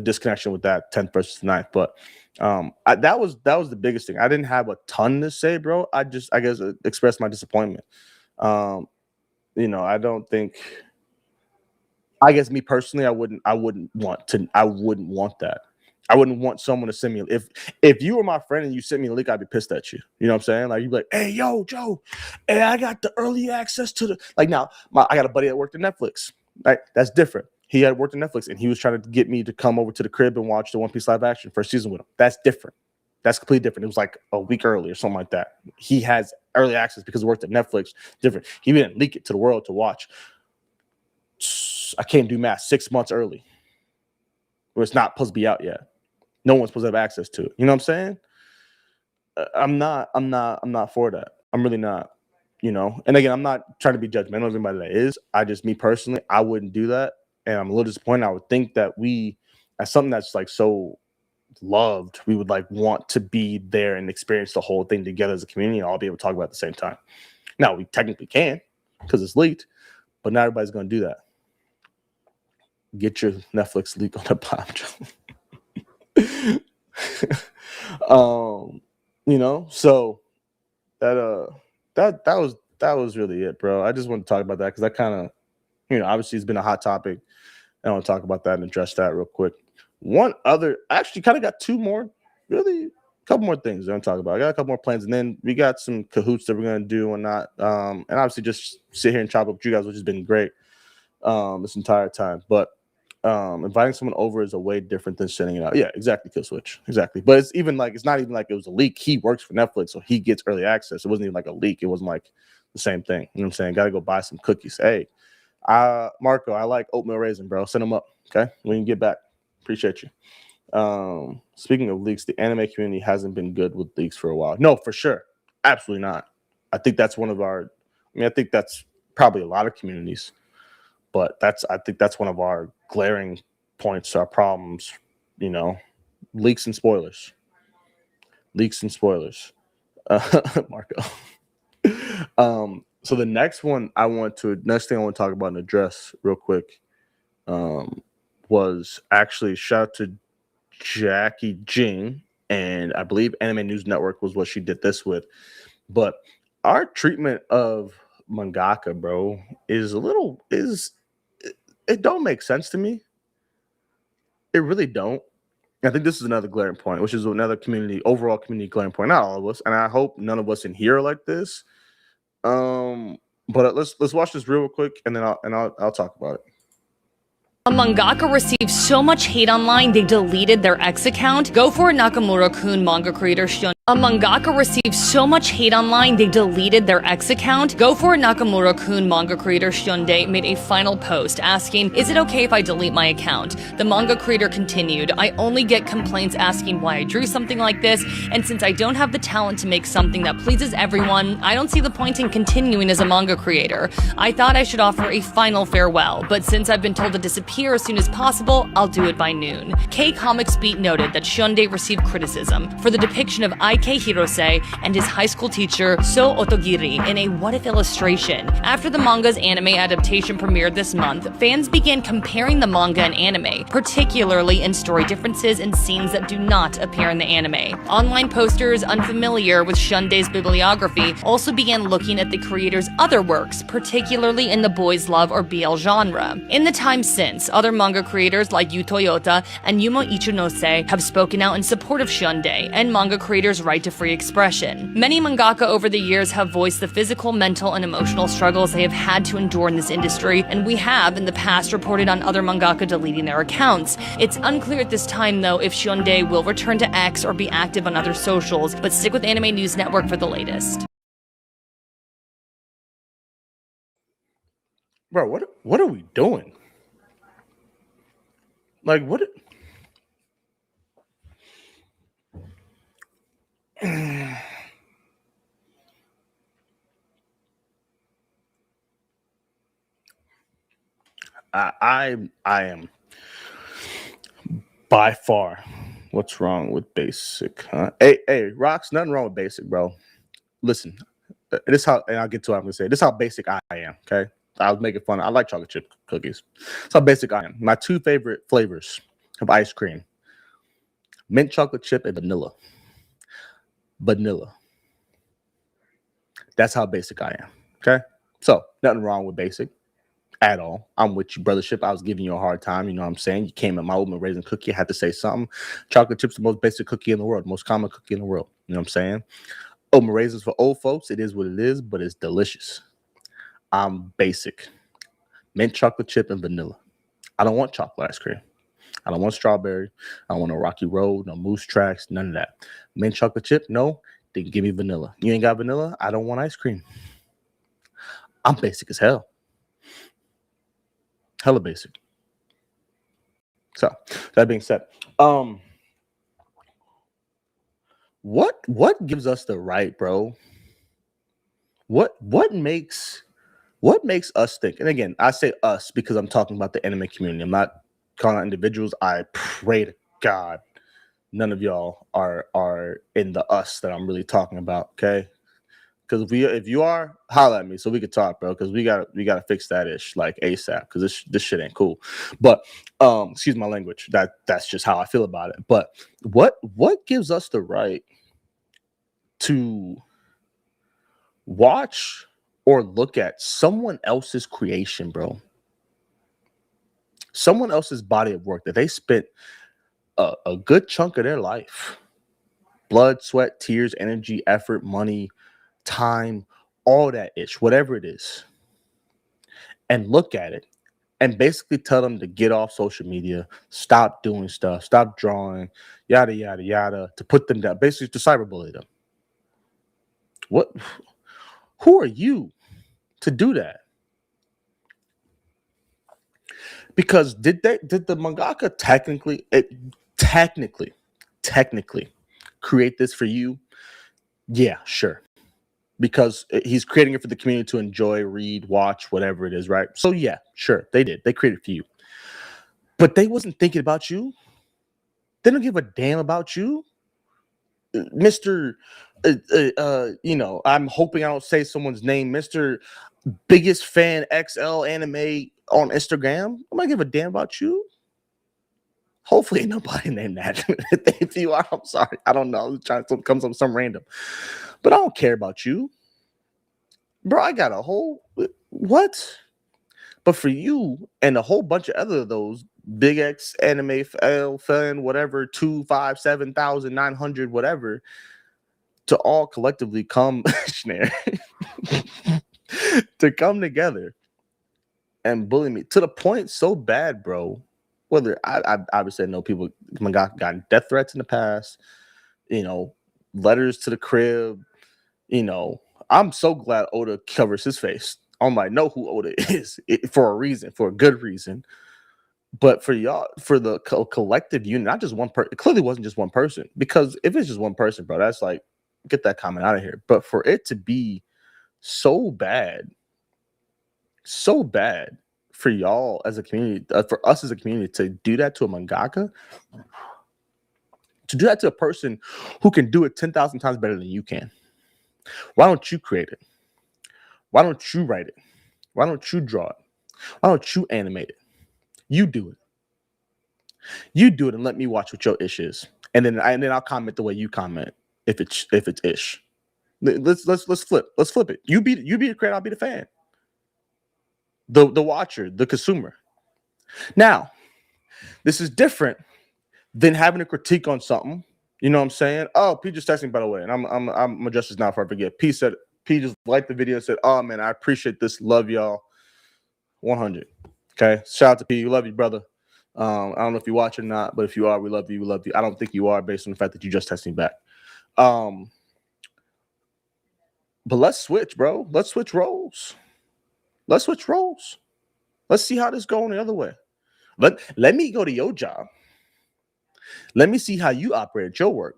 disconnection with that 10th versus 9th, but that was the biggest thing. I didn't have a ton to say, bro. I guess expressed my disappointment. I don't think. I guess me personally, I wouldn't want that. I wouldn't want someone to send me if you were my friend and you sent me a link, I'd be pissed at you. You know what I'm saying? Like you'd be like, hey, yo, Joe, hey, I got the early access to the I got a buddy that worked at Netflix. Right? That's different. He had worked at Netflix and he was trying to get me to come over to the crib and watch the One Piece live action first season with him. That's different. That's completely different. It was like a week early or something like that. He has early access because he worked at Netflix. Different. He didn't leak it to the world to watch. I can't do math 6 months early. Where it's not supposed to be out yet. No one's supposed to have access to it. You know what I'm saying? I'm not for that. I'm really not. And again, I'm not trying to be judgmental of anybody that is. Me personally, I wouldn't do that. And I'm a little disappointed. I would think that as something that's like so loved. We would like want to be there and experience the whole thing together as a community and all be able to talk about it at the same time. Now we technically can because it's leaked, but not everybody's going to do that. Get your Netflix leak on the bottom. You know, so that was really it, bro. I just want to talk about that because that kind of, you know, obviously it's been a hot topic. I want to talk about that and address that real quick. One other, actually, kind of got two more, really, a couple more things I'm talking about. I got a couple more plans, and then we got some cahoots that we're gonna do and not, and obviously just sit here and chop up with you guys, which has been great this entire time. But inviting someone over is a way different than sending it out. Yeah, exactly, Kill Switch, exactly. But it's even like it's not even like it was a leak. He works for Netflix, so he gets early access. It wasn't even like a leak. It wasn't like the same thing. You know what I'm saying? Got to go buy some cookies. Hey, Marco, I like oatmeal raisin, bro. Send them up, okay? When you get back. Appreciate you. Speaking of leaks, the anime community hasn't been good with leaks for a while. No, for sure. Absolutely not. I think that's one of our, I think that's probably a lot of communities, but I think that's one of our glaring points, our problems, you know, leaks and spoilers. Leaks and spoilers. Marco. So the next thing I want to talk about and address real quick, was actually shout out to Jackie Jing, and I believe Anime News Network was what she did this with. But our treatment of mangaka, bro, it don't make sense to me. It really don't. I think this is another glaring point, which is another overall community glaring point. Not all of us, and I hope none of us in here are like this. But let's watch this real quick, and then I'll talk about it. A mangaka received so much hate online they deleted their X account. Go for it, Nakamura-kun. Manga creator Shun. A mangaka received so much hate online they deleted their X account. Go for it, Nakamura-kun. Manga creator Shunde made a final post asking, "Is it okay if I delete my account?" The manga creator continued, "I only get complaints asking why I drew something like this, and since I don't have the talent to make something that pleases everyone, I don't see the point in continuing as a manga creator. I thought I should offer a final farewell, but since I've been told to disappear as soon as possible, I'll do it by noon." K-Comics Beat noted that Shunde received criticism for the depiction of I.K. Hirose and his high school teacher So Otogiri in a What If illustration. After the manga's anime adaptation premiered this month, fans began comparing the manga and anime, particularly in story differences and scenes that do not appear in the anime. Online posters unfamiliar with Shunde's bibliography also began looking at the creator's other works, particularly in the boys' love or BL genre. In the time since, other manga creators like Yu Toyota and Yumo Ichinose have spoken out in support of Shunde and manga creators' right to free expression. Many mangaka over the years have voiced the physical, mental, and emotional struggles they have had to endure in this industry, and we have in the past reported on other mangaka deleting their accounts. It's unclear at this time, though, if Shunde will return to X or be active on other socials, but stick with Anime News Network for the latest. Bro, what are we doing? Like, what? I am by far. What's wrong with basic? Huh? Hey, Rocks, nothing wrong with basic, bro. Listen, this how, and I'll get to what I'm gonna say. This is how basic I am. Okay, I was making fun. I like chocolate chip cookies. That's how basic I am. My two favorite flavors of ice cream: mint chocolate chip and vanilla. Vanilla. That's how basic I am. Okay, so nothing wrong with basic at all. I'm with you, brothership. I was giving you a hard time. You know what I'm saying? You came at my oatmeal raisin cookie. I had to say something. Chocolate chip's the most basic cookie in the world, most common cookie in the world. You know what I'm saying? Oatmeal raisins for old folks. It is what it is, but it's delicious. I'm basic. Mint chocolate chip and vanilla. I don't want chocolate ice cream. I don't want strawberry. I don't want no Rocky Road, no Moose Tracks, none of that. Mint chocolate chip, no. Then give me vanilla. You ain't got vanilla? I don't want ice cream. I'm basic as hell. Hella basic. So that being said, what gives us the right, bro? What makes us think? And again, I say us because I'm talking about the anime community. I'm not calling out individuals. I pray to God none of y'all are in the us that I'm really talking about, okay? Because if you are, holla at me so we could talk, bro. Because we gotta fix that ish like ASAP. Because this shit ain't cool. But excuse my language. That's just how I feel about it. But what gives us the right to watch or look at someone else's creation, bro? Someone else's body of work that they spent a good chunk of their life, blood, sweat, tears, energy, effort, money, time, all that ish, whatever it is, and look at it and basically tell them to get off social media, stop doing stuff, stop drawing, yada, yada, yada, to put them down, basically to cyberbully them. Who are you to do that? Because did the mangaka technically create this for you? Yeah, sure. Because he's creating it for the community to enjoy, read, watch, whatever it is, right? So yeah, sure, they did. They created it for you. But they wasn't thinking about you. They don't give a damn about you. Mr. I'm hoping I don't say someone's name, Mr. Biggest Fan XL Anime on Instagram. I'm gonna give a damn about you. Hopefully ain't nobody named that. If you are, I'm sorry. I don't know. I'm trying to come from some random. But I don't care about you. Bro, I got a whole what? But for you and a whole bunch of other of those big X anime fan, whatever, 2, 5, 7,900, whatever, to all collectively come to come together and bully me to the point so bad, bro. Whether I obviously know people gotten death threats in the past, letters to the crib, I'm so glad Oda covers his face. I know who Oda is for a reason, for a good reason. But for y'all, for the collective unit, not just one person, it clearly wasn't just one person. Because if it's just one person, bro, that's like, get that comment out of here. But for it to be so bad for y'all as a community, for us as a community to do that to a mangaka, to do that to a person who can do it 10,000 times better than you can. Why don't you create it? Why don't you write it? Why don't you draw it? Why don't you animate it? You do it. You do it and let me watch what your ish is. And then I'll comment the way you comment if it's ish. Let's flip. Let's flip it. You be the creator, I'll be the fan. The watcher, the consumer. Now, this is different than having a critique on something. You know what I'm saying? Oh, P just texting, by the way, and I'm adjust this now before I forget. P just liked the video and said, "Oh man, I appreciate this. Love y'all. 100." Okay, shout out to P. We love you, brother. I don't know if you watch or not, but if you are, we love you. We love you. I don't think you are, based on the fact that you just texted me back. But let's switch, bro. Let's switch roles. Let's see how this going the other way. Let me go to your job. Let me see how you operate at your work.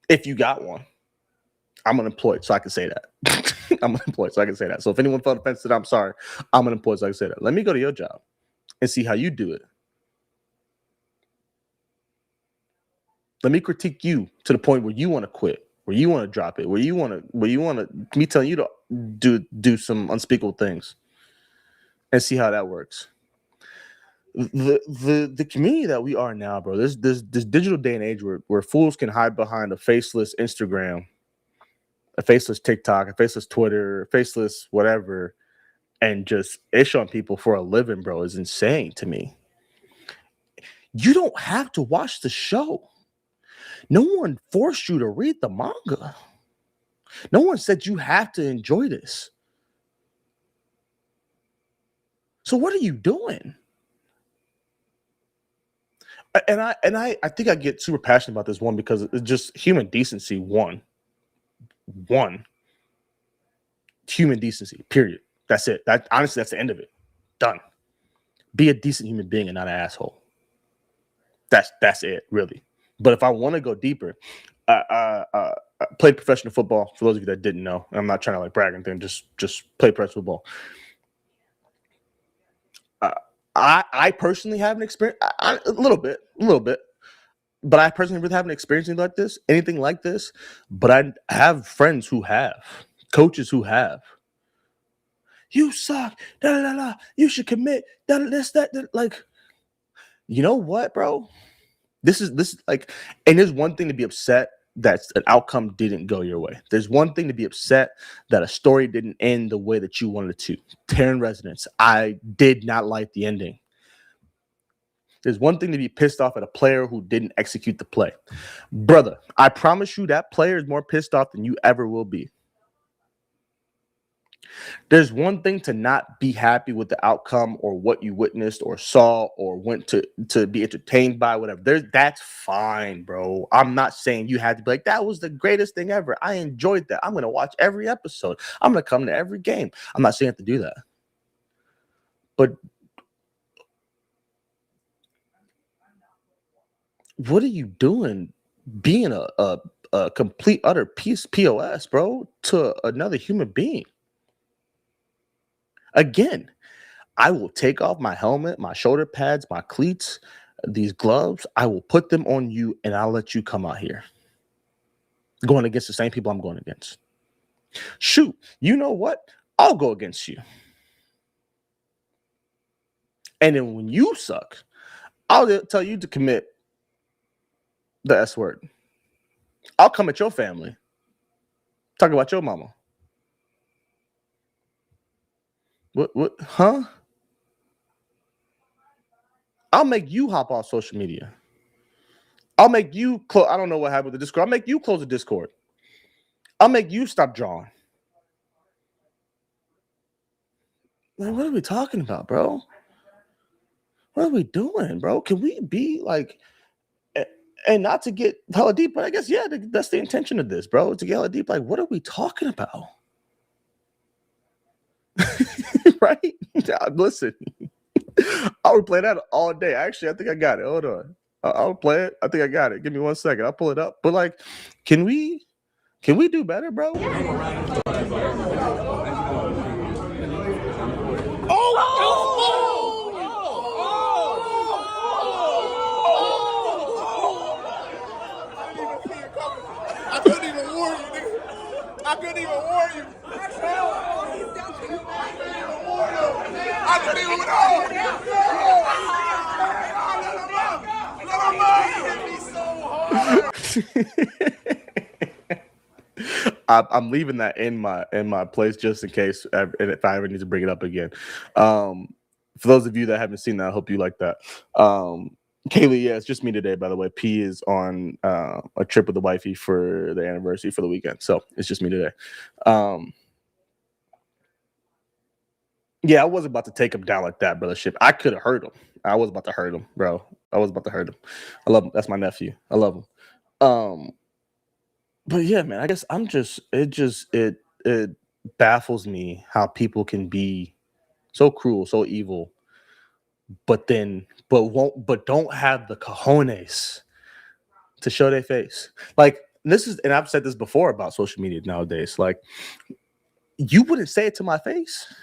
If you got one. I'm unemployed, so I can say that. I'm unemployed, so I can say that. So if anyone felt offended, I'm sorry. I'm unemployed, so I can say that. Let me go to your job and see how you do it. Let me critique you to the point where you want to quit, where you want to drop it, where you want to me telling you to do some unspeakable things, and see how that works. The community that we are now, bro. This digital day and age where fools can hide behind a faceless Instagram, a faceless TikTok, a faceless Twitter, a faceless whatever, and just ish on people for a living, bro, is insane to me. You don't have to watch the show. No one forced you to read the manga. No one said you have to enjoy this. So what are you doing? And I think I get super passionate about this one because it's just human decency. One human decency. Period. That's it. Honestly, that's the end of it. Done. Be a decent human being and not an asshole. That's it, really. But if I want to go deeper, I played professional football. For those of you that didn't know, I'm not trying to brag or anything. Just play professional football. I personally have an experience, a little bit, but I personally really haven't experienced anything like this. But I have friends who have, coaches who have. You suck. Da, da, da, da. You should commit. Da, da, this, that, that. Like, you know what, bro? This is like, and there's one thing to be upset that an outcome didn't go your way. There's one thing to be upset that a story didn't end the way that you wanted it to. Terran Resonance, I did not like the ending. There's one thing to be pissed off at a player who didn't execute the play. Brother, I promise you that player is more pissed off than you ever will be. There's one thing to not be happy with the outcome or what you witnessed or saw or went to be entertained by, whatever. That's fine, bro. I'm not saying you had to be like, that was the greatest thing ever. I enjoyed that. I'm going to watch every episode. I'm going to come to every game. I'm not saying you have to do that. But what are you doing being a complete, utter POS, bro, to another human being? Again, I will take off my helmet, my shoulder pads, my cleats, these gloves. I will put them on you, and I'll let you come out here. Going against the same people I'm going against. Shoot, you know what? I'll go against you. And then when you suck, I'll tell you to commit the S word. I'll come at your family. Talk about your mama. What, huh? I'll make you hop off social media. I'll make you close. I don't know what happened with the Discord. I'll make you close the Discord. I'll make you stop drawing. Like, what are we talking about, bro? What are we doing, bro? Can we be like, and not to get hella deep, but I guess, yeah, that's the intention of this, bro, to get hella deep. Like, what are we talking about? Right? Listen, I'll replay that all day. Actually, I think I got it. Hold on. I'll play it. I think I got it. Give me 1 second. I'll pull it up. But like, can we do better, bro? I couldn't even warn you, nigga. I couldn't even warn you. I couldn't even warn you. I'm leaving that in my place just in case, if I ever need to bring it up again. For those of you that haven't seen that, I hope you like that. Kaylee, yeah, it's just me today, by the way. P is on a trip with the wifey for the anniversary for the weekend, so it's just me today. Yeah, I wasn't about to take him down like that, brother. I could have hurt him. I was about to hurt him, bro. I was about to hurt him. I love him. That's my nephew. I love him. But yeah, man, I guess it baffles me how people can be so cruel, so evil, but don't have the cojones to show their face. Like, and I've said this before about social media nowadays. Like, you wouldn't say it to my face.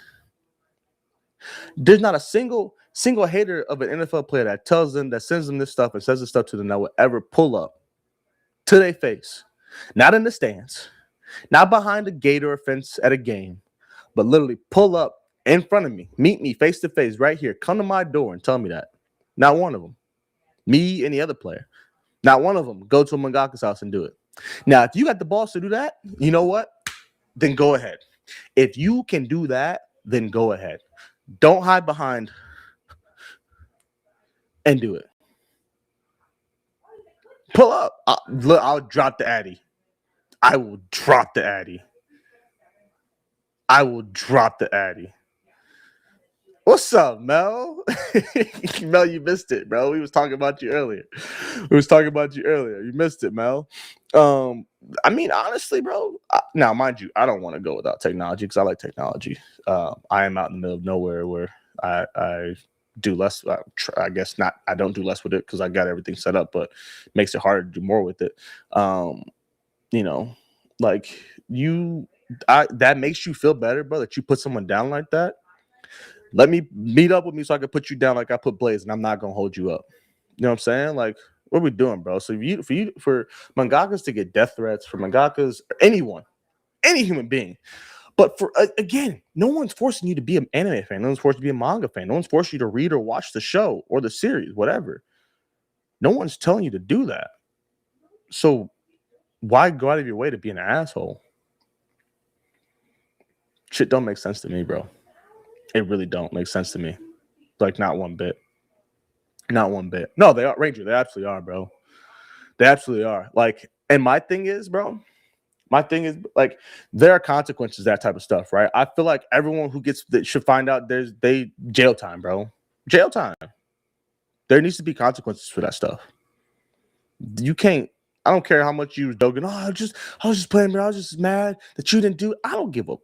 There's not a single hater of an NFL player that sends them this stuff and says this stuff to them that will ever pull up to their face. Not in the stands, not behind a gate or a fence at a game, but literally pull up in front of me, meet me face to face right here, come to my door and tell me that. Not one of them. Me, any other player. Not one of them go to a mangaka's house and do it. Now, if you got the balls to do that, you know what? Then go ahead. If you can do that, then go ahead. Don't hide behind and do it. Pull up. I'll drop the Addy. I will drop the Addy. What's up, Mel? Mel, you missed it, bro. We was talking about you earlier. You missed it, Mel. I mean, honestly, bro. Now, mind you, I don't want to go without technology because I like technology. I am out in the middle of nowhere where I do less. I guess not. I don't do less with it because I got everything set up, but it makes it harder to do more with it. You know, like that makes you feel better, bro, that you put someone down like that. Let me meet up with me so I can put you down like I put Blaze, and I'm not gonna hold you up. You know what I'm saying? Like, What are we doing, bro? So for mangakas to get death threats, for mangakas, anyone, any human being. But for again, no one's forcing you to be an anime fan. No one's forced to be a manga fan. No one's forced you to read or watch the show or the series, whatever. No one's telling you to do that. So why go out of your way to be an asshole? Shit don't make sense to me, bro. It really don't make sense to me. Like not one bit. Not one bit. No, they are Ranger. They absolutely are, bro. They absolutely are. Like, and my thing is, bro. My thing is like there are consequences to that type of stuff, right? I feel like everyone who gets that should find out they jail time, bro. Jail time. There needs to be consequences for that stuff. You can't. I don't care how much you was joking. Oh, I was just playing, bro. I was just mad that you didn't do it. I don't give up.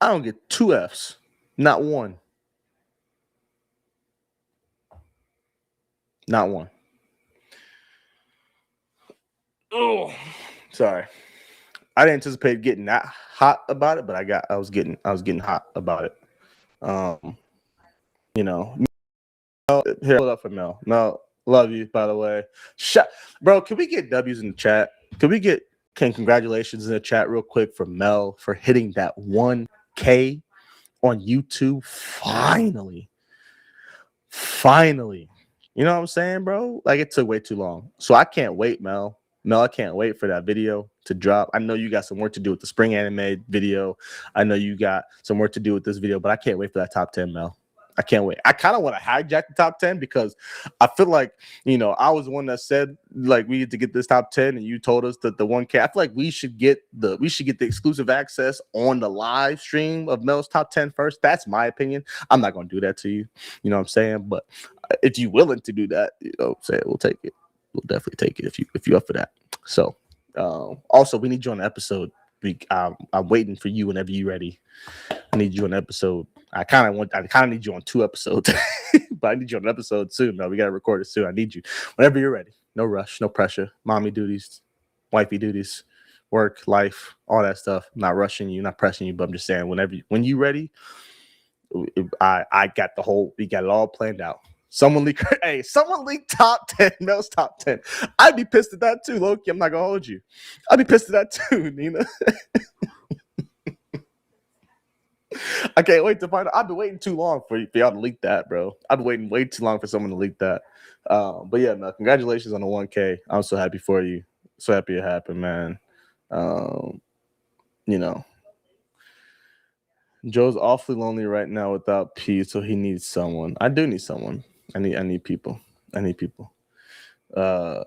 I don't get 2 Fs, not one. Not one. Oh, sorry. I didn't anticipate getting that hot about it, but I was getting hot about it. You know, here, hold up for Mel. Mel, love you, by the way. Bro, can we get W's in the chat? Congratulations in the chat real quick for Mel for hitting that 1K on YouTube. Finally. You know what I'm saying, bro? Like it took way too long. So I can't wait, Mel. I can't wait for that video to drop. I know you got some work to do with the spring anime video. I know you got some work to do with this video, but I can't wait for that top 10, Mel. I can't wait. I kind of want to hijack the top 10 because I feel like, I was the one that said like we need to get this top 10 and you told us that the 1K. I feel like we should get the exclusive access on the live stream of Mel's top 10 first. That's my opinion. I'm not going to do that to you. You know what I'm saying? But if you're willing to do that, say we'll take it. We'll definitely take it if you up for that. So also we need you on the episode. I'm waiting for you whenever you're ready. I need you on an episode. I kind of need you on 2 episodes, but I need you on an episode soon. No, we gotta record it soon. I need you whenever you're ready. No rush, no pressure. Mommy duties, wifey duties, work, life, all that stuff. I'm not rushing you, not pressing you, but I'm just saying when you ready, I got we got it all planned out. Someone leak top 10, Mel's top 10. I'd be pissed at that too, Loki. I'm not gonna hold you. I'd be pissed at that too, Nina. I can't wait to find out. I've been waiting too long for y'all to leak that, bro. I've been waiting way too long for someone to leak that. But yeah, man, congratulations on the 1K. I'm so happy for you. So happy it happened, man. Joe's awfully lonely right now without P, so he needs someone. I do need someone. I need people. But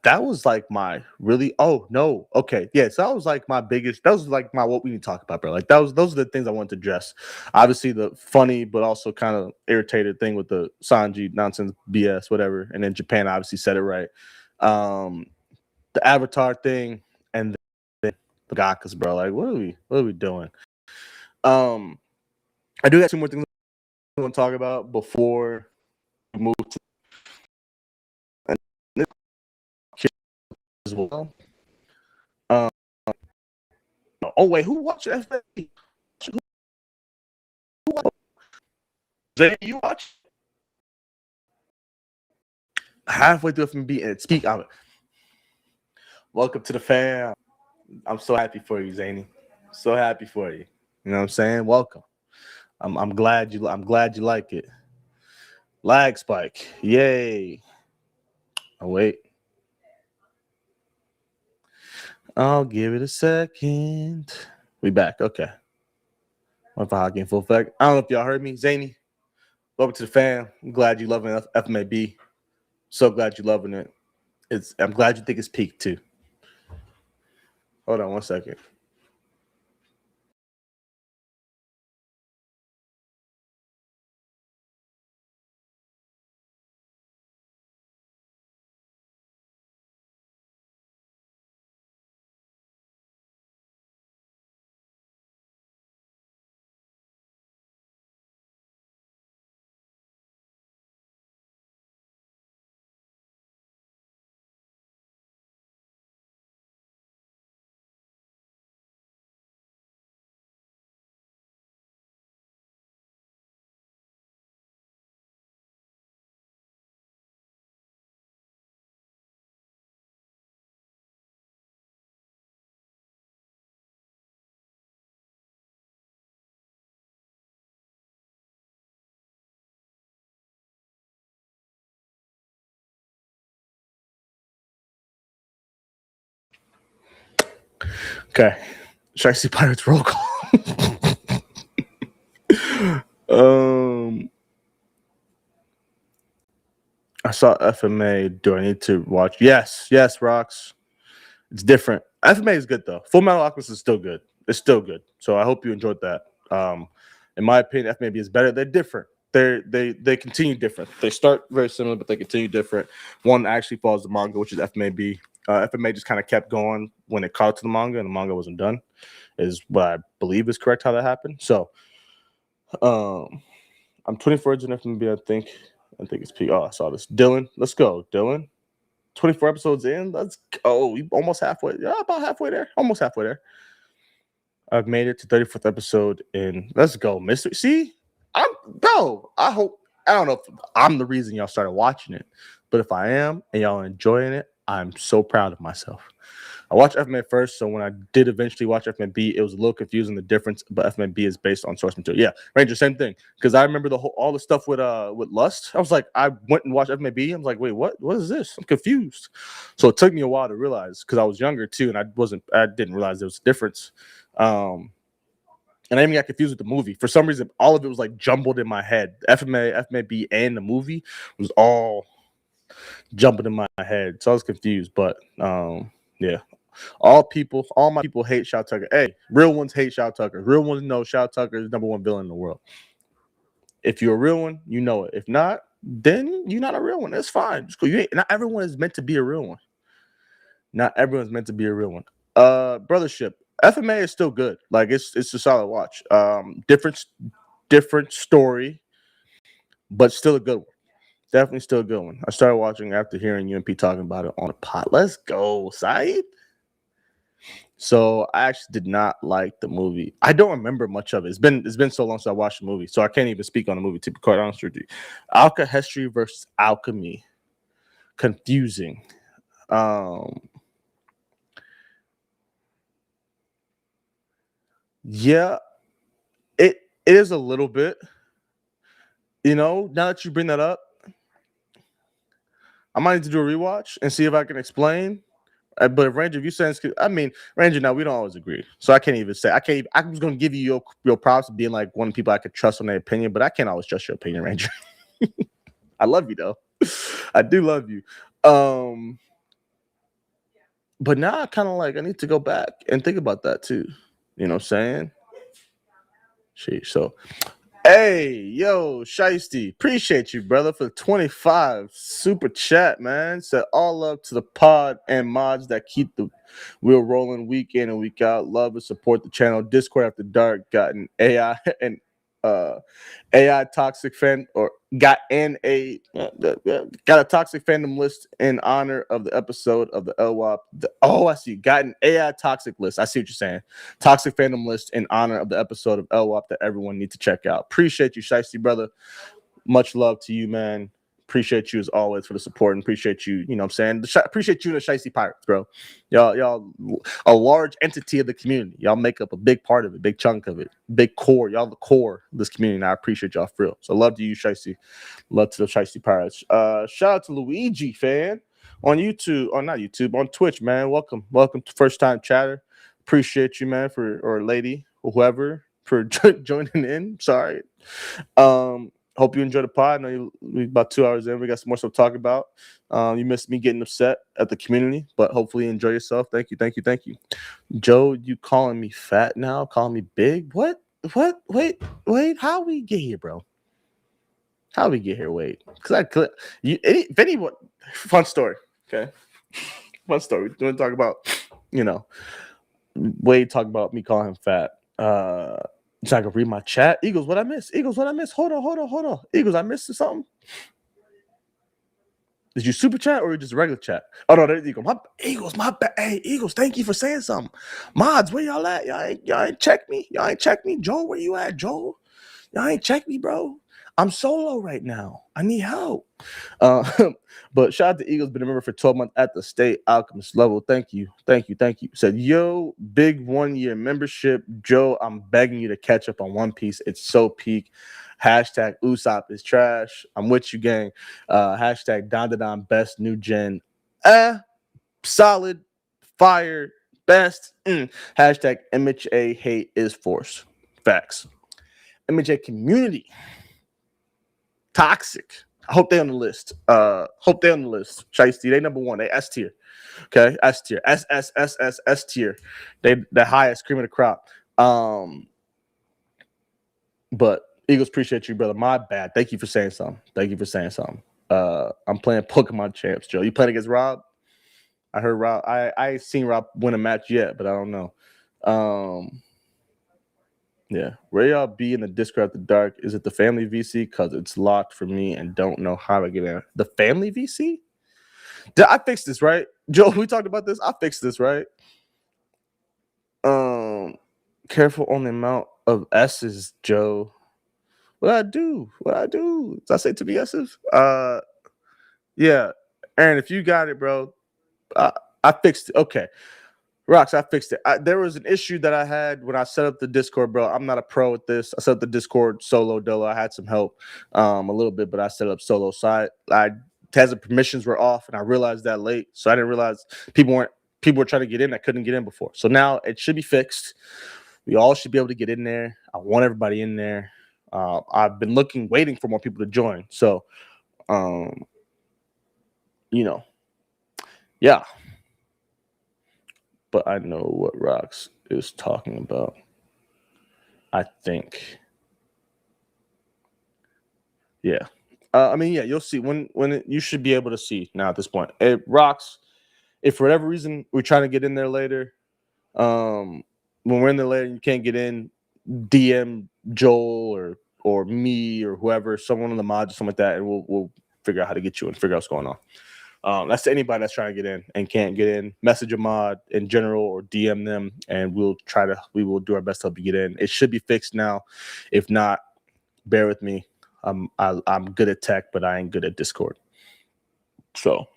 that was like my really so that was like my biggest, that was like my what we need to talk about, bro. Like those are the things I wanted to address. Obviously the funny but also kind of irritated thing with the Sanji nonsense BS, whatever, and then Japan obviously said it right. The Avatar thing and the Gakas, bro. Like what are we doing? I do have 2 more things I want to talk about before we move to as well. Oh wait, who watched FMB? Zay, you watch? Halfway through FMB and speak of it. Welcome to the fam. I'm so happy for you, Zany. So happy for you. You know what I'm saying? Welcome. I'm glad you like it. Lag spike. Yay. Oh wait. I'll give it a second. We back. Okay. What for hockey in full effect? I don't know if y'all heard me. Zany. Welcome to the fam. I'm glad you're loving FMAB. So glad you're loving it. I'm glad you think it's peak too. Hold on 1 second. Okay. Shiesty Pirates roll call. I saw FMA. Do I need to watch? Yes, Rocks. It's different. FMA is good though. Full Metal Alchemist is still good. It's still good. So I hope you enjoyed that. In my opinion, FMA is better. They're different. They continue different. They start very similar, but they continue different. One actually follows the manga, which is FMAB. FMA just kind of kept going when it caught to the manga, and the manga wasn't done. Is what I believe is correct how that happened. So, I'm 24 in FMB. I think it's peak. Oh, I saw this. Dylan, let's go, Dylan. 24 episodes in. Let's go. We almost halfway. Yeah, about halfway there. Almost halfway there. I've made it to 34th episode in. Let's go, Mister. See, I don't know if I'm the reason y'all started watching it, but if I am and y'all are enjoying it, I'm so proud of myself. I watched FMA first, so when I did eventually watch FMB, it was a little confusing the difference. But FMB is based on source material. Yeah, Ranger, same thing. Because I remember all the stuff with Lust. I was like, I went and watched FMB. I was like, wait, what is this? I'm confused. So it took me a while to realize because I was younger too, and I didn't realize there was a difference. And I even got confused with the movie. For some reason, all of it was like jumbled in my head. FMAB, and the movie was all jumping in my head. So I was confused. But yeah. All my people hate Shao Tucker. Hey, real ones hate Shao Tucker. Real ones know Shao Tucker is the #1 villain in the world. If you're a real one, you know it. If not, then you're not a real one. That's fine. Just go. Not everyone is meant to be a real one. Not everyone's meant to be a real one. Brothership. FMA is still good. Like it's a solid watch. Different story, but still a good one. Definitely still a good one. I started watching after hearing UMP talking about it on a pod. Let's go, Saeed. So I actually did not like the movie. I don't remember much of it. It's been so long since I watched the movie, so I can't even speak on the movie, to be quite honest with you. Alka-History versus Alchemy. Confusing. Yeah, it is a little bit. Now that you bring that up, I might need to do a rewatch and see if I can explain. But Ranger, if you saying, Ranger, now we don't always agree, so I can't even say. I was going to give you your props of being like one of the people I could trust on their opinion, but I can't always trust your opinion, Ranger. I love you though. I do love you. But now I kind of like I need to go back and think about that too. You know what I'm saying? So. Hey, yo, Shiesty, appreciate you, brother, for the 25 super chat, man. Said all up to the pod and mods that keep the wheel rolling week in and week out. Love and support the channel. Discord After Dark got an AI and AI toxic fan or got a toxic fandom list in honor of the episode of the LWAP. I see. Got an AI toxic list. I see what you're saying. Toxic fandom list in honor of the episode of LWAP that everyone needs to check out. Appreciate you, Shiesty, brother. Much love to you, man. Appreciate you as always for the support and appreciate you. You know what I'm saying? Appreciate you and the Shiesty Pirates, bro. Y'all a large entity of the community. Y'all make up a big part of it, big chunk of it, big core. Y'all the core of this community. And I appreciate y'all for real. So love to you, Shiesty. Love to the Shiesty Pirates. Shout out to Luigi fan on YouTube, or not YouTube, on Twitch, man. Welcome to First Time Chatter. Appreciate you, man, or lady, or whoever, for joining in. Sorry. Hope you enjoy the pod. I know we're about 2 hours in. We got some more stuff to talk about. You missed me getting upset at the community, but hopefully you enjoy yourself. Thank you. Joe, you calling me fat now? Calling me big? What? Wait. How we get here, bro? How we get here? Wait. Because if anyone, fun story. Okay. Fun story. We're going to talk about, Wade talk about me calling him fat. So I can read my chat. Eagles, what I miss? Hold on. Eagles, I missed something. Did you super chat or just regular chat? Oh no, there's Eagles. My bad. Hey, Eagles, thank you for saying something. Mods, where y'all at? Y'all ain't check me. Joel, where you at, Joel? Y'all ain't check me, bro. I'm solo right now. I need help. But shout out to Eagles, been a member for 12 months at the State Alchemist level. Thank you. Said, yo, big 1 year membership. Joe, I'm begging you to catch up on One Piece. It's so peak. Hashtag Usopp is trash. I'm with you, gang. Hashtag Don best new gen. Solid, fire, best. Hashtag MHA hate is force. Facts. MHA community. Toxic. I hope they on the list. Shiesty, they number one. They S tier. Okay, S tier. S tier. They the highest cream of the crop. But Eagles, appreciate you, brother. My bad. Thank you for saying something. I'm playing Pokemon Champs, Joe. You playing against Rob? I heard Rob. I ain't seen Rob win a match yet, but I don't know. Yeah. Where y'all be in the Discord after dark? Is it the family VC? Because it's locked for me and don't know how to get in. The family VC? Did I fix this, right? Joe, we talked about this. I fixed this, right? Careful on the amount of S's, Joe. What I do? Did I say to be S's? Yeah. Aaron, if you got it, bro, I fixed it. Okay. Rox, I fixed it. There was an issue that I had when I set up the Discord, bro. I'm not a pro at this. I set up the Discord solo dolo. I had some help a little bit, but I set up solo. So Taz's permissions were off, and I realized that late. So I didn't realize people were trying to get in that couldn't get in before. So now it should be fixed. We all should be able to get in there. I want everybody in there. I've been waiting for more people to join. So, yeah. But I know what Rox is talking about. I think. Yeah. You'll see you should be able to see now at this point. Rox, if for whatever reason we're trying to get in there later, when we're in there later and you can't get in, DM Joel or me or whoever, someone on the mod or something like that, and we'll figure out how to get you in, figure out what's going on. That's to anybody that's trying to get in and can't get in. Message a mod in general or DM them, and we will do our best to help you get in. It should be fixed now. If not, bear with me. I'm good at tech, but I ain't good at Discord. So,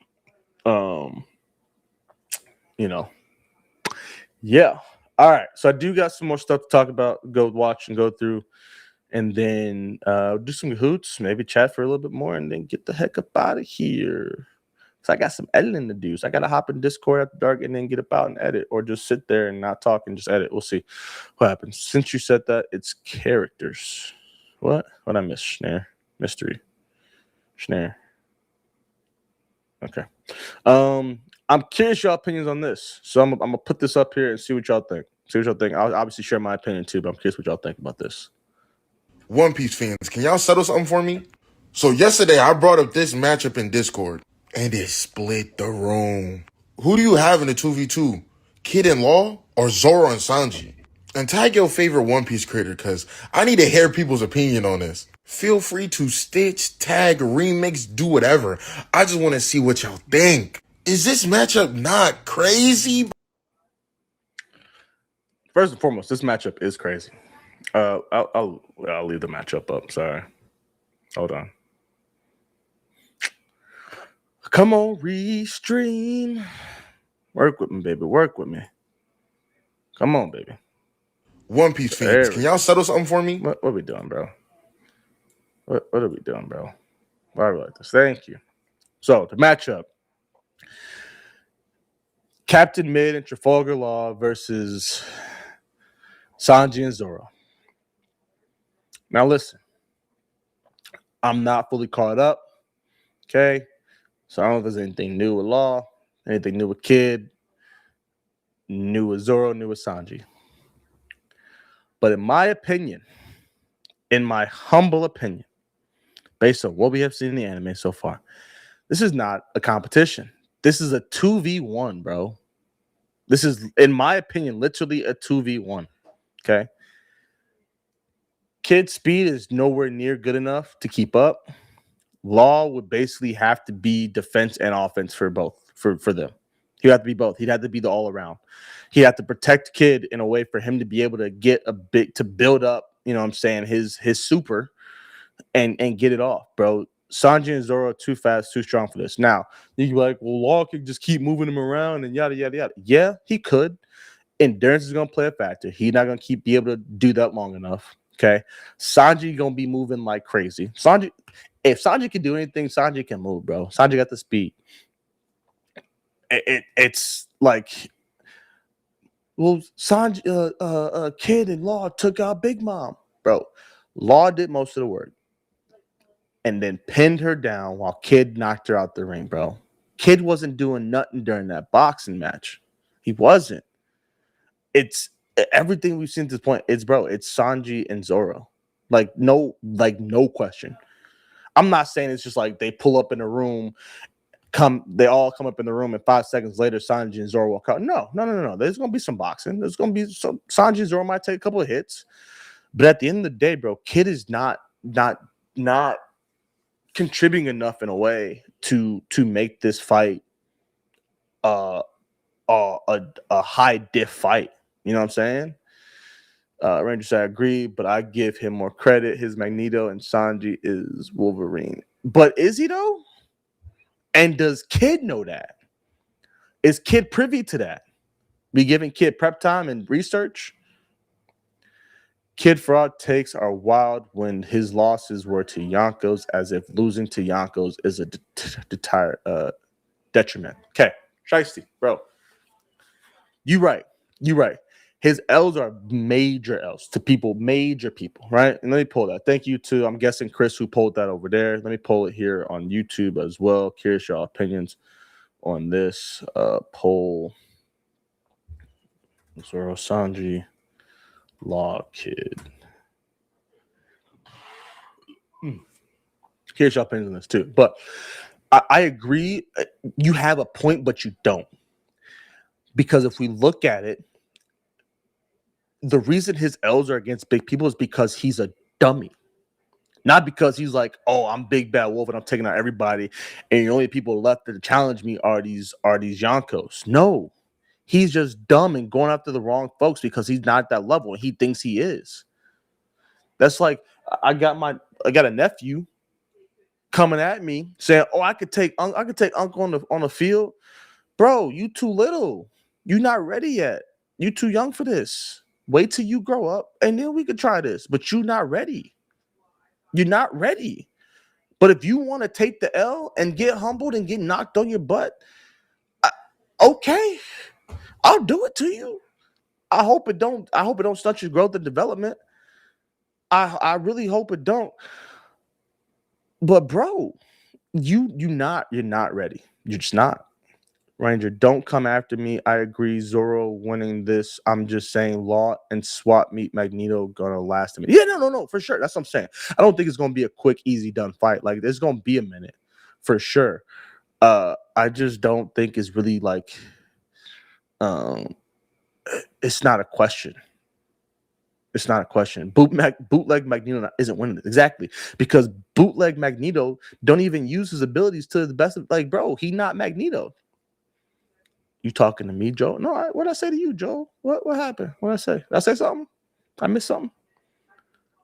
yeah. All right. So I do got some more stuff to talk about. Go watch and go through, and then do some hoots. Maybe chat for a little bit more, and then get the heck up out of here. So I got some editing to do. So I got to hop in Discord after dark and then get about and edit, or just sit there and not talk and just edit. We'll see what happens. Since you said that, it's characters. What I missed? Snare. Mystery. Snare. Okay. I'm curious your opinions on this. So I'm gonna put this up here and see what y'all think. I'll obviously share my opinion too, but I'm curious what y'all think about this. One Piece fans, can y'all settle something for me? So yesterday I brought up this matchup in Discord, and it split the room. Who do you have in the 2v2? Kid and Law or Zoro and Sanji? And tag your favorite One Piece creator, because I need to hear people's opinion on this. Feel free to stitch, tag, remix, do whatever. I just want to see what y'all think. Is this matchup not crazy? First and foremost, this matchup is crazy. I'll leave the matchup up. Sorry. Hold on. Come on, restream. Work with me, baby. Work with me. Come on, baby. One Piece fans, can y'all settle something for me? What are we doing, bro? What are we doing, bro? Why are we like this? Thank you. So, the matchup. Captain Mid and Trafalgar Law versus Sanji and Zoro. Now, listen. I'm not fully caught up. Okay? So, I don't know if there's anything new with Law, anything new with Kid, new with Zoro, new with Sanji. But in my opinion, in my humble opinion, based on what we have seen in the anime so far, this is not a competition. This is a 2v1, bro. This is, in my opinion, literally a 2v1. Okay? Kid's speed is nowhere near good enough to keep up. Law would basically have to be defense and offense for both, for them. He'd have to be both. He'd have to be the all-around. He'd have to protect Kid in a way for him to be able to get to build up, you know what I'm saying, his super and get it off, bro. Sanji and Zoro are too fast, too strong for this. Now, you can be like, well, Law could just keep moving him around and yada, yada, yada. Yeah, he could. Endurance is going to play a factor. He's not going to be able to do that long enough, okay? Sanji going to be moving like crazy. If Sanji can do anything, Sanji can move, bro. Sanji got the speed. It's like Well, Kid and Law took out Big Mom, bro. Law did most of the work, and then pinned her down while Kid knocked her out the ring, bro. Kid wasn't doing nothing during that boxing match. He wasn't. It's everything we've seen to this point. It's Sanji and Zoro. Like no question. I'm not saying it's just like they pull up in a room, they all come up in the room, and 5 seconds later, Sanji and Zoro walk out. No. There's gonna be some boxing. There's gonna be some Sanji and Zoro might take a couple of hits, but at the end of the day, bro, Kid is not contributing enough in a way to make this fight a high diff fight. You know what I'm saying? Ranger said I agree, but I give him more credit. His Magneto and Sanji is Wolverine. But is he though? And does Kid know that? Is Kid privy to that? We giving Kid prep time and research? Kid Fraud takes are wild when his losses were to Yonkos, as if losing to Yonkos is a detriment. Okay, Shiesty, bro. You right. His L's are major L's to people, major people, right? And let me pull that. Thank you to, I'm guessing, Chris, who pulled that over there. Let me pull it here on YouTube as well. Curious your opinions on this poll. Zoro Sanji, Law Kid. Curious your opinions on this too. But I agree. You have a point, but you don't. Because if we look at it, the reason his L's are against big people is because he's a dummy. Not because he's like, oh, I'm Big Bad Wolf and I'm taking out everybody, and the only people left to challenge me are these Yonkos. No, he's just dumb and going after the wrong folks because he's not at that level and he thinks he is. That's like I got a nephew coming at me saying, oh, I could take Uncle on the field. Bro, you too little. You're not ready yet. You too young for this. Wait till you grow up, and then we could try this. But you're not ready. You're not ready. But if you want to take the L and get humbled and get knocked on your butt, okay, I'll do it to you. I hope it don't stunt your growth and development. I really hope it don't. But bro, you're not ready. You're just not. Ranger, don't come after me. I agree. Zoro winning this. I'm just saying Law and Swap Meet Magneto gonna last a minute. Yeah, no, for sure. That's what I'm saying. I don't think it's gonna be a quick, easy done fight. Like there's gonna be a minute for sure. I just don't think it's really like it's not a question. It's not a question. Bootleg Magneto isn't winning it. Exactly. Because bootleg Magneto don't even use his abilities to the best of, like, bro, he not Magneto. You talking to me, Joe? No, what did I say to you, Joe? What happened? What did I say? Did I say something? I missed something?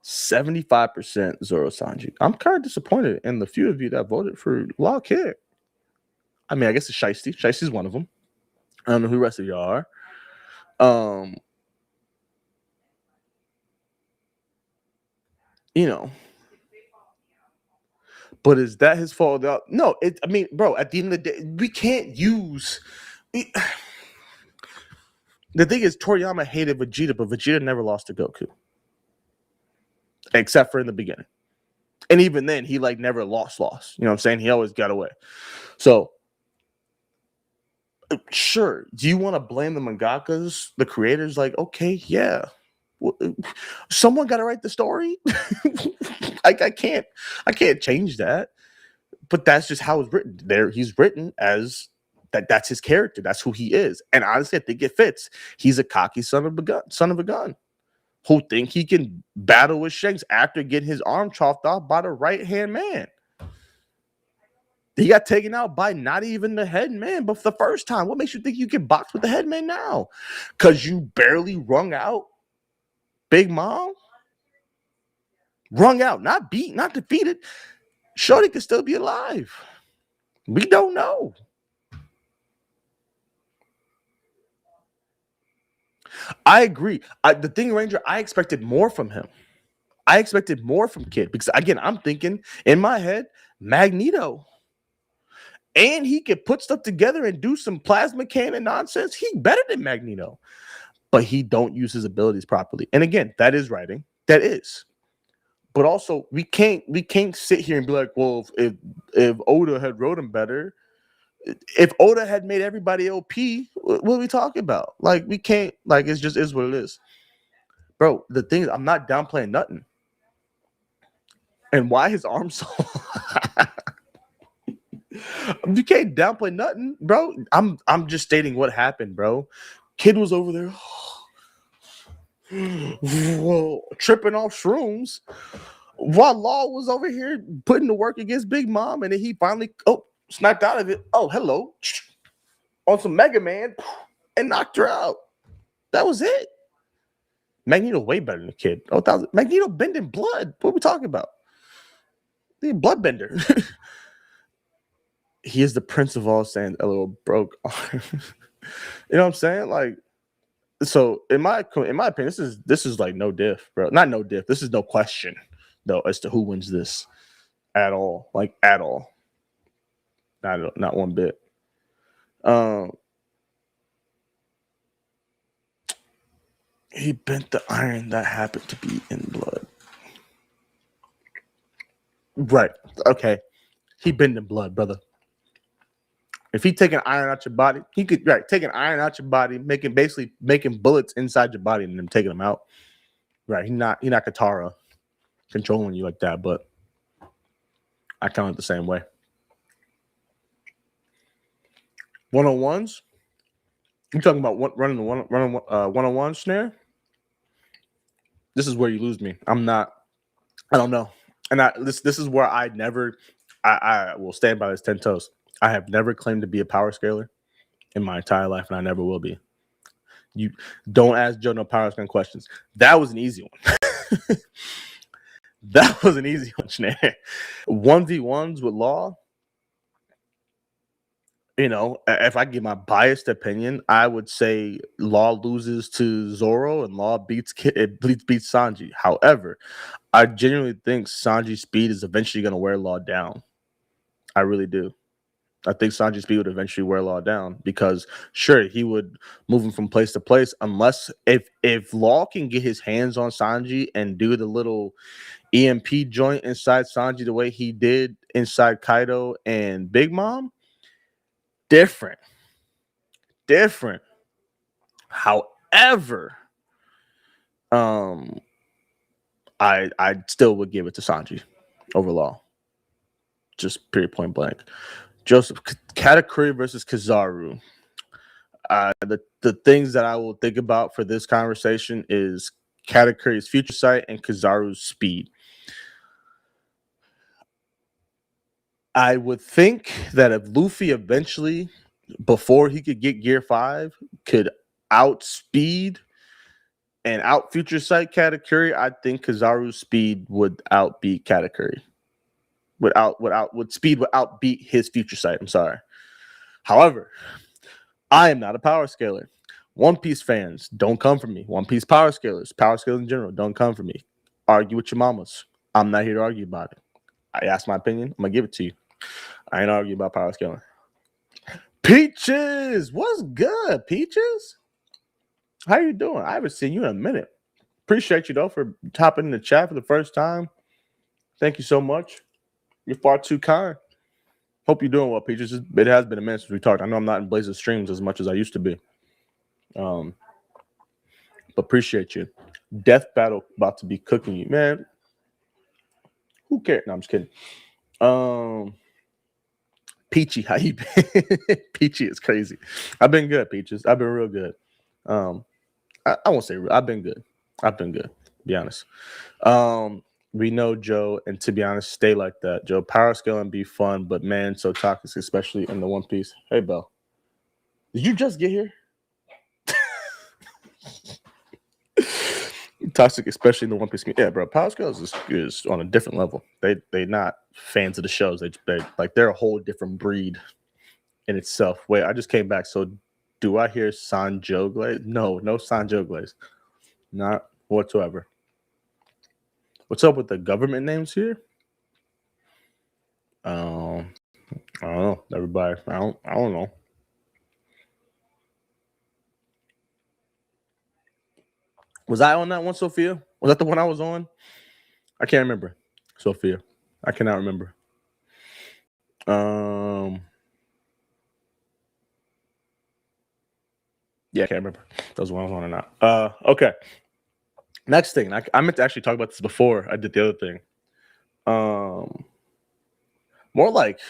75% Zoro Sanji. I'm kind of disappointed in the few of you that voted for Law Kid. I mean, I guess it's Shiesty. Shiesty's one of them. I don't know who the rest of y'all are. You know. But is that his fault? No, I mean, bro, at the end of the day, we can't use... The thing is, Toriyama hated Vegeta, but Vegeta never lost to Goku. Except for in the beginning. And even then, he like never lost. You know what I'm saying? He always got away. So, sure. Do you want to blame the mangakas, the creators? Like, okay, yeah. Someone got to write the story. I can't change that. But that's just how it's written. There, he's written as that's his character. That's who he is. And honestly, I think it fits. He's a cocky son of a gun, who think he can battle with Shanks after getting his arm chopped off by the right-hand man. He got taken out by not even the head man, but for the first time. What makes you think you can box with the head man now? Because you barely wrung out Big Mom? Wrung out, not beat, not defeated. Shorty could still be alive. We don't know. I agree. The thing, Ranger, I expected more from him. I expected more from Kid because, again, I'm thinking in my head, Magneto. And he could put stuff together and do some plasma cannon nonsense. He better than Magneto. but he don't use his abilities properly. And again, that is writing. That is. But also, we can't sit here and be like, well, if Oda had wrote him better, if Oda had made everybody OP, what are we talking about? Like, we can't, like, it's just is what it is. Bro, the thing is, I'm not downplaying nothing. And why his arm so you can't downplay nothing, bro. I'm just stating what happened, bro. Kid was over there whoa, tripping off shrooms while Law was over here putting the work against Big Mom, and then he finally snapped out of it. Oh, hello. On some Mega Man and knocked her out. That was it. Magneto way better than the kid. Oh, Magneto bending blood. What are we talking about? The bloodbender. He is the prince of all Saiyans. A little broke arm. You know what I'm saying? Like, so in my opinion, this is like no diff, bro. Not no diff. This is no question though as to who wins this at all. Like at all. Not one bit. He bent the iron that happened to be in blood. Right. Okay. He bent in blood, brother. If he take an iron out your body, he could take an iron out your body, making bullets inside your body and then taking them out. Right. He not Katara controlling you like that, but I count it the same way. 101s? You talking about running the one-on-one snare? This is where you lose me. I don't know. And this is where I will stand by this 10 toes. I have never claimed to be a power scaler in my entire life, and I never will be. You don't ask Joe no power scaling questions. That was an easy one. That was an easy one, Snare. 1v1s with Law. You know, if I give my biased opinion, I would say Law loses to Zoro and Law beats Sanji. However, I genuinely think Sanji's speed is eventually going to wear Law down. I really do. I think Sanji's speed would eventually wear Law down because, sure, he would move him from place to place unless if Law can get his hands on Sanji and do the little EMP joint inside Sanji the way he did inside Kaido and Big Mom. Different. However, I still would give it to Sanji over Law. Just period, point blank. Joseph, Katakuri versus Kizaru. The things that I will think about for this conversation is Katakuri's future sight and Kizaru's speed. I would think that if Luffy eventually, before he could get Gear 5, could outspeed and out future sight Katakuri, I think Kizaru's speed would outbeat Katakuri. Speed would outbeat his future sight. I'm sorry. However, I am not a power scaler. One Piece fans, don't come for me. One Piece power scalers in general, don't come for me. Argue with your mamas. I'm not here to argue about it. I asked my opinion. I'm gonna give it to you. I ain't arguing about power scaling. Peaches, what's good, Peaches? How you doing? I haven't seen you in a minute. Appreciate you though for topping in the chat for the first time. Thank you so much. You're far too kind. Hope you're doing well, Peaches. It has been a minute since we talked. I know I'm not in Blaze's streams as much as I used to be. But appreciate you. Death Battle about to be cooking you, man. Who cares? No, I'm just kidding. Peachy, how you been? Peachy is crazy. I've been good, Peaches. I've been real good. I won't say real. I've been good. To be honest. We know Joe, and to be honest, stay like that. Joe, power scaling be fun, but man, so toxic, especially in the One Piece. Hey, Belle. Did you just get here? Toxic, especially in the One Piece. Yeah, bro. Power Scales is on a different level. They not fans of the shows. They're a whole different breed in itself. Wait, I just came back. So, do I hear Sanjo Glaze? No Sanjo Glaze. Not whatsoever. What's up with the government names here? I don't know. Everybody, I don't know. Was I on that one, Sophia? Was that the one I was on? I can't remember. Sophia. I cannot remember. Yeah, I can't remember. That was the one I was on or not. Okay. Next thing. I meant to actually talk about this before I did the other thing. More like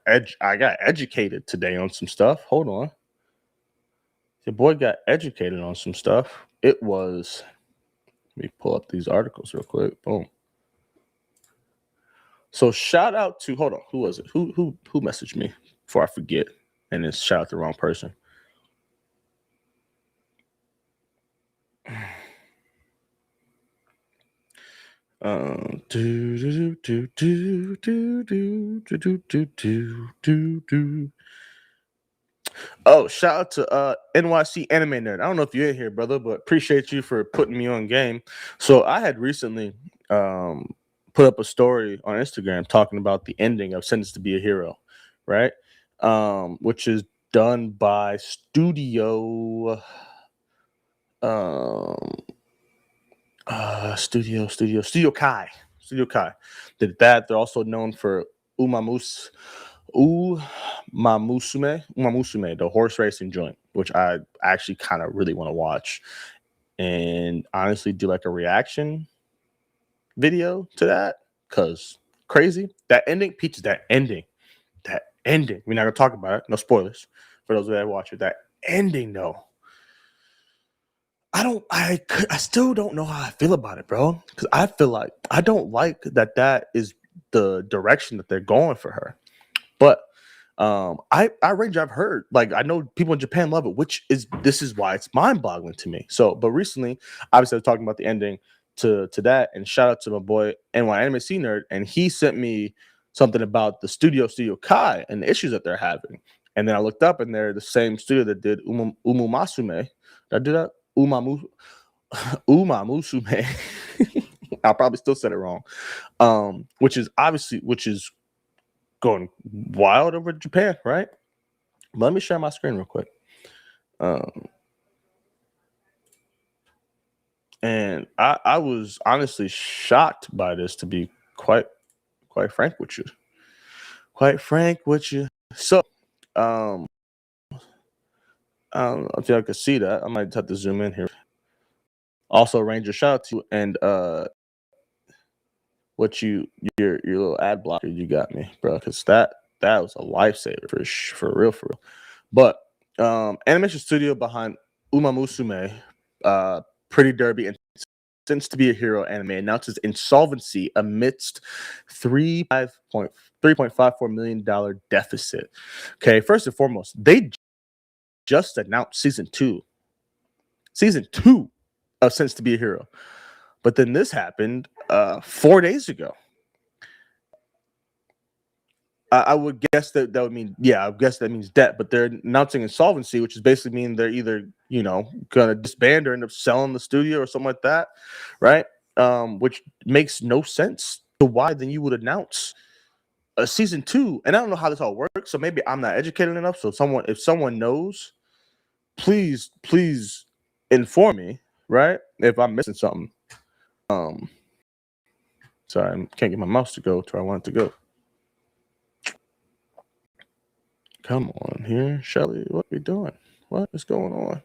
I got educated today on some stuff. Hold on. Your boy got educated on some stuff. It was, let me pull up these articles real quick. Boom. So shout out to, hold on, who was it? Who messaged me before I forget? And it's shout out to the wrong person. Oh, shout out to NYC Anime Nerd. I don't know if you're in here, brother, but appreciate you for putting me on game. So I had recently put up a story on Instagram talking about the ending of Sentenced to Be a Hero, right? Which is done by Studio Kai. Studio Kai did that. They're also known for Umamusume, the horse racing joint, which I actually kind of really want to watch and honestly do like a reaction video to that, because crazy. That ending, Peaches, that ending. We're not gonna talk about it. No spoilers for those that watch it. That ending, though. I still don't know how I feel about it, bro. Because I feel like I don't like that is the direction that they're going for her. But I've heard, like, I know people in Japan love it, this is why it's mind-boggling to me. So, but recently, obviously, I was talking about the ending to that, and shout out to my boy NY Anime C Nerd, and he sent me something about the Studio Kai and the issues that they're having. And then I looked up, and they're the same studio that did Umumasume. Did I do that? Umamusume. I probably still said it wrong. Which is going wild over Japan, right? But let me share my screen real quick. And I was honestly shocked by this, to be quite frank with you. So, I don't know if y'all can see that. I might have to zoom in here. Also, Ranger, shout out to you, and your little ad blocker you got me, bro, because that was a lifesaver for real. But animation studio behind Umamusume, Pretty Derby, and Sentenced to Be a Hero anime announces insolvency amidst $3.54 million deficit. Okay, first and foremost, they just announced season two of Sentenced to Be a Hero, but then this happened 4 days ago. I would guess that would mean, I would guess that means debt, but they're announcing insolvency, which is basically mean they're either, gonna disband or end up selling the studio or something like that, right? Which makes no sense to why then you would announce a season two. And I don't know how this all works, so maybe I'm not educated enough. So if someone knows, please inform me, right? If I'm missing something. Sorry, I can't get my mouse to go to where I want it to go. Come on here, Shelly. What are we doing? What is going on?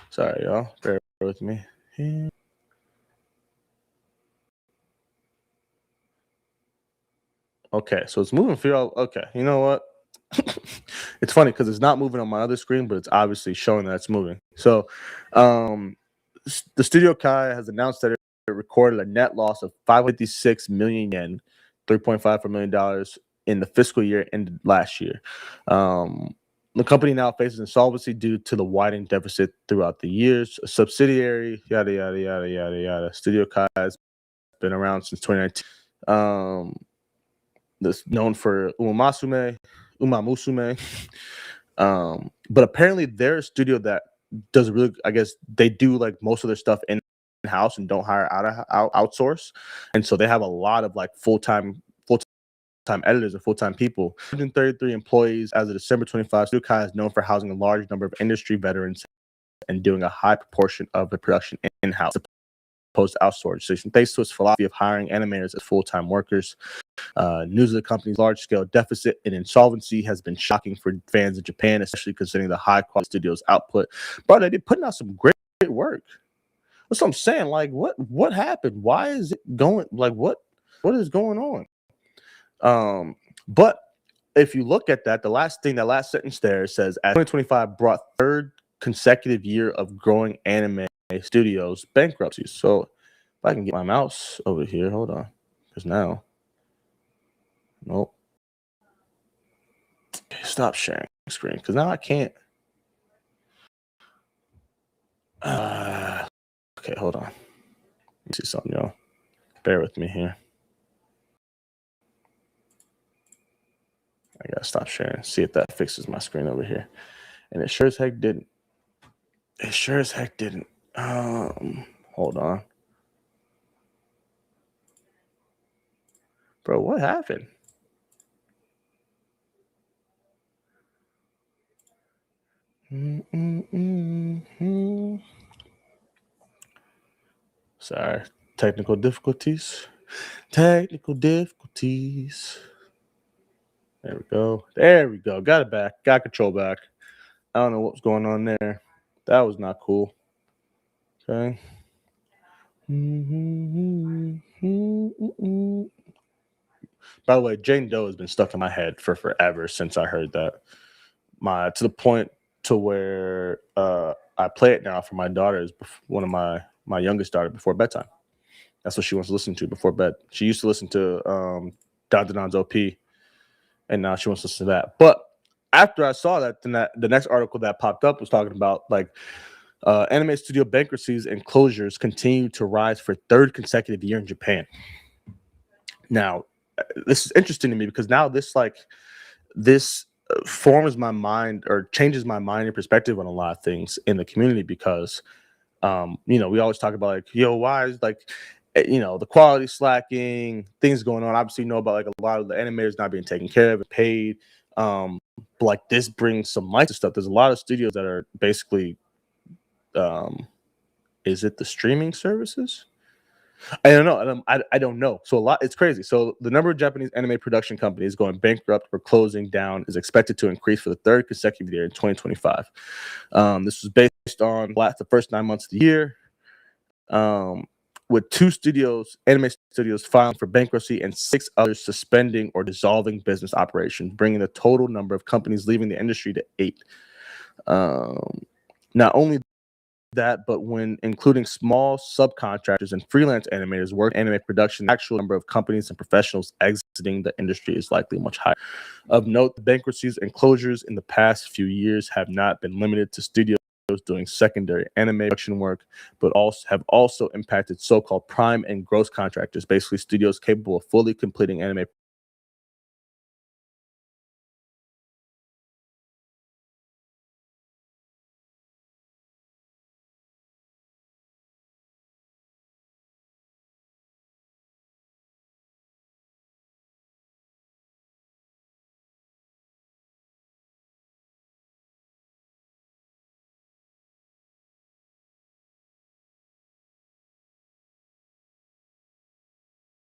Sorry, y'all. Bear with me. Here. Okay, so it's moving for y'all. Okay, you know what? It's funny because it's not moving on my other screen, but it's obviously showing that it's moving. So, the Studio Kai has announced that it recorded a net loss of 556 million yen, $3.54 million in the fiscal year ended last year. The company now faces insolvency due to the widening deficit throughout the years. A subsidiary, yada, yada, yada, yada, yada. Studio Kai has been around since 2019. That's known for Umamusume. But apparently they're a studio that does really, I guess they do like most of their stuff in-house and don't hire outsource. And so they have a lot of like full-time editors and full-time people. 133 employees as of December 25. Studio Kai is known for housing a large number of industry veterans and doing a high proportion of the production in-house. opposed to outsourcing. Thanks to its philosophy of hiring animators as full-time workers, news of the company's large-scale deficit and insolvency has been shocking for fans in Japan, especially considering the high-quality studio's output. But they're putting out some great work. That's what I'm saying. Like, what happened? Why is it going? Like, what is going on? But if you look at that, that last sentence there says, as 2025 brought third consecutive year of growing anime studios bankruptcies. So if I can get my mouse over here, hold on, because now, nope. Okay, stop sharing screen, because now I can't. Okay, hold on. Let me see something, y'all. Bear with me here. I gotta stop sharing. See if that fixes my screen over here. And it sure as heck didn't. Hold on. Bro, what happened? Sorry. Technical difficulties. There we go. Got it back. Got control back. I don't know what was going on there. That was not cool. Okay. By the way, Jane Doe has been stuck in my head for forever since I heard that. To the point to where I play it now for my daughters, one of my youngest daughter, before bedtime. That's what she wants to listen to before bed. She used to listen to Don Don's OP, and now she wants to listen to that. But after I saw that, then the next article that popped up was talking about like anime studio bankruptcies and closures continue to rise for third consecutive year in Japan. Now, this is interesting to me because now this forms my mind or changes my mind and perspective on a lot of things in the community because, we always talk about like, why is like, the quality slacking, things going on. Obviously, know about like a lot of the animators not being taken care of and paid. But like this brings some light to stuff. There's a lot of studios that are basically, is it the streaming services? I don't know. I don't know. So it's crazy. So the number of Japanese anime production companies going bankrupt or closing down is expected to increase for the third consecutive year in 2025. This was based on the first 9 months of the year, with 2 anime studios filing for bankruptcy and 6 others suspending or dissolving business operations, bringing the total number of companies leaving the industry to 8. Not only that, but when including small subcontractors and freelance animators work anime production, the actual number of companies and professionals exiting the industry is likely much higher. Of note, the bankruptcies and closures in the past few years have not been limited to studios doing secondary anime production work, but have also impacted so-called prime and gross contractors, basically studios capable of fully completing anime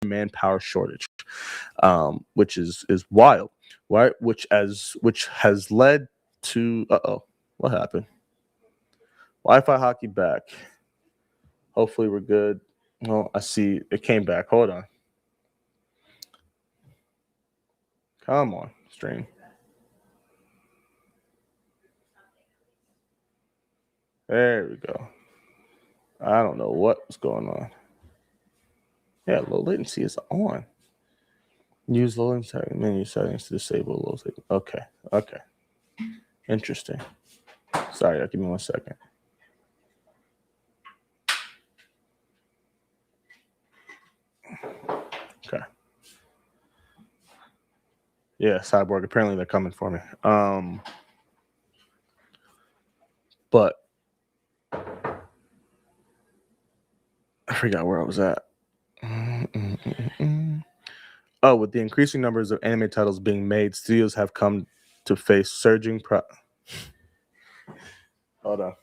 manpower shortage, which is wild, right? Which has led to what happened? Wi-Fi hockey back. Hopefully we're good. Well, I see it came back. Hold on. Come on, stream. There we go. I don't know what's going on. Yeah, low latency is on. Use low latency menu settings to disable low latency. Okay. Interesting. Sorry, give me 1 second. Okay. Yeah, Cyborg. Apparently they're coming for me. But I forgot where I was at. Oh, with the increasing numbers of anime titles being made, studios have come to face surging Hold on.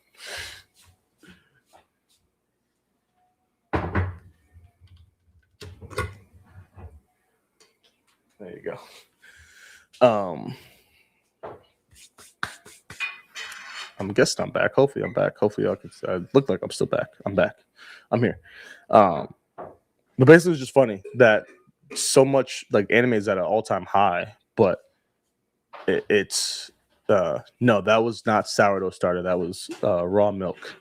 you go. I'm guessing I'm back. Hopefully I'm back. Hopefully y'all can. I look like I'm still back. I'm back. I'm here. But basically, it's just funny that so much like anime is at an all-time high, but it's no, that was not sourdough starter. That was raw milk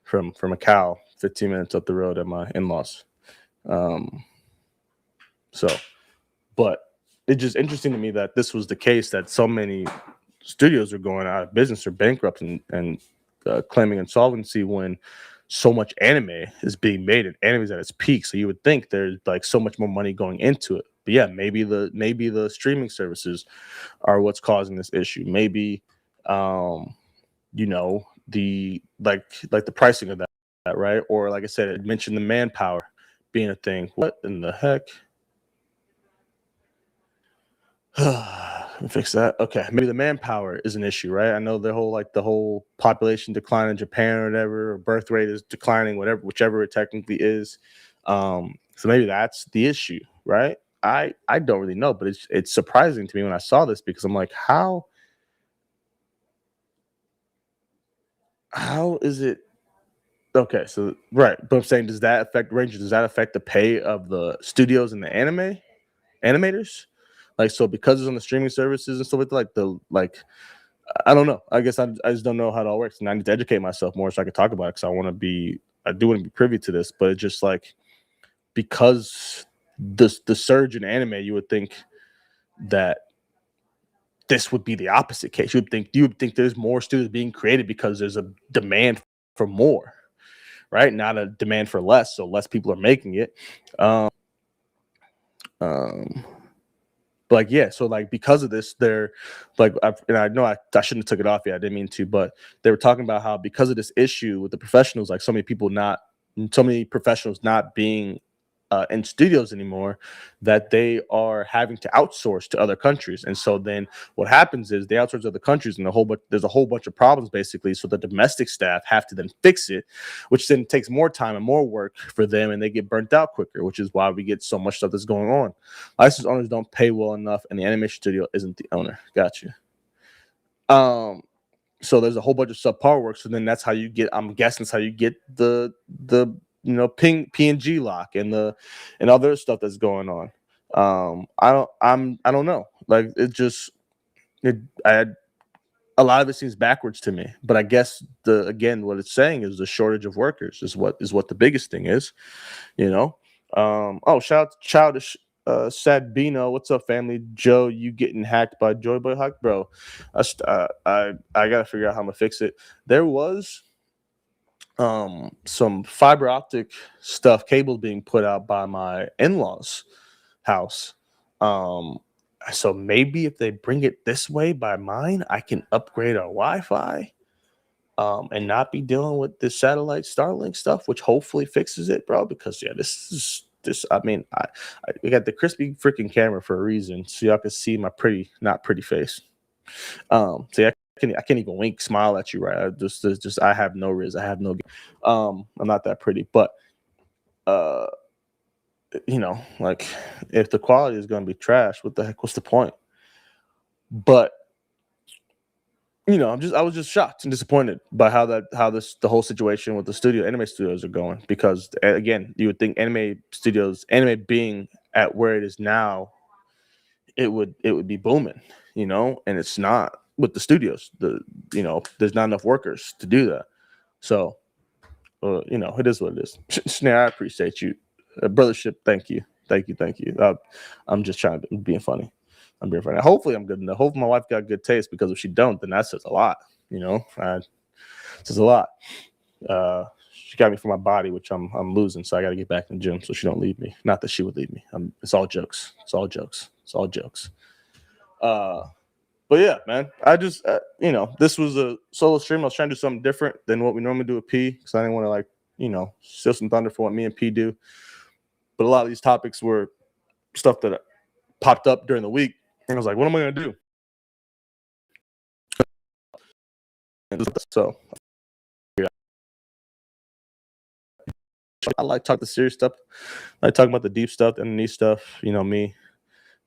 from a cow 15 minutes up the road at my in-laws. So, but it's just interesting to me that this was the case, that so many studios are going out of business or bankrupt and claiming insolvency when so much anime is being made and anime is at its peak. So you would think there's like so much more money going into it. But yeah, maybe the streaming services are what's causing this issue. Maybe you know, the like the pricing of that, right? Or like I said, it mentioned the manpower being a thing. What in the heck? Let me fix that. Okay, maybe the manpower is an issue, right? I know the whole population decline in Japan or whatever, or birth rate is declining, whichever it technically is. So maybe that's the issue, right? I don't really know, but it's surprising to me when I saw this, because I'm like, how is it? Okay, so right, but I'm saying, does that affect Ranger? Does that affect the pay of the studios and the animators? Like, so because it's on the streaming services and stuff like that, I don't know. I guess I just don't know how it all works, and I need to educate myself more so I can talk about it, because I do want to be privy to this. But it's just like, because the surge in anime, you would think that this would be the opposite case. You would think there's more studios being created because there's a demand for more, right? Not a demand for less, so less people are making it. But like, yeah, so like, because of this, they're like, I know I shouldn't have took it off yet. I didn't mean to, but they were talking about how, because of this issue with the professionals, like so many professionals not being in studios anymore, that they are having to outsource to other countries. And so then what happens is they outsource to other countries, and there's a whole bunch of problems basically. So the domestic staff have to then fix it, which then takes more time and more work for them, and they get burnt out quicker, which is why we get so much stuff that's going on. License owners don't pay well enough, and the animation studio isn't the owner. Gotcha. So there's a whole bunch of subpar work. So then that's how you get, I'm guessing that's how you get the PNG lock and other stuff that's going on. I don't know. Like, a lot of it seems backwards to me. But I guess what it's saying is the shortage of workers is what the biggest thing is, you know. Shout out to Childish Sadbino. What's up, family? Joe, you getting hacked by Joyboy Huck, bro? I gotta figure out how I'm gonna fix it. There was some fiber optic cables being put out by my in-laws house. So maybe if they bring it this way by mine, I can upgrade our Wi-Fi and not be dealing with this satellite Starlink stuff, which hopefully fixes it, bro. Because yeah, I mean, we got the crispy freaking camera for a reason, so y'all can see my not pretty face. So yeah, I can't even wink, smile at you, right? I have no riz. I have no. I'm not that pretty, but like, if the quality is going to be trash, what the heck? What's the point? But I was just shocked and disappointed by how the whole situation with the anime studios are going, because again, you would think anime being at where it is now, it would be booming, and it's not with the studios. There's not enough workers to do that. So, it is what it is. Snare, I appreciate you. Brothership, thank you. I'm just trying to being funny. I'm being funny. Hopefully I'm good enough. Hopefully my wife got good taste, because if she don't, then that says a lot. Says a lot. She got me for my body, which I'm losing, so I got to get back in the gym so she don't leave me. Not that she would leave me. It's all jokes. But yeah, man, I just this was a solo stream. I was trying to do something different than what we normally do with P, because I didn't want to steal some thunder for what me and P do. But a lot of these topics were stuff that popped up during the week, and I was like, what am I going to do? So I like talking the serious stuff. I like talking about the deep stuff, the underneath stuff. Me,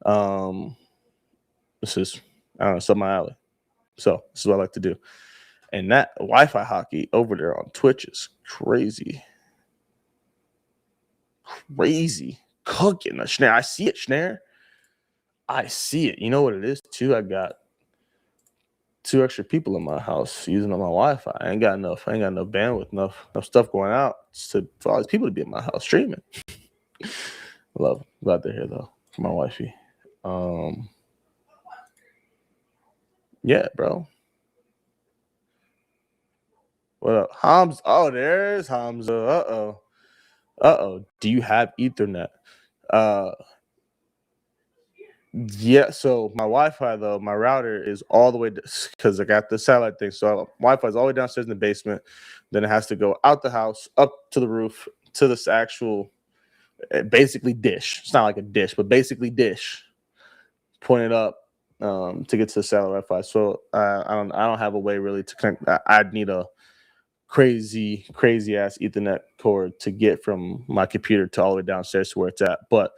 This is, I don't know, it's up my alley. So this is what I like to do. And that Wi-Fi hockey over there on Twitch is crazy. Crazy. Cooking a snare. I see it, snare. I see it. You know what it is, too? I got 2 extra people in my house using my Wi-Fi. I ain't got enough bandwidth, enough stuff going out for all these people to be in my house streaming. Glad they're here though, for my wifey. Yeah, bro. What up? Hamza? Oh, there's Hamza. Uh-oh. Do you have Ethernet? Yeah, so my Wi-Fi though, my router is all the way because I got the satellite thing. So Wi-Fi is all the way downstairs in the basement. Then it has to go out the house, up to the roof, to this actual basically dish. It's not like a dish, but basically dish. Pointed up to get to the satellite Wi-Fi. So I don't have a way really to connect. I'd need a crazy ass Ethernet cord to get from my computer to all the way downstairs to where it's at. But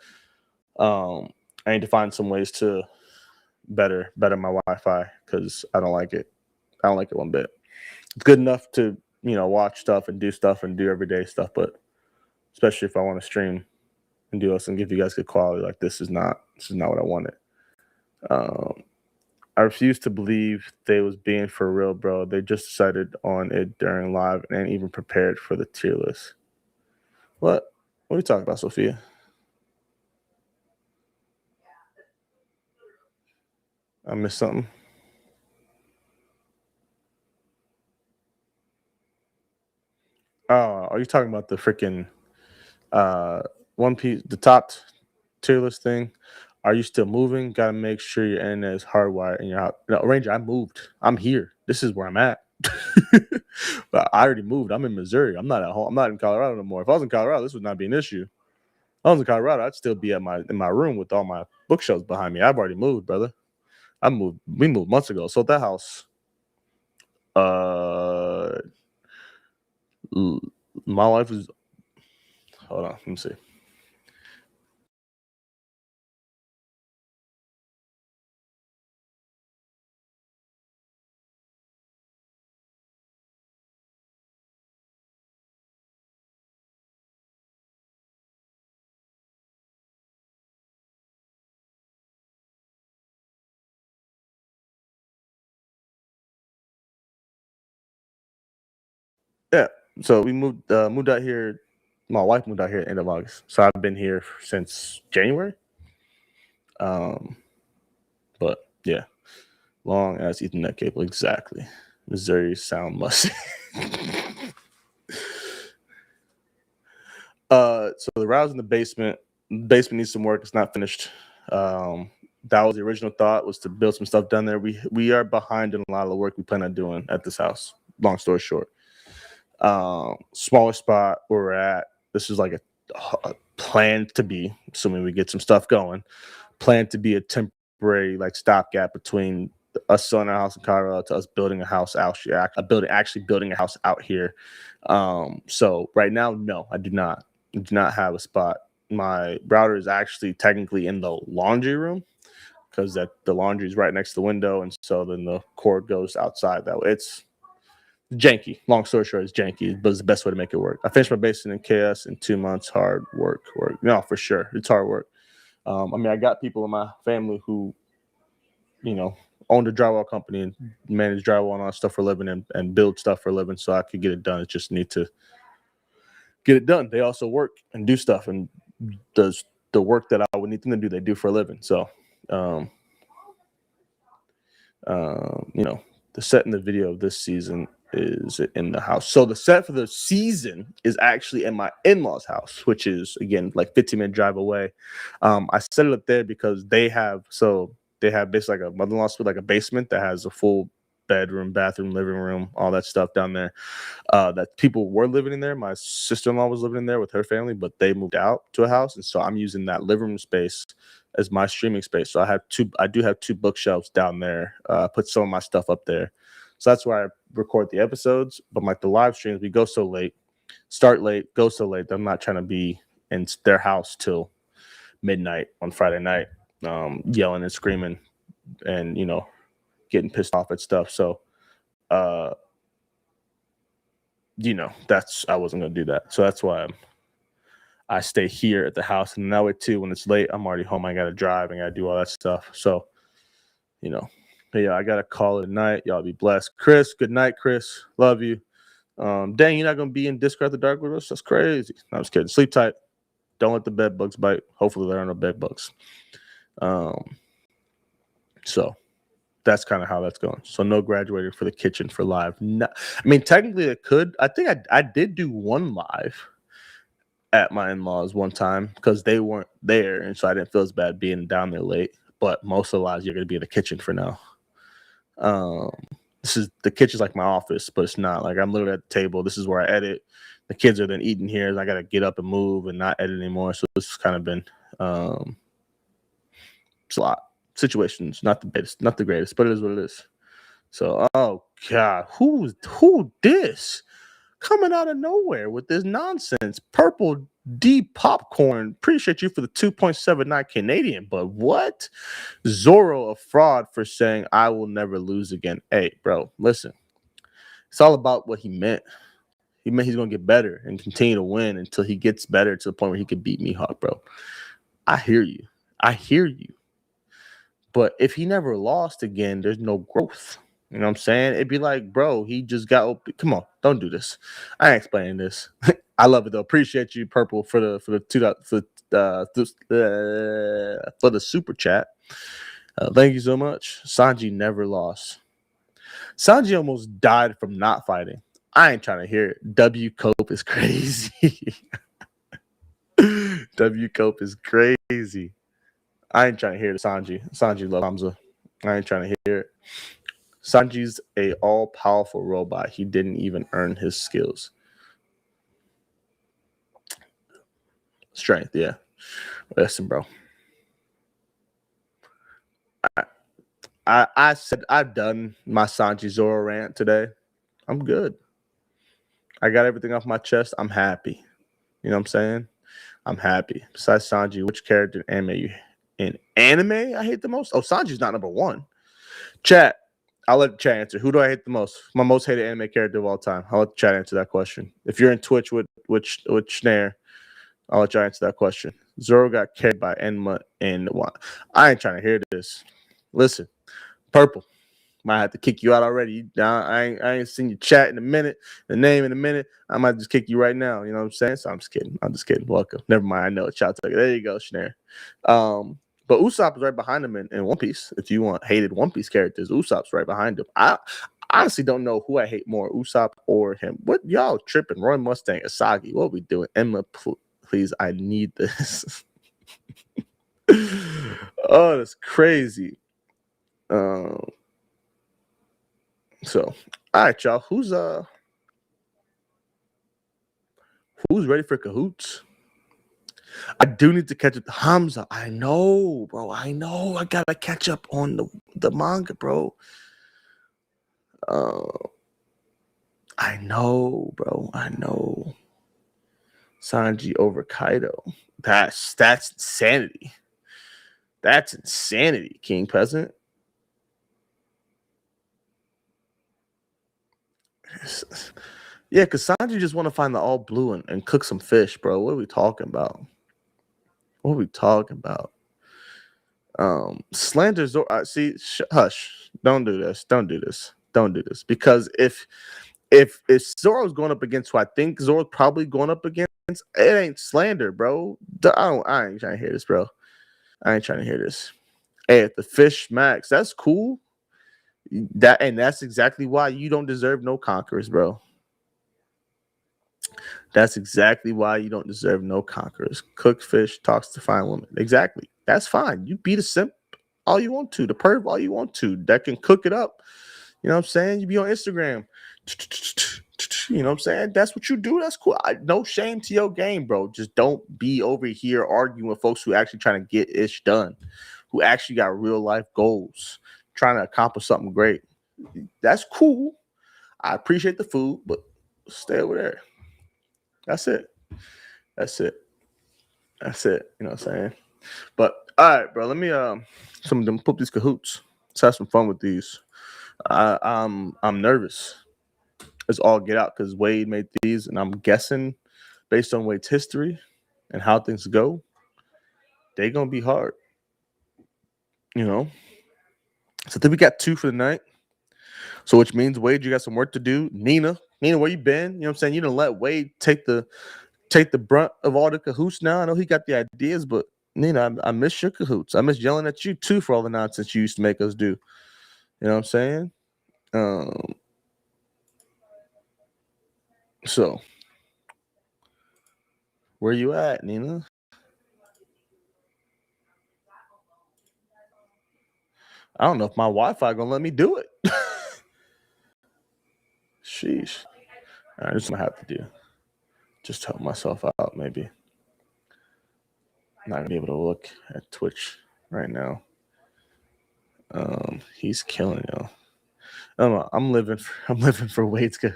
I need to find some ways to better my Wi-Fi because I don't like it. I don't like it one bit. It's good enough to watch stuff and do everyday stuff, but especially if I want to stream and do this and give you guys good quality, like this is not what I wanted. I refuse to believe they was being for real, bro. They just decided on it during live and ain't even prepared for the tier list. What are you talking about, Sophia? I missed something. Oh, are you talking about the freaking One Piece, the top tier list thing? Are you still moving? Gotta make sure your internet is hardwired in your house. No, Ranger, I moved. I'm here. This is where I'm at. But I already moved. I'm in Missouri. I'm not at home. I'm not in Colorado no more. If I was in Colorado, this would not be an issue. If I was in Colorado, I'd still be in my room with all my bookshelves behind me. I've already moved, brother. We moved months ago. So that house, my life is. Hold on, let me see. Yeah, so we moved out here. My wife moved out here at the end of August, so I've been here since January. But yeah, long as Ethernet cable, exactly. Missouri sound must. So the router's in the basement. The basement needs some work. It's not finished. That was the original thought, was to build some stuff down there. We are behind in a lot of the work we plan on doing at this house. Long story short, smaller spot where we're at. This is like a plan to be, assuming we get some stuff going, plan to be a temporary like stopgap between us selling our house in Colorado to us building a house out here, actually building a house out here. So right now, no, I do not have a spot. My router is actually technically in the laundry room because the laundry is right next to the window, and so then the cord goes outside that way. It's janky. Long story short, it's janky, but it's the best way to make it work. I finished my basement in chaos in 2 months. Hard work. No, for sure, it's hard work. I mean, I got people in my family who, owned a drywall company and manage drywall and all that stuff for a living and build stuff for a living, so I could get it done. It just need to get it done. They also work and do stuff and does the work that I would need them to do. They do for a living. So, the set in the video of this season is in the house. So the set for the season is actually in my in-laws' house, which is again like 15-minute drive away. I set it up there because they have basically like a mother-in-law suite, like a basement that has a full bedroom, bathroom, living room, all that stuff down there. That people were living in there. My sister-in-law was living in there with her family, but they moved out to a house, and so I'm using that living room space as my streaming space. So I do have 2 bookshelves down there. Put some of my stuff up there. So that's where I record the episodes. But like the live streams, we go so late, start late, go so late that I'm not trying to be in their house till midnight on Friday night. yelling and screaming and, you know, getting pissed off at stuff. So, you know, I wasn't going to do that. So that's why I stay here at the house. And that way, too, when it's late, I'm already home. I got to drive and got to do all that stuff. So, you know, but yeah, I got to call it a night. Y'all be blessed. Chris, good night, Chris. Love you. Dang, you're not going to be in Discord After Dark with us? That's crazy. No, I'm just kidding. Sleep tight. Don't let the bed bugs bite. Hopefully there are no bed bugs. So that's kind of how that's going. So no graduating for the kitchen for live. No, I mean, technically it could. I think I did do one live at my in-laws one time because they weren't there, and so I didn't feel as bad being down there late. But most of the lives you're going to be in the kitchen for now. The kitchen's like my office, but it's not. Like, I'm literally at the table. This is where I edit. The kids are then eating here, and I got to get up and move and not edit anymore. So this has kind of been it's a lot. Situations, not the greatest, but it is what it is. So, oh God, who this coming out of nowhere with this nonsense? Purple D Popcorn, appreciate you for the 2.79 Canadian, but what? Zorro a fraud for saying I will never lose again. Hey, bro, listen, it's all about what he meant. He meant he's gonna get better and continue to win until he gets better to the point where he can beat Mihawk, bro. I hear you. But if he never lost again, there's no growth. You know what I'm saying? It'd be like, bro, he just got open. Come on, don't do this. I ain't explaining this. I love it though. Appreciate you, Purple, for the super chat. Thank you so much. Sanji never lost. Sanji almost died from not fighting. I ain't trying to hear it. W Cope is crazy. W Cope is crazy. I ain't trying to hear the Sanji. Sanji love Hamza. I ain't trying to hear it. Sanji's a all-powerful robot. He didn't even earn his skills. Strength, yeah. Listen, bro. I said I've done my Sanji Zoro rant today. I'm good. I got everything off my chest. I'm happy. You know what I'm saying? I'm happy. Besides Sanji, which character in anime I hate the most? Oh, Sanji's not number one. Chat, I'll let the chat answer. Who do I hate the most? My most hated anime character of all time. I'll let the chat answer that question. If you're in Twitch with Snare, I'll let you answer that question. Zoro got carried by Enma and what? I ain't trying to hear this. Listen, Purple, might have to kick you out already. I ain't seen you chat in a minute, the name in a minute. I might just kick you right now. You know what I'm saying? So I'm just kidding. Welcome. Never mind. I know it. Shout out. There you go, Snare. But Usopp is right behind him in One Piece. If you want hated One Piece characters, Usopp's right behind him. I honestly don't know who I hate more, Usopp or him. What y'all tripping? Roy Mustang, Asagi. What are we doing? Emma, please, I need this. Oh, that's crazy. So, all right, y'all. Who's ready for cahoots? I do need to catch up. Hamza, I know, bro. I know. I gotta catch up on the manga, bro. I know, bro. I know. Sanji over Kaido. That's insanity. That's insanity, King Peasant. Yeah, because Sanji just want to find the all blue and cook some fish, bro. What are we talking about? Slander Zoro. See, hush. Don't do this. Because if Zoro's going up against who I think Zoro's probably going up against, it ain't slander, bro. I ain't trying to hear this, bro. I ain't trying to hear this. Hey, if the fish max, that's cool. That's exactly why you don't deserve no conquerors, bro. That's exactly why you don't deserve no conquerors. Cook fish, talks to fine women. Exactly. That's fine. You beat a simp all you want to, the perv all you want to, that can cook it up. You know what I'm saying? You be on Instagram. You know what I'm saying? That's what you do. That's cool. No shame to your game, bro. Just don't be over here arguing with folks who actually trying to get ish done, who actually got real life goals, trying to accomplish something great. That's cool. I appreciate the food, but stay over there. That's it. You know what I'm saying? But All right, bro. Let me some of them put these cahoots. Let's have some fun with these. I'm nervous. It's all get out because Wade made these, and I'm guessing based on Wade's history and how things go, they gonna be hard. You know. So I think we got 2 for the night. So which means Wade, you got some work to do. Nina, where you been? You know what I'm saying? You done let Wade take the brunt of all the cahoots now. I know he got the ideas, but Nina, I miss your cahoots. I miss yelling at you too for all the nonsense you used to make us do. You know what I'm saying? So where you at, Nina? I don't know if my Wi-Fi gonna let me do it. Sheesh. All right, this is what I have to do. Just help myself out, maybe. I'm not gonna be able to look at Twitch right now. He's killing y'all. I'm living for Wade's good.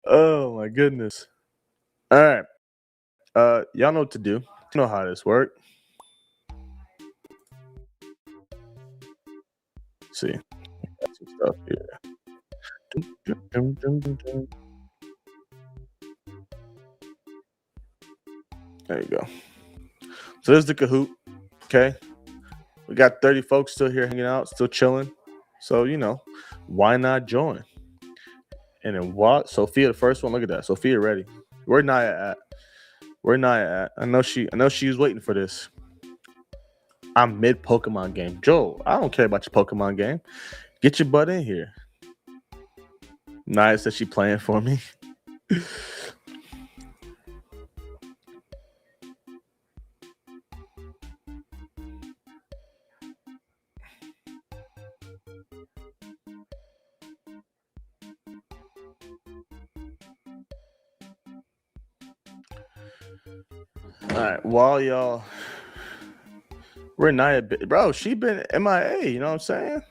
Oh my goodness. All right. Y'all know what to do. You know how this works. See. Got some stuff here. There you go. So there's the Kahoot. Okay. We got 30 folks still here hanging out, still chilling. So, why not join? And then what? Sophia, the first one. Look at that. Sophia ready. Where Naya at? I know she was waiting for this. I'm mid Pokemon game. Joe, I don't care about your Pokemon game. Get your butt in here. Naya said she playing for me. All right, while y'all, where Naya been? Bro, she been MIA, you know what I'm saying?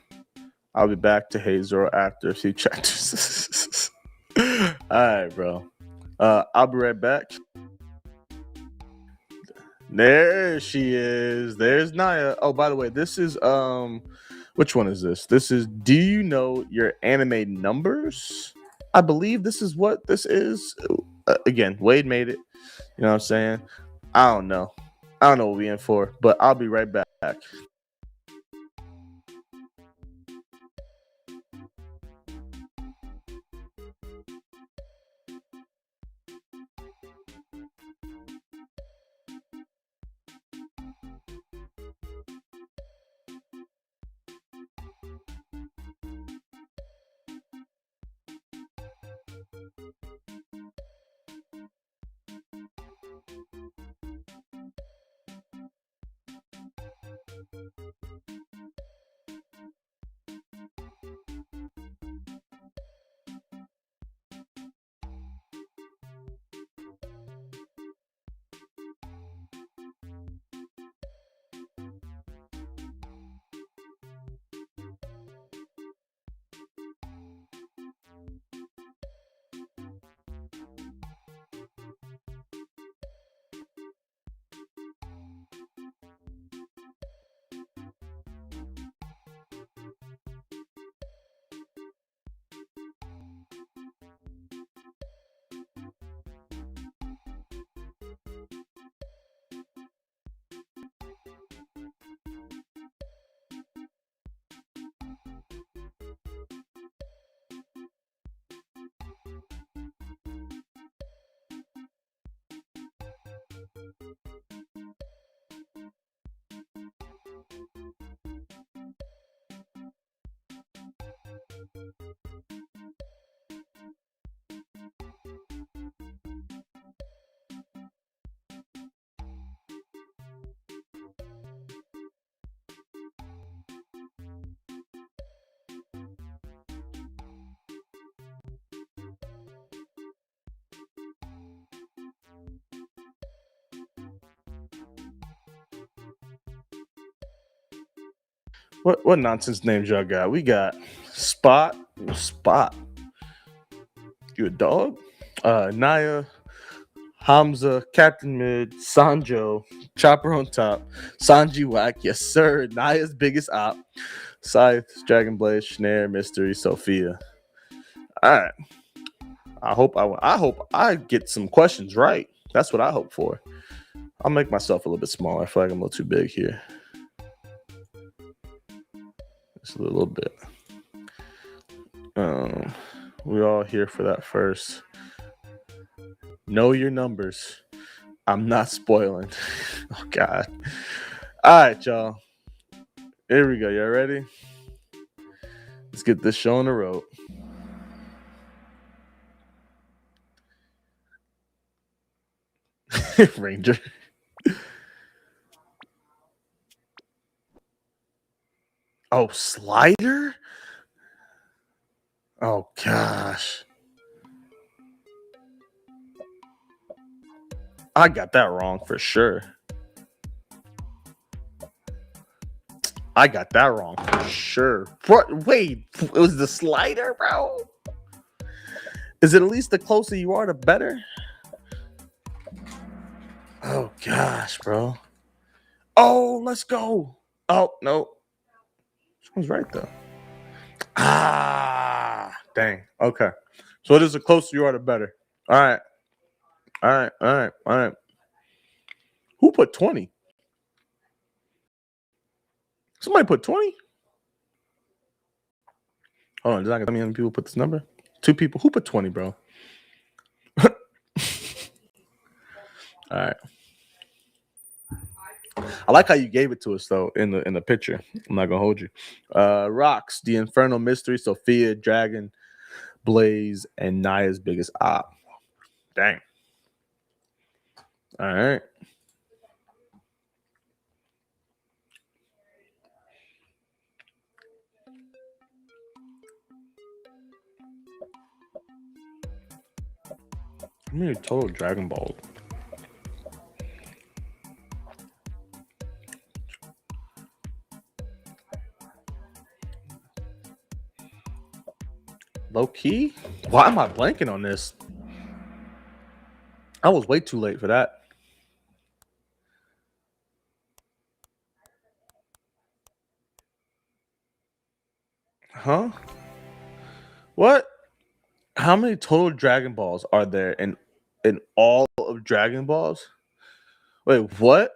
I'll be back to Hazel after a few chapters. All right, bro. I'll be right back. There she is. There's Naya. Oh, by the way, this is which one is this? This is Do You Know Your Anime Numbers? I believe this is what this is. Again, Wade made it. You know what I'm saying? I don't know what we're in for, but I'll be right back. What nonsense names y'all got? We got Spot. You a dog? Naya, Hamza, Captain Mid, Sanjo, Chopper on top, Sanji Whack, yes sir, Naya's biggest op, Scythe, Dragon Blade, Snare, Mystery, Sophia. All right. I hope I get some questions right. That's what I hope for. I'll make myself a little bit smaller. I feel like I'm a little too big here. Just a little bit. We're all here for that first. Know your numbers. I'm not spoiling. Oh God. All right, y'all. Here we go. Y'all ready? Let's get this show on the road. Ranger. Oh, Slider? Oh gosh. I got that wrong for sure. I got that wrong for sure. Wait, it was the Slider, bro? Is it at least the closer you are, the better? Oh gosh, bro. Oh, let's go. Oh, no. This one's right though. Ah, dang. Okay. So it is the closer you are, the better. All right. All right. All right. All right. Who put 20? Somebody put 20? Hold on. Does not tell me how many people put this number? 2 people. Who put 20, bro? All right. I like how you gave it to us though in the picture. I'm not gonna hold you. Rocks, the Infernal Mystery, Sophia, Dragon, Blaze, and Naya's biggest op. Dang. All right. How many total Dragon Balls? Low key? Why am I blanking on this? I was way too late for that. Huh? What? How many total Dragon Balls are there in all of Dragon Balls? Wait, what?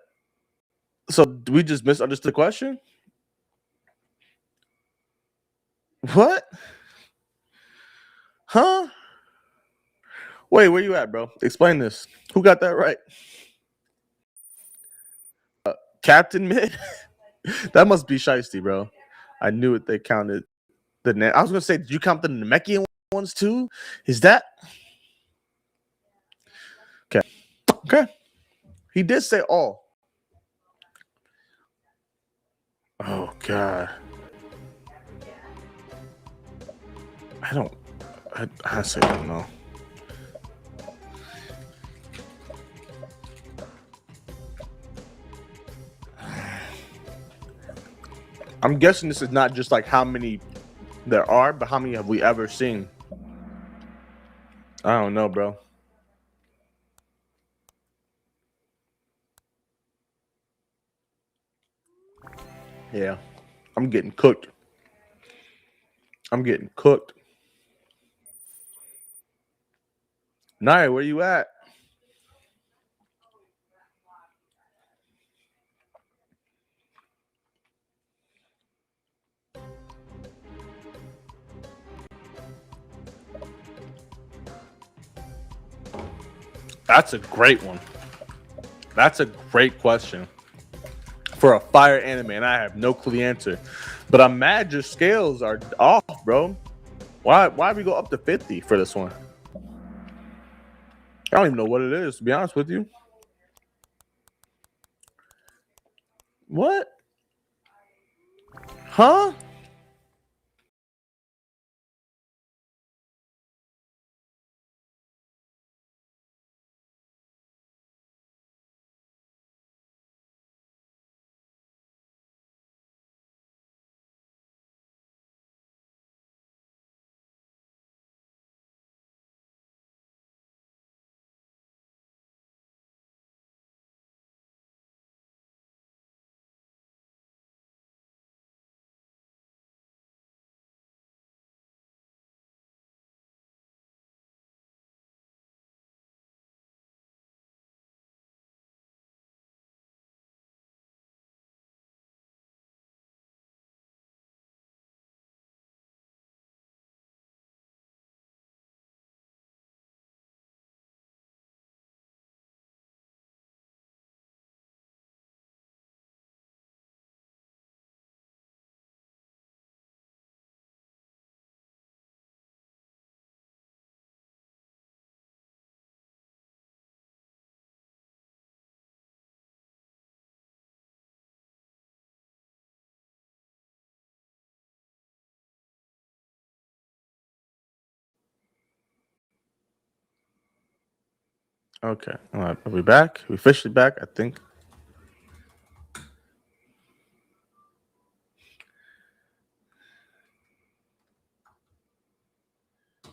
So we just misunderstood the question? What? Huh? Wait, where you at, bro? Explain this. Who got that right? Captain Mid? That must be Shiesty, bro. I knew it. They counted the net. I was gonna say, did you count the Namekian ones too? Is that okay? Okay. He did say all. Oh God. I honestly don't know. I'm guessing this is not just like how many there are, but how many have we ever seen? I don't know, bro. Yeah. I'm getting cooked. I'm getting cooked. Naya, where you at? That's a great one. That's a great question for a fire anime, and I have no clue the answer. But I'm mad your scales are off, bro. Why we go up to 50 for this one? I don't even know what it is, to be honest with you. What? Huh? Okay. All right. Are we back? We officially back, I think.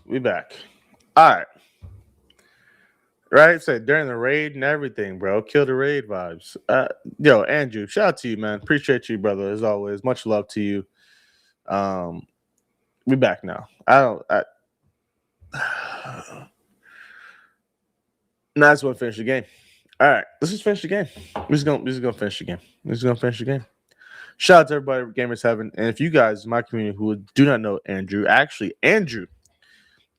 We back. All right. Right? So during the raid and everything, bro. Kill the raid vibes. Yo, Andrew, shout out to you, man. Appreciate you, brother, as always. Much love to you. We back now. Now I just want to finish the game. All right, let's just finish the game. We're just gonna finish the game. We're just gonna finish the game. Shout out to everybody at Gamers Heaven. And if you guys in my community who do not know Andrew, actually, Andrew,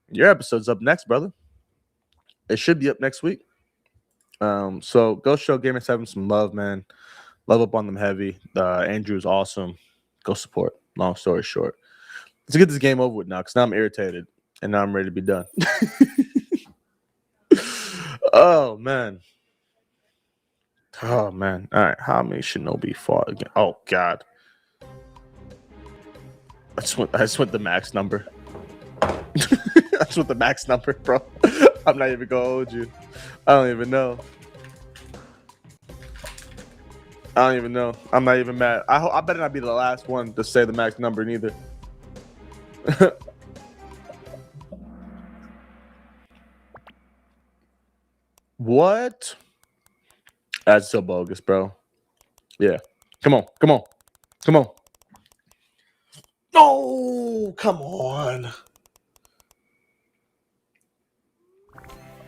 your episode's up next, brother. It should be up next week. So go show Gamers Heaven some love, man. Love up on them heavy. Andrew is awesome. Go support. Long story short. Let's get this game over with now, because now I'm irritated and now I'm ready to be done. Oh man. Oh man. All right. How many Shinobi fought again? Oh god. I just want the max number. I just want the max number, bro. I'm not even gonna hold you. I don't even know. I'm not even mad. I better not be the last one to say the max number neither. What? That's so bogus, bro. Yeah. Come on. Oh, come on.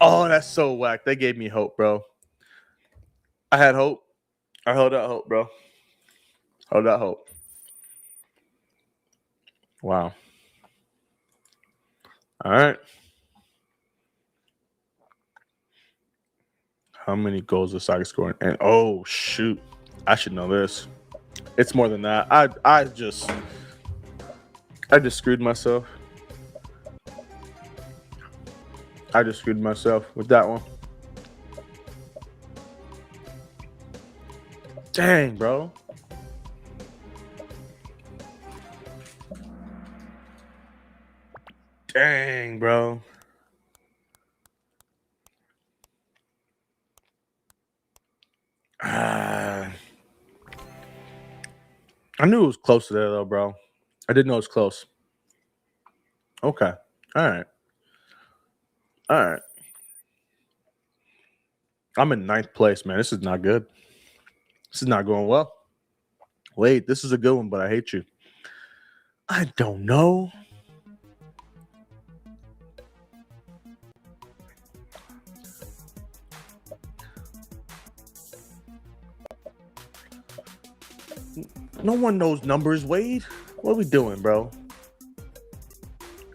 Oh, that's so whack. They gave me hope, bro. I had hope. I held out hope, bro. Hold out hope. Wow. All right. How many goals is Saga scoring? And oh shoot, I should know this. It's more than that. I just screwed myself. I just screwed myself with that one. Dang, bro. Dang, bro. I knew it was close to there, though, bro. I didn't know it was close. Okay. All right. I'm in 9th place, man. This is not good. This is not going well. Wait, this is a good one, but I hate you. I don't know. No one knows numbers, Wade. What are we doing, bro?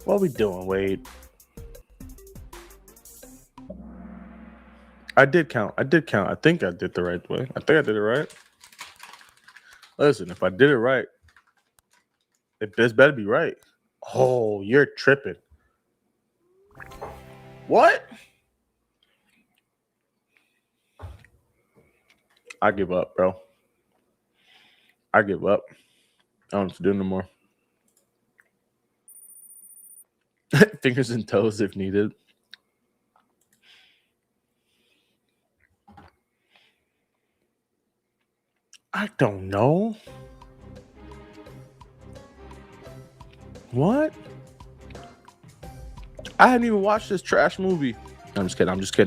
What are we doing, Wade? I did count. I think I did the right way. I think I did it right. Listen, if I did it right, this better be right. Oh, you're tripping. What? I give up, bro. I give up. I don't have to do no more. Fingers and toes if needed. I don't know. What? I haven't even watched this trash movie. I'm just kidding.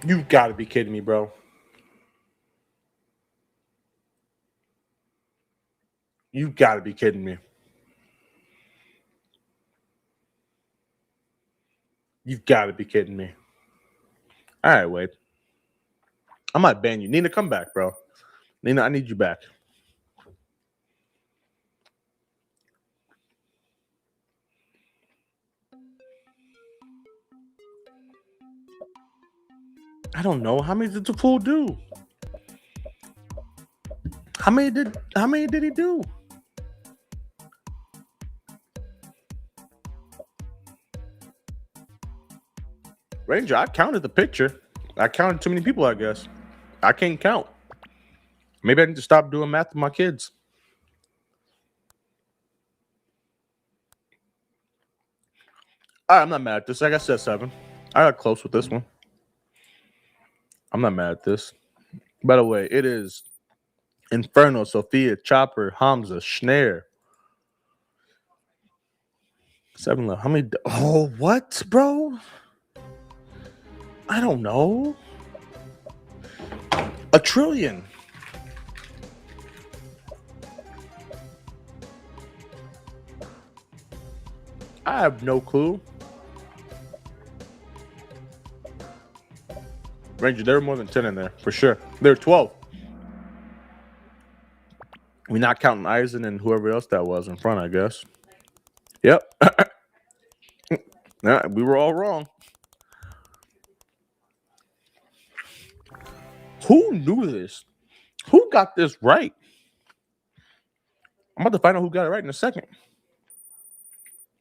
You've got to be kidding me, bro. You've got to be kidding me. You've got to be kidding me. All right, Wade. I might ban you. Nina, come back, bro. Nina, I need you back. I don't know. How many did the fool do? How many did he do? Ranger, I counted the picture. I counted too many people, I guess. I can't count. Maybe I need to stop doing math with my kids. All right, I'm not mad at this. Like I said, 7. I got close with this one. I'm not mad at this. By the way, it is Inferno, Sophia, Chopper, Hamza, Schnare. 7 left. How many? Oh, what, bro? I don't know. A trillion. I have no clue. Ranger, there were more than 10 in there, for sure. There were 12. We're not counting Eisen and whoever else that was in front, I guess. Yep. Nah, we were all wrong. Who knew this? Who got this right? I'm about to find out who got it right in a second.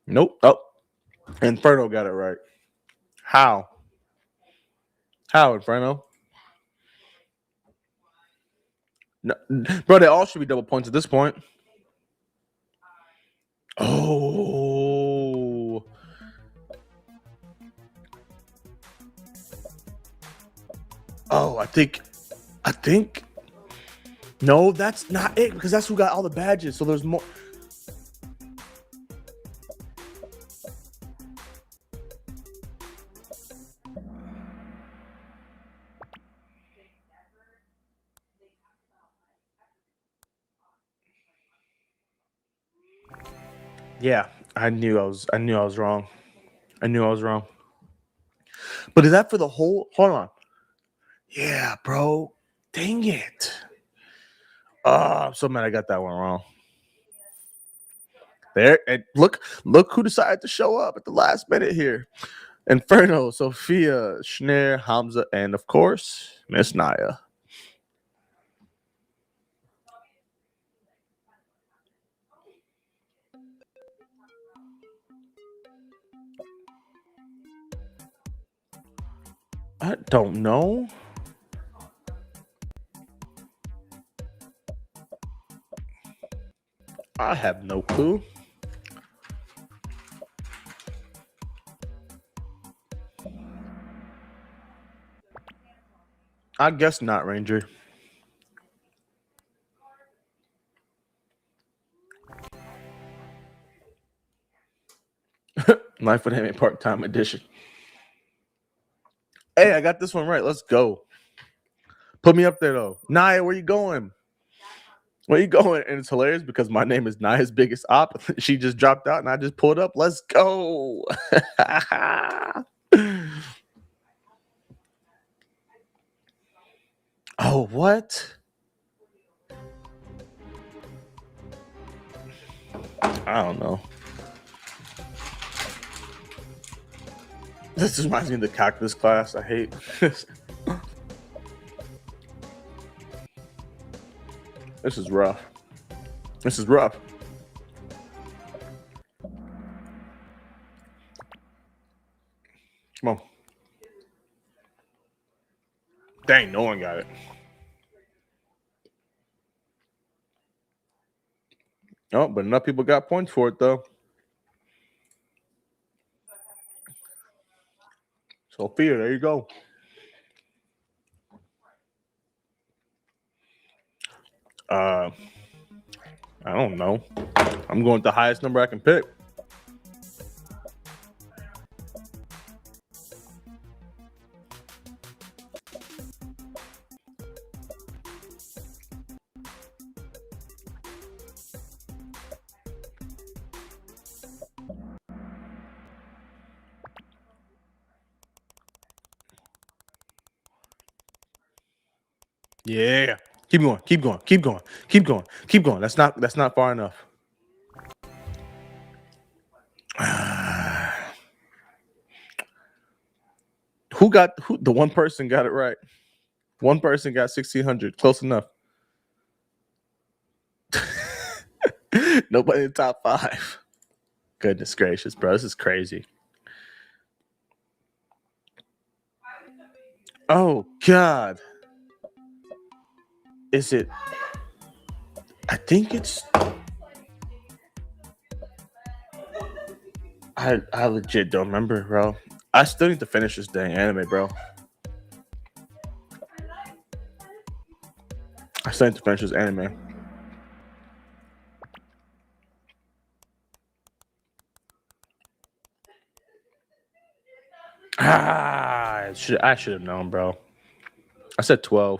Nope. Oh, Inferno got it right. How? How, Inferno? No, bro, they all should be double points at this point. Oh. Oh, I think. No, that's not it, because that's who got all the badges. So there's more. Yeah, I knew I was wrong. I knew I was wrong. But is that for the whole? Hold on. Yeah, bro. Dang it. Oh, I'm so mad I got that one wrong. There, and look who decided to show up at the last minute here. Inferno, Sophia, Schnare, Hamza, and of course, Miss Naya. I don't know. I have no clue. I guess not, Ranger. Life with Him part-time edition. Hey, I got this one right. Let's go. Put me up there, though. Naya, where you going? Where you going? And it's hilarious because my name is Naya's biggest op. She just dropped out and I just pulled up. Let's go. Oh, what? I don't know. This reminds me of the calculus class. I hate this. This is rough. This is rough. Come on. Dang, no one got it. Oh, but enough people got points for it, though. Sophia, there you go. I don't know. I'm going with the highest number I can pick. Yeah. Keep going. Keep going. Keep going. Keep going. Keep going. That's not far enough. Who the one person got it right? One person got 1,600. Close enough. Nobody in the top 5. Goodness gracious, bro. This is crazy. Oh God. Is it? I think it's. I legit don't remember, bro. I still need to finish this dang anime, bro. I still need to finish this anime. I should have known, bro. I said 12.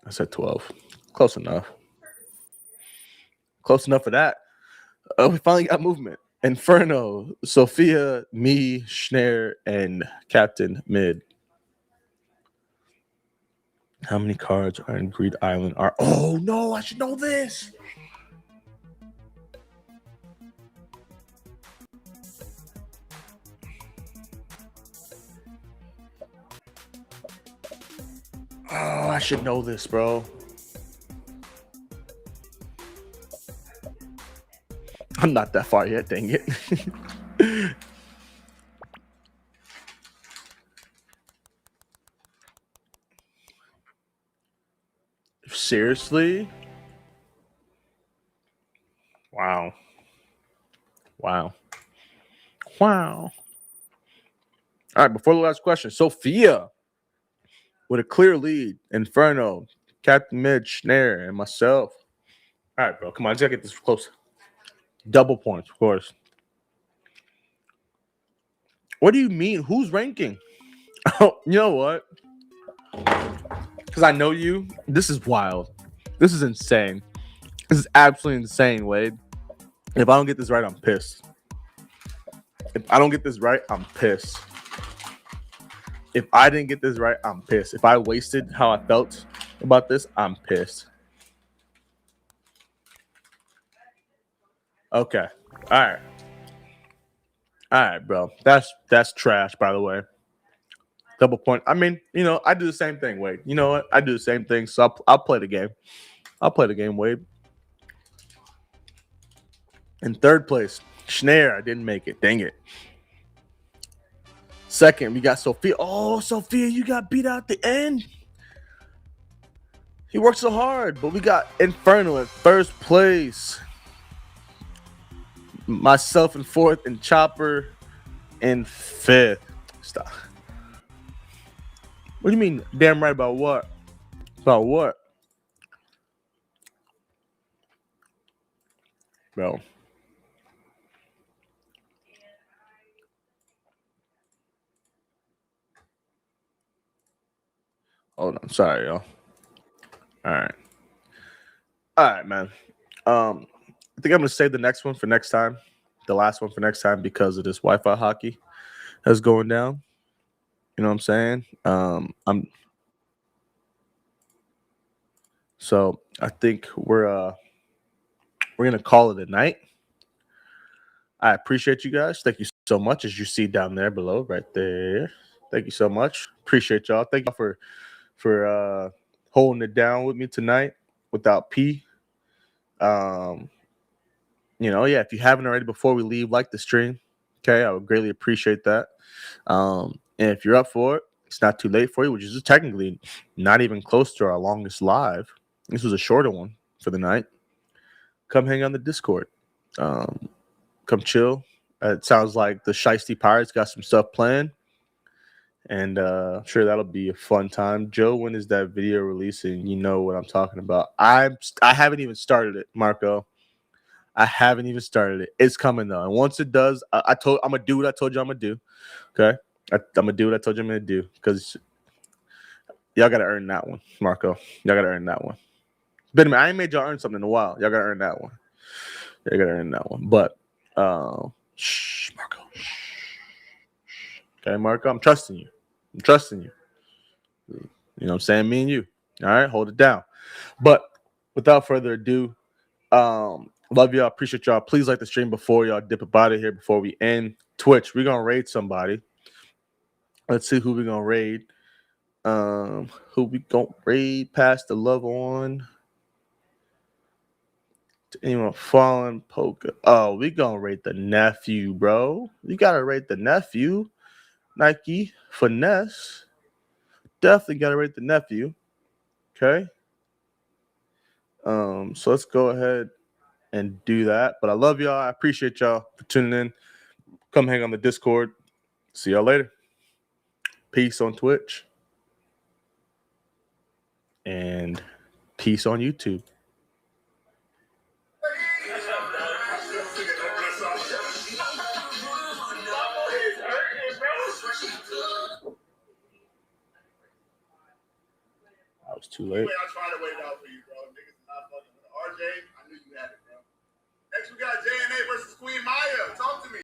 I said 12. Close enough. Close enough for that. We finally got movement. Inferno, Sophia, me, Schnare, and Captain Mid. How many cards are in Greed Island? Oh no, I should know this. Oh, I should know this, bro. I'm not that far yet, dang it. Seriously? Wow. Wow. Wow. All right, before the last question, Sophia with a clear lead. Inferno, Captain Mid, Snare, and myself. All right, bro. Come on, I just gotta get this close. Double points, of course. What do you mean? Who's ranking? Oh, you know what? Because I know you. This is wild. This is insane. This is absolutely insane, Wade. If I don't get this right, I'm pissed. If I don't get this right, I'm pissed. If I didn't get this right, I'm pissed. If I wasted how I felt about this, I'm pissed. Okay. All right. All right, bro. That's trash, by the way. Double point. I mean, you know, I do the same thing, Wade. You know what? I do the same thing, so I'll play the game. I'll play the game, Wade. In third place, Schnare. I didn't make it. Dang it. Second, we got Sophia. Oh, Sophia, you got beat out at the end. He worked so hard, but we got Inferno in first place. Myself in fourth, and Chopper in fifth. Stop. What do you mean? Damn right about what? About what? Bro. Hold on. Sorry, y'all. All right. All right, man. I think I'm gonna save the next one for next time. The last one for next time because of this Wi-Fi hockey that's going down. You know what I'm saying? So I think we're gonna call it a night. I appreciate you guys. Thank you so much, as you see down there below, right there. Thank you so much. Appreciate y'all. Thank you for holding it down with me tonight without P. You know, yeah, if you haven't already, before we leave, like the stream. Okay, I would greatly appreciate that. And if you're up for it, it's not too late for you, which is technically not even close to our longest live. This was a shorter one for the night. Come hang on the Discord. Come chill. It sounds like the Shiesty Pirates got some stuff planned. And I'm sure that'll be a fun time. Joe, when is that video releasing? You know what I'm talking about. I haven't even started it, Marco. I haven't even started it. It's coming though, and once it does, I'm gonna do what I told you I'm gonna do. Okay, I'm gonna do what I told you I'm gonna do because y'all gotta earn that one, Marco. Y'all gotta earn that one. But I ain't made y'all earn something in a while. Y'all gotta earn that one. Y'all gotta earn that one. But shh, Marco. Okay, Marco, I'm trusting you. I'm trusting you. You know what I'm saying? Me and you. All right, hold it down. But without further ado, love y'all. Appreciate y'all. Please like the stream before y'all dip up out of here before we end. Twitch, we're gonna raid somebody. Let's see who we're gonna raid. Who we gonna raid? Pass the love on to anyone fallen poker. Oh, we gonna raid the nephew, bro. You gotta rate the nephew. Nike, Finesse. Definitely got to rate the nephew. Okay. So let's go ahead and do that. But I love y'all. I appreciate y'all for tuning in. Come hang on the Discord. See y'all later. Peace on Twitch. And peace on YouTube. I was too late. I tried to wait it out for you, bro. Niggas is not fucking with RJ. I knew you had it, bro. Next, we got JNA versus Queen Maya. Talk to me.